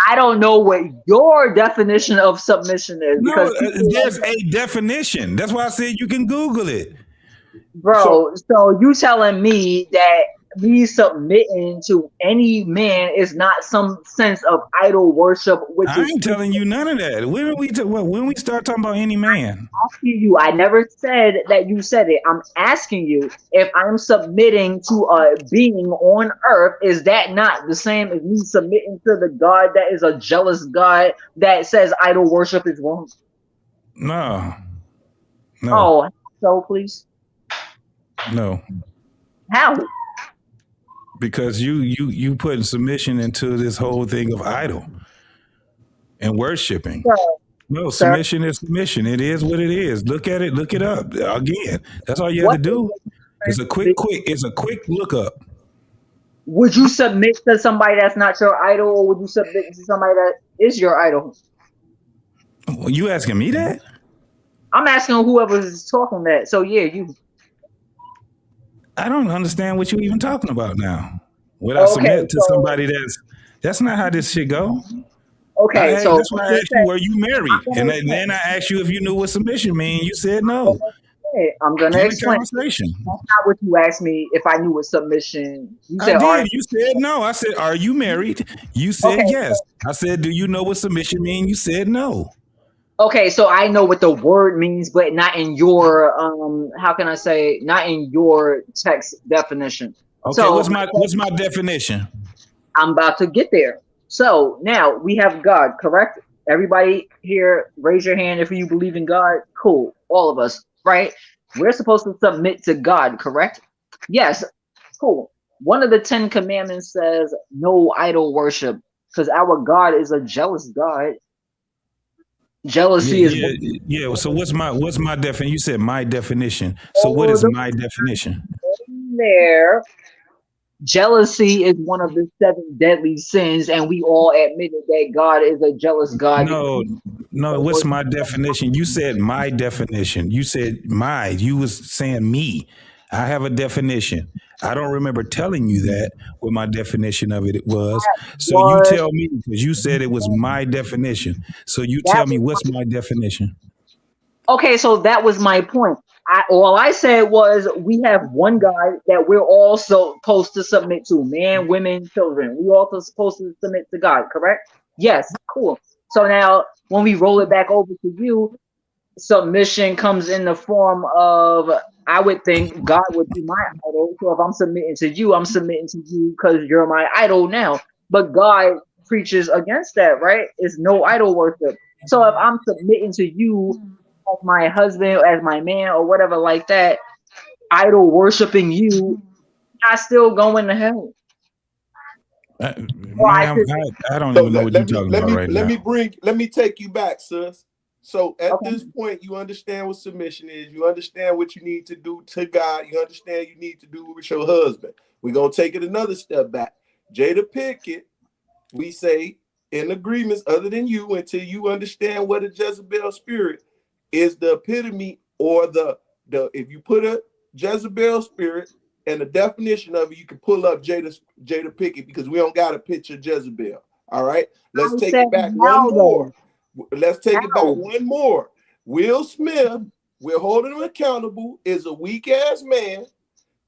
I don't know what your definition of submission is. No, there's a definition. That's why I said you can Google it. Bro, so you telling me that me submitting to any man is not some sense of idol worship, which I ain't telling you none of that. When we start talking about any man? I'm asking you, I never said that you said it. I'm asking you if I'm submitting to a being on earth, is that not the same as me submitting to the God that is a jealous God that says idol worship is wrong? No. Oh, so please. No. How? Because you putting submission into this whole thing of idol and worshiping. No, submission is submission. It is what it is. Look at it. Look it up again. That's all you have to do. It's a quick look up. Would you submit to somebody that's not your idol, or would you submit to somebody that is your idol? You asking me that? I'm asking whoever's talking that. So yeah, you. I don't understand what you even talking about now. Would I submit to somebody that's not how this shit go? Okay, so that's why I asked you, were you married? And then I asked you if you knew what submission mean. You said no. I'm gonna explain. Conversation. That's not what you asked me if I knew what submission. You said, I did. You said no. I said, are you married? You said yes. I said, do you know what submission mean? You said no. Okay, so I know what the word means, but not in your how can I say, not in your text definition. Okay, so what's my definition? I'm about to get there. So now we have God, correct? Everybody here, raise your hand if you believe in God. Cool, all of us, right? We're supposed to submit to God, correct? Yes, cool. One of the 10 commandments says no idol worship, because our God is a jealous God. Jealousy is So what's my definition? You said my definition. So what is my definition? There, jealousy is one of the 7 deadly sins, and we all admitted that God is a jealous God. No. What's my definition? You said my definition. You said my. You was saying me. I have a definition. I don't remember telling you that what my definition of it was. So you tell me, because you said it was my definition. So you tell me what's my definition. Okay, so that was my point. All I said was we have one God that we're all supposed to submit to, man, women, children. We also supposed to submit to God, correct? Yes, cool. So now when we roll it back over to you, submission comes in the form of, I would think God would be my idol. So if I'm submitting to you, I'm submitting to you because you're my idol now. But God preaches against that, right? It's no idol worship. So if I'm submitting to you as my husband, as my man, or whatever like that, idol worshiping you, I still going to hell. I don't even know what you're talking about right now. Let me take you back, sis. So at this point, you understand what submission is. You understand what you need to do to God. You understand you need to do with your husband. We're going to take it another step back. Jada Pinkett, we say, in agreements other than you, until you understand what a Jezebel spirit is, the epitome, or the if you put a Jezebel spirit and the definition of it, you can pull up Jada Pinkett, because we don't got a picture of Jezebel. All right, let's take it back one more. Let's take it back one more. Will Smith we're holding him accountable, is a weak ass man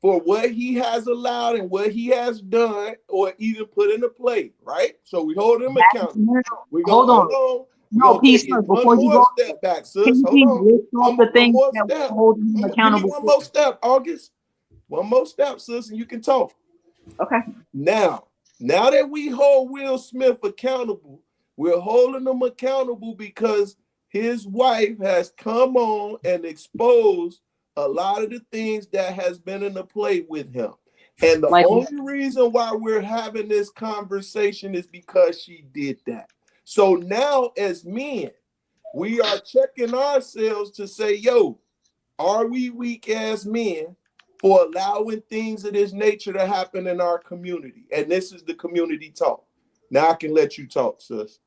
for what he has allowed and what he has done or even put into play, right? So we hold him accountable. We're going to hold on. We're going to take it one more step back, sis. Hold on. One more step. Give me one more step, August. One more step, sis, and you can talk. Okay. Now that we hold Will Smith accountable, we're holding him accountable because his wife has come on and exposed a lot of the things that has been in the play with him. And the only reason why we're having this conversation is because she did that. So now as men, we are checking ourselves to say, yo, are we weak ass men for allowing things of this nature to happen in our community? And this is the community talk. Now I can let you talk, sis.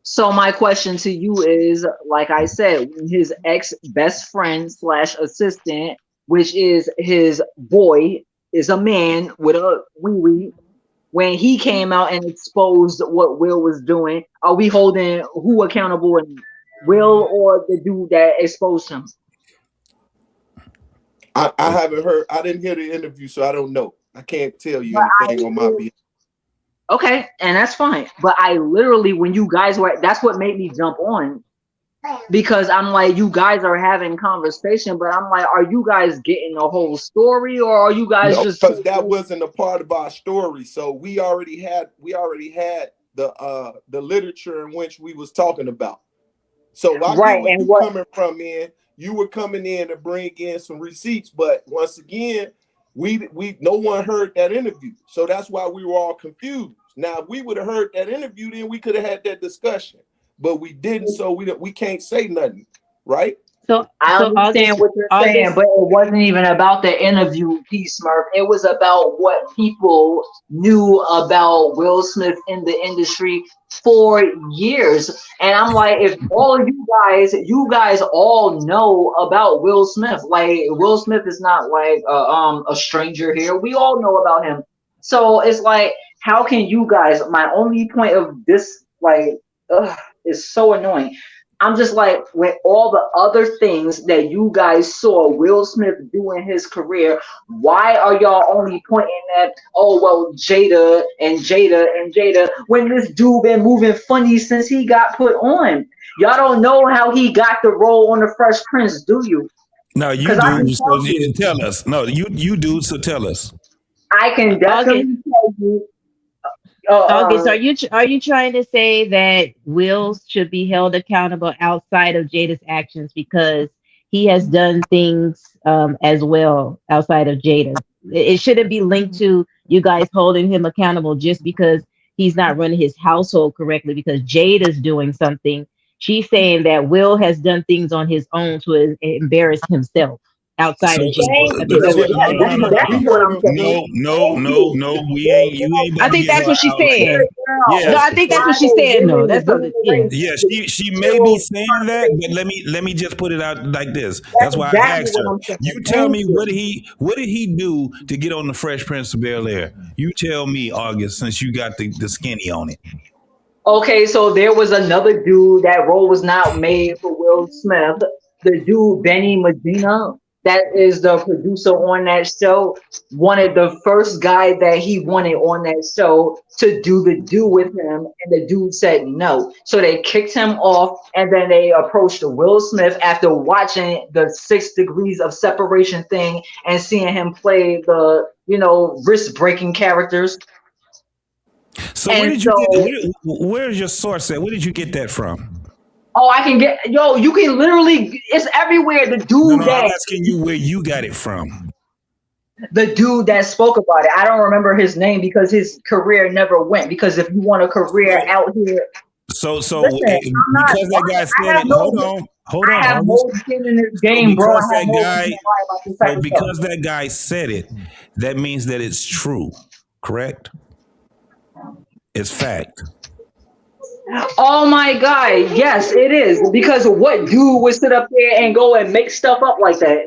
So my question to you is, like I said, when his ex-best friend / assistant, which is his boy, is a man with a wee-wee, when he came out and exposed what Will was doing, are we holding who accountable, and Will or the dude that exposed him? I haven't heard, I didn't hear the interview, so I don't know. I can't tell you anything on my behalf. Okay, and that's fine. But I literally, when you guys were, that's what made me jump on, because I'm like, you guys are having conversation, but I'm like, are you guys getting the whole story, or are you guys just? Because that wasn't a part of our story. So we already had the literature in which we was talking about. So I get where you coming from, man. You were coming in to bring in some receipts, but once again, we no one heard that interview, so that's why we were all confused. Now, if we would have heard that interview, then we could have had that discussion, but we didn't, so we can't say nothing, right? So I understand what you're saying, but it wasn't even about the interview piece, Smurf. It was about what people knew about Will Smith in the industry for years. And I'm like, if all of you guys all know about Will Smith, like Will Smith is not like a stranger here. We all know about him. So it's like, how can you guys? My only point of this, is so annoying. I'm just like, with all the other things that you guys saw Will Smith do in his career, why are y'all only pointing at, oh, well, Jada, when this dude been moving funny since he got put on? Y'all don't know how he got the role on The Fresh Prince, do you? No, you do. So you tell us. No, you do. So tell us. I can definitely tell you. August, are you trying to say that Will should be held accountable outside of Jada's actions because he has done things as well outside of Jada? It shouldn't be linked to you guys holding him accountable just because he's not running his household correctly because Jada's doing something. She's saying that Will has done things on his own to embarrass himself outside of Jada. No, we ain't. You ain't. I think that's what she's saying. Yeah, no, I think that's what she's saying. No, that's not. Yeah, she may be saying that, but let me just put it out like this. That's why I asked her. You tell me what did he do to get on the Fresh Prince of Bel-Air? You tell me, August, since you got the skinny on it. Okay, so there was another dude. That role was not made for Will Smith. The dude, Benny Medina, that is the producer on that show, wanted the first guy that he wanted on that show to do the do with him, and the dude said no. So they kicked him off, and then they approached Will Smith after watching the 6 Degrees of Separation thing and seeing him play the, wrist-breaking characters. So where did you where's your source at? Where did you get that from? Oh, I can get, you can literally, it's everywhere. The dude I'm asking you where you got it from. The dude that spoke about it. I don't remember his name because his career never went. Because if you want a career out here. So because that guy said it, hold on. I have no skin in this game, bro. Because that guy said it, that means that it's true, correct? It's fact. Oh my God, yes, it is. Because what dude would sit up there and go and make stuff up like that?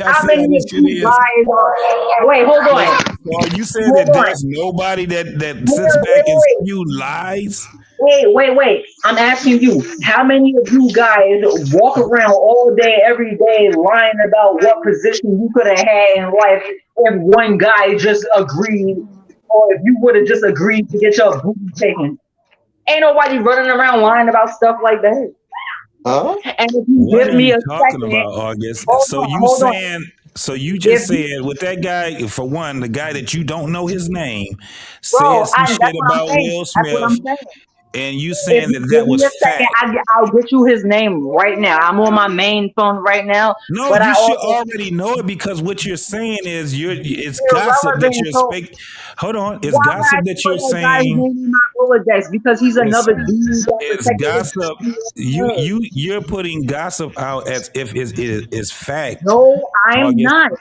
How many of you guys are... Wait, hold on. Well, you said that there's nobody that sits back and spew lies? Wait. I'm asking you, how many of you guys walk around all day, every day, lying about what position you could have had in life if one guy just agreed, or if you would have just agreed to get your booty taken? Ain't nobody running around lying about stuff like that. Huh? And if you What give are me you a talking second, about, August? hold on. So you just If said with that guy, for one, the guy that you don't know his name, said bro, some that's shit what I'm about saying. Will That's what Smith, I'm saying. and you If saying you that give was me a second, fact. I'll get you his name right now. I'm on my main phone right now, No, but I you should also already know it because what you're saying is it's gossip that irrelevant. you're So speaking. Hold on, it's why would I gossip that you're put that guy's saying. name in my Rolodex? Because he's another Listen, dude that it's protected gossip. his. You're putting gossip out as if it's fact, No, I'm August. not,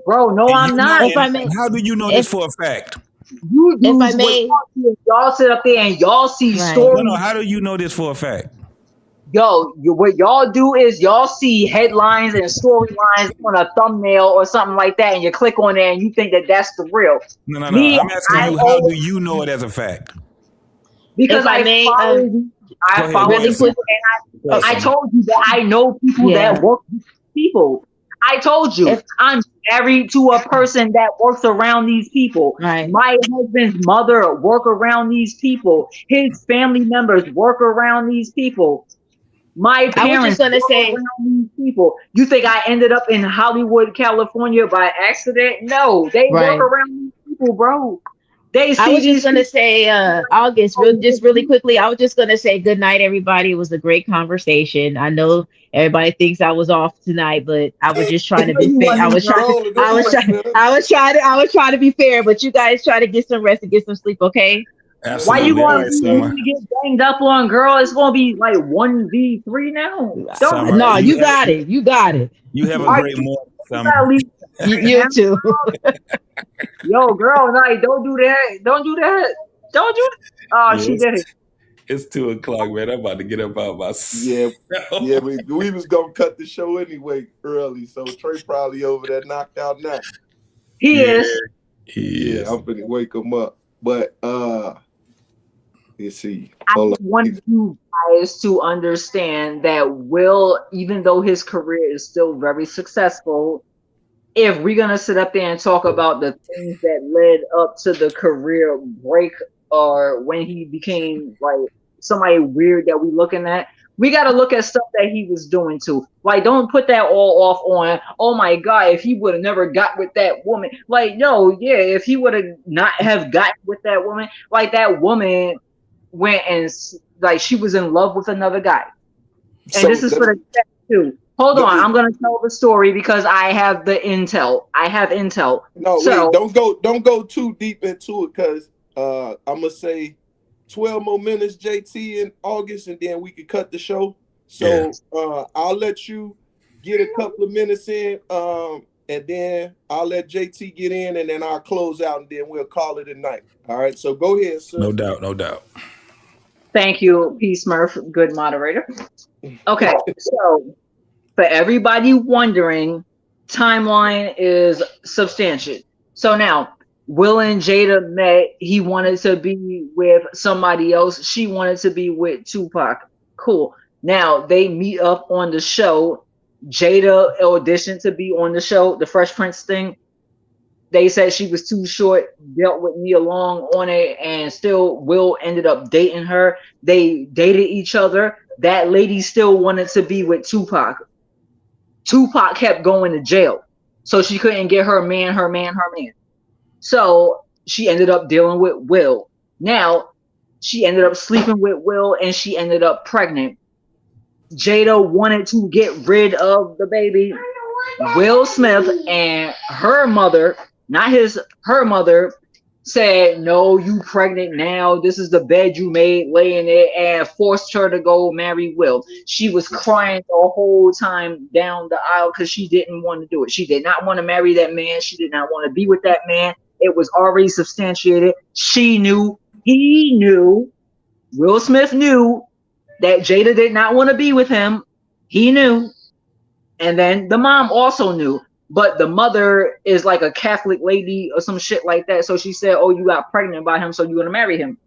bro. No, And I'm you know, not. and how do you know this for a fact? You dudes would talk to you. Y'all sit up there and y'all see No, stories. how do you know this for a fact? What y'all do is y'all see headlines and storylines on a thumbnail or something like that, and you click on it and you think that that's the real. No. Me, I'm asking I you, how do always, you know it as a fact? because I follow you. Go I ahead, follow go ahead, you, son. Go and ahead, I son. told you that I know people that work with people. I told you I'm married to a person that works around these people. My husband's mother work around these people. His family members work around these people. My parents work around these people. You think I ended up in Hollywood, California by accident? No, they work around these people, bro. They see I was just these gonna people. say, August, just really quickly. I was just gonna say good night, everybody. It was a great conversation. I know everybody thinks I was off tonight, but I was just trying to be You fair. wasn't even rolling. Them boys said, I was trying to be fair, but you guys try to get some rest and get some sleep, okay? why you Absolutely. All going right, to Summer. get banged up on, girl? It's gonna be like 1v3 now. Don't do Summer, that. You got it. You got it. You have a Why great morning, you Summer. gotta leave? You too. Yo, girl, no, don't do that. Don't do that. Don't do that. Oh, she Yes. did it. It's 2:00, man. I'm about to get up out my Yeah, we was gonna cut the show anyway early, so Trey probably over there knocked out now. He is. Yeah, I'm gonna wake him up. But let's see. I Hold just want you guys to understand that Will, even though his career is still very successful, if we're gonna sit up there and talk about the things that led up to the career break, or when he became like somebody weird that we looking at, we got to look at stuff that he was doing too. Like, don't put that all off on, oh my God, if he would have never got with that woman. Like, no, yeah, if he would have not have gotten with that woman, like that woman went and like she was in love with another guy. And So this is for the chat too. Hold on, I'm gonna tell the story because I have the intel. I have intel. No, So, wait, don't go too deep into it, because I'm gonna say 12 more minutes, JT, in August, and then we can cut the show. So I'll let you get a couple of minutes in, and then I'll let JT get in, and then I'll close out, and then we'll call it a night. All right. So go ahead, sir. No doubt, no doubt. thank you, Peace Murph, good moderator. Okay, so for everybody wondering, timeline is substantial. So now, Will and Jada met. He wanted to be with somebody else. She wanted to be with Tupac. Cool. Now they meet up on the show. Jada auditioned to be on the show, the Fresh Prince thing. They said she was too short, dealt with me along on it, and still Will ended up dating her. They dated each other. That lady still wanted to be with Tupac. Tupac kept going to jail, so she couldn't get her man. So she ended up dealing with Will. Now she ended up sleeping with Will, and she ended up pregnant. Jada wanted to get rid of the baby. Will Smith and her mother, her mother, said, no, you pregnant now. This is the bed you made, lay in it, and forced her to go marry Will. She was crying the whole time down the aisle because she didn't want to do it. She did not want to marry that man. She did not want to be with that man. It was already substantiated. She knew, he knew, Will Smith knew that Jada did not want to be with him. He knew. And then the mom also knew. But the mother is like a Catholic lady or some shit like that. So she said, oh, you got pregnant by him, so you're going to marry him.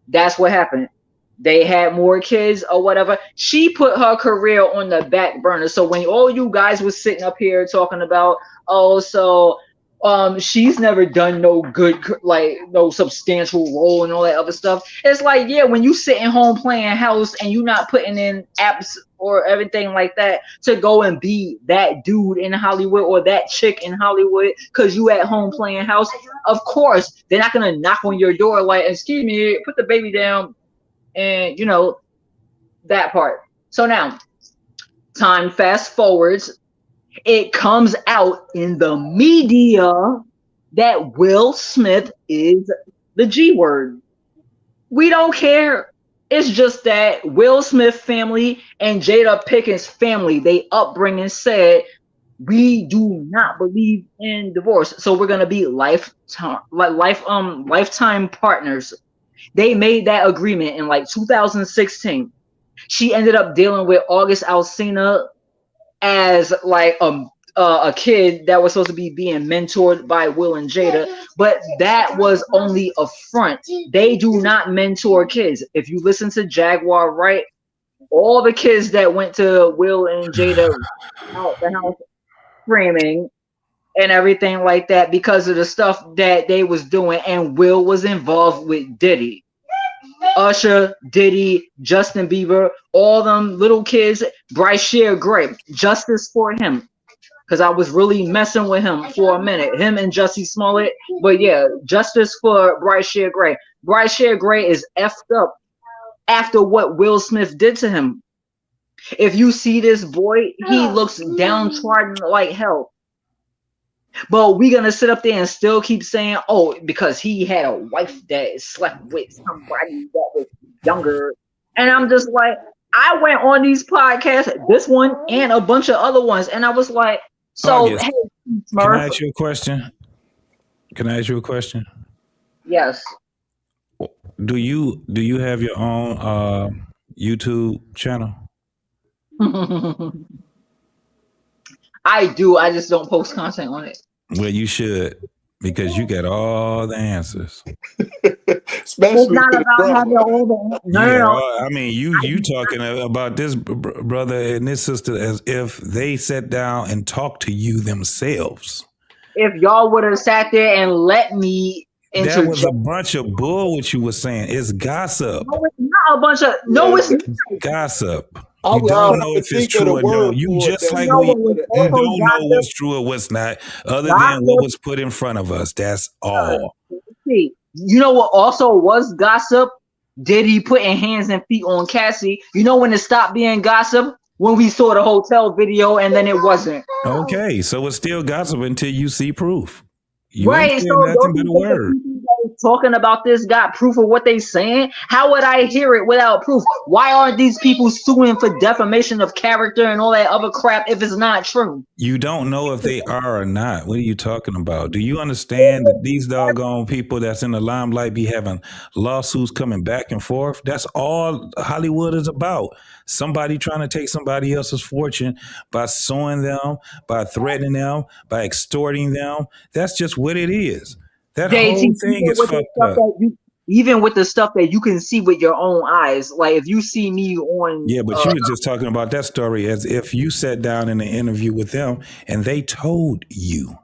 That's what happened. They had more kids or whatever. She put her career on the back burner. So when all you guys was sitting up here talking about, oh, so she's never done no good, like no substantial role and all that other stuff. It's like, yeah, when you sitting home playing house and you not putting in apps or everything like that to go and be that dude in Hollywood or that chick in Hollywood because you at home playing house, of course they're not gonna knock on your door like, excuse me, put the baby down, and you know that part. So now, time fast forwards. It comes out in the media that Will Smith is the G word. We don't care. It's just that Will Smith family and Jada Pinkett family, they upbringing said, we do not believe in divorce. So we're gonna be lifetime partners. They made that agreement in like 2016. She ended up dealing with August Alsina as like a kid that was supposed to be being mentored by Will and Jada, but that was only a front. They do not mentor kids. If you listen to Jaguar Wright, all the kids that went to Will and Jada out the house screaming and everything like that because of the stuff that they was doing, and Will was involved with Diddy. Usher, Diddy, Justin Bieber, all them little kids, Bryce Shear Gray, justice for him. Because I was really messing with him for a minute. Him and Jussie Smollett. But yeah, justice for Bryce Shear Gray. Bryce Shear Gray is effed up after what Will Smith did to him. If you see this boy, he looks downtrodden like hell. But we're going to sit up there and still keep saying, oh, because he had a wife that slept with somebody that was younger. And I'm just like, I went on these podcasts, this one and a bunch of other ones, and I was like, so, August, hey, Smurf. Can I ask you a question? Yes. Do you have your own YouTube channel? I do. I just don't post content on it. Well, you should, because you get all the answers. Especially it's not about having all the no. I mean, you talking about this brother and this sister as if they sat down and talked to you themselves. If y'all would have sat there and let me interject. That was a bunch of bull what you were saying. It's gossip. No, it's not a bunch of it's gossip. You don't know if it's true or no. You just like you don't know what's true or what's not, other than what was put in front of us. That's all. See, you know what also was gossip? Diddy putting hands and feet on Cassie. You know when it stopped being gossip? When we saw the hotel video and then it wasn't. Okay, so it's still gossip until you see proof. Right, so nothing but a word. Talking about this got proof of what they saying. How would I hear it without proof? Why aren't these people suing for defamation of character and all that other crap if it's not true? You don't know if they are or not. What are you talking about? Do you understand that these doggone people that's in the limelight be having lawsuits coming back and forth? That's all Hollywood is about. Somebody trying to take somebody else's fortune by suing them, by threatening them, by extorting them. That's just what it is. That whole thing is fucked up. Even with the stuff that you can see with your own eyes, like if you see me on... Yeah, but you were just talking about that story as if you sat down in an interview with them and they told you.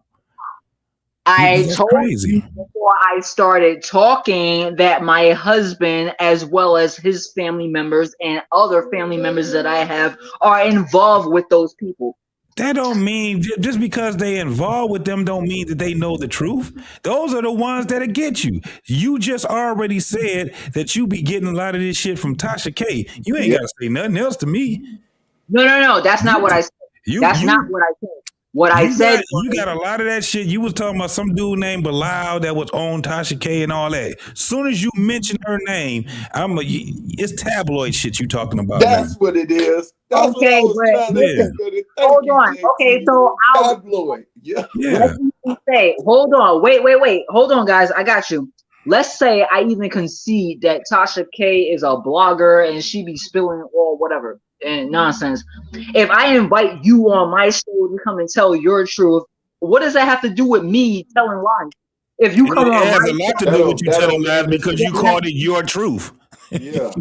I told you before I started talking that my husband, as well as his family members and other family members that I have, are involved with those people. That don't mean just because they involved with them don't mean that they know the truth. Those are the ones that'll get you. You just already said that you be getting a lot of this shit from Tasha K. You ain't got to say nothing else to me. No. That's not what I said. That's not what I said. What I said, you got a lot of that shit. You was talking about some dude named Bilal that was on Tasha K and all that. As soon as you mention her name, it's tabloid shit you talking about. That's what it is. That's okay, what I was trying to hold on. Okay, so tabloid. Yeah. Let me say, hold on. Wait. Hold on, guys. I got you. Let's say I even concede that Tasha K is a blogger and she be spilling or whatever and nonsense. If I invite you on my show to come and tell your truth, what does that have to do with me telling lies? If you come on, it has a lot to do with you telling lies because you called it your truth. Yeah.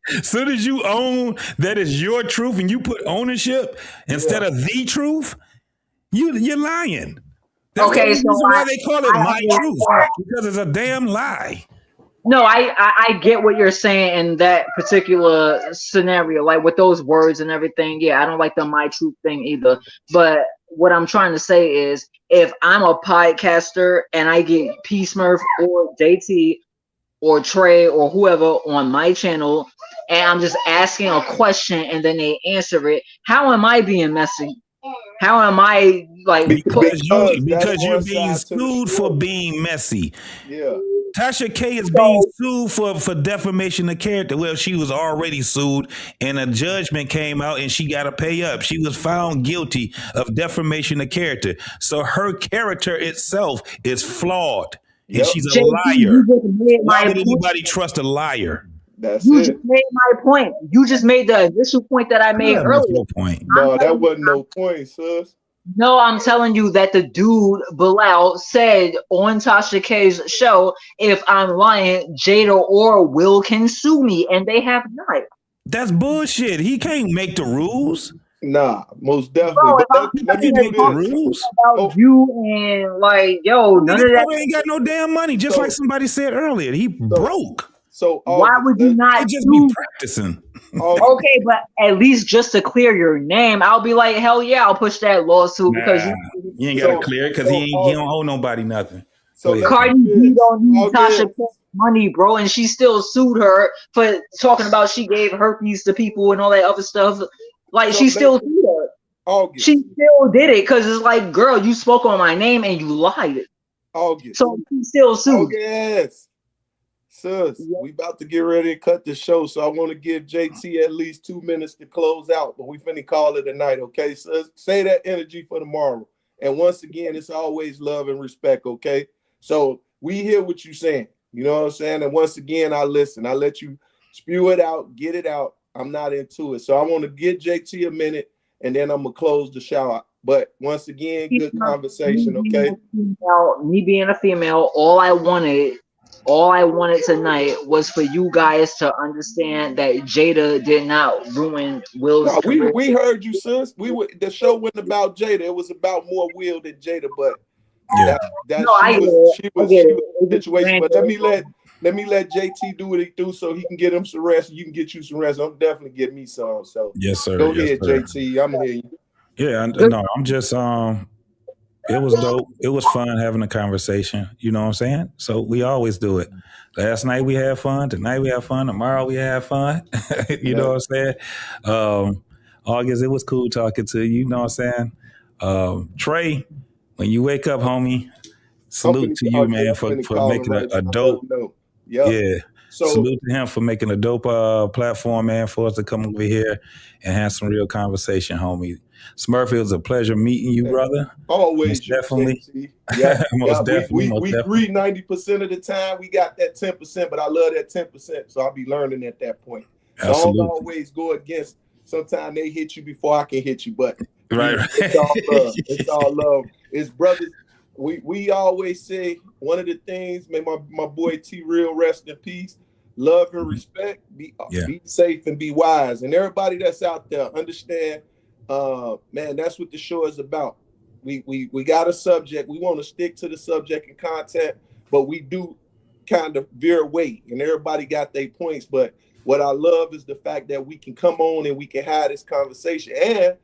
As soon as you own that is your truth and you put ownership instead of the truth, you're lying. That's the only reason why they call it my truth, because it's a damn lie. No, I get what you're saying in that particular scenario, like with those words and everything. Yeah, I don't like the my truth thing either. But what I'm trying to say is, if I'm a podcaster and I get P Smurf or JT or Trey or whoever on my channel, and I'm just asking a question and then they answer it, how am I being messy? How am I like because you're being sued for being messy? Yeah. Tasha K is being sued for defamation of character. Well, she was already sued, and a judgment came out, and she got to pay up. She was found guilty of defamation of character. So her character itself is flawed, and she's a liar. Why would anybody trust a liar? You just made my point. You just made the initial point that I made earlier. No point. No, that wasn't no point, sis. No, I'm telling you that the dude Bilal said on Tasha K's show, if I'm lying, Jada or Will can sue me, and they have not. That's bullshit. He can't make the rules. Nah, most definitely. Bro, let me do this. Rules about you and like, yo, none of that. Ain't got no damn money. Just like somebody said earlier, he broke. So why would you not just be practicing? Okay, but at least just to clear your name, I'll be like, hell yeah, I'll push that lawsuit because you ain't got to clear it because he don't owe nobody nothing. So Cardi B don't need Tasha K's money, bro, and she still sued her for talking about she gave herpes to people and all that other stuff. Like she still sued her. She still did it because it's like, girl, you spoke on my name and you lied. So she still sued. Yes. Sis, we about to get ready to cut the show, so I want to give JT at least 2 minutes to close out, but we finna call it a night, okay? Sis, say that energy for tomorrow. And once again, it's always love and respect, okay? So we hear what you're saying, you know what I'm saying? And once again, I listen. I let you spew it out, get it out. I'm not into it. So I want to give JT a minute, and then I'm going to close the show out. But once again, good conversation, okay? Me being a female, all I wanted tonight was for you guys to understand that Jada did not ruin Will's career. We heard you, sis. The show wasn't about Jada. It was about more Will than Jada, but she was in a situation. But let me let JT do what he do so he can get him some rest. You can get you some rest. I'm definitely getting me some. So yes, sir. Go ahead, JT. I'm here. Yeah, no, I'm just it was dope. It was fun having a conversation. You know what I'm saying? So we always do it. Last night we had fun. Tonight we have fun. Tomorrow we have fun. You know what I'm saying? August, it was cool talking to you. You know what I'm saying? Trey, when you wake up, homie, salute to you, man, for making a dope. Yeah. So, salute to him for making a dope platform, man, for us to come over here and have some real conversation, homie. Smurf, it was a pleasure meeting you, brother. Always, definitely. Most definitely. We agree 90% of the time. We got that 10%, but I love that 10%, so I'll be learning at that point. So I don't always go against. Sometimes they hit you before I can hit you, but it's all love. It's all love. It's brothers. We always say one of the things, man, my boy T Real, rest in peace. Love and respect. Be safe and be wise. And everybody that's out there, understand. Man, that's what the show is about. We got a subject. We want to stick to the subject and content, but we do kind of veer away, and everybody got their points. But what I love is the fact that we can come on and we can have this conversation. And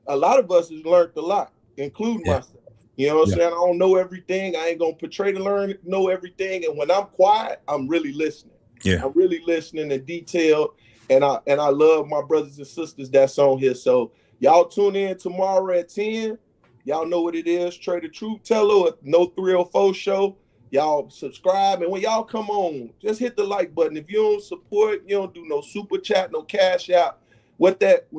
a lot of us has learned a lot, including myself. You know what I'm saying? I don't know everything. I ain't gonna portray to know everything. And when I'm quiet, I'm really listening. Yeah, I'm really listening in detail. And I love my brothers and sisters that's on here. So y'all tune in tomorrow at 10. Y'all know what it is. Trey the Truth Teller, No 304 Show. Y'all subscribe. And when y'all come on, just hit the like button. If you don't support, you don't do no super chat, no cash out. When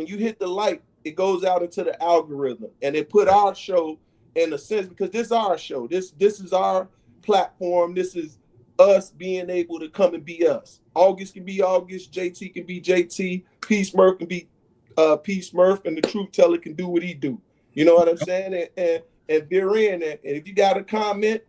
you hit the like, it goes out into the algorithm. And it put our show in a sense, because this is our show. This is our platform. This is us being able to come and be us. August can be August. JT can be JT. P Smurf can be P Smurf, and the Truth Teller can do what he do. You know what I'm saying? And veer in. And if you got a comment,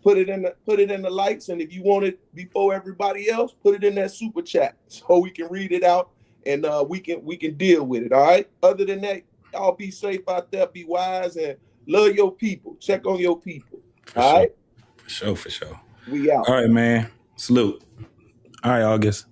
put it in the lights, and if you want it before everybody else, put it in that super chat so we can read it out and we can deal with it. All right. Other than that, y'all be safe out there, be wise, and love your people. Check on your people. All right. For sure. We out. All right, man. Salute. All right, August.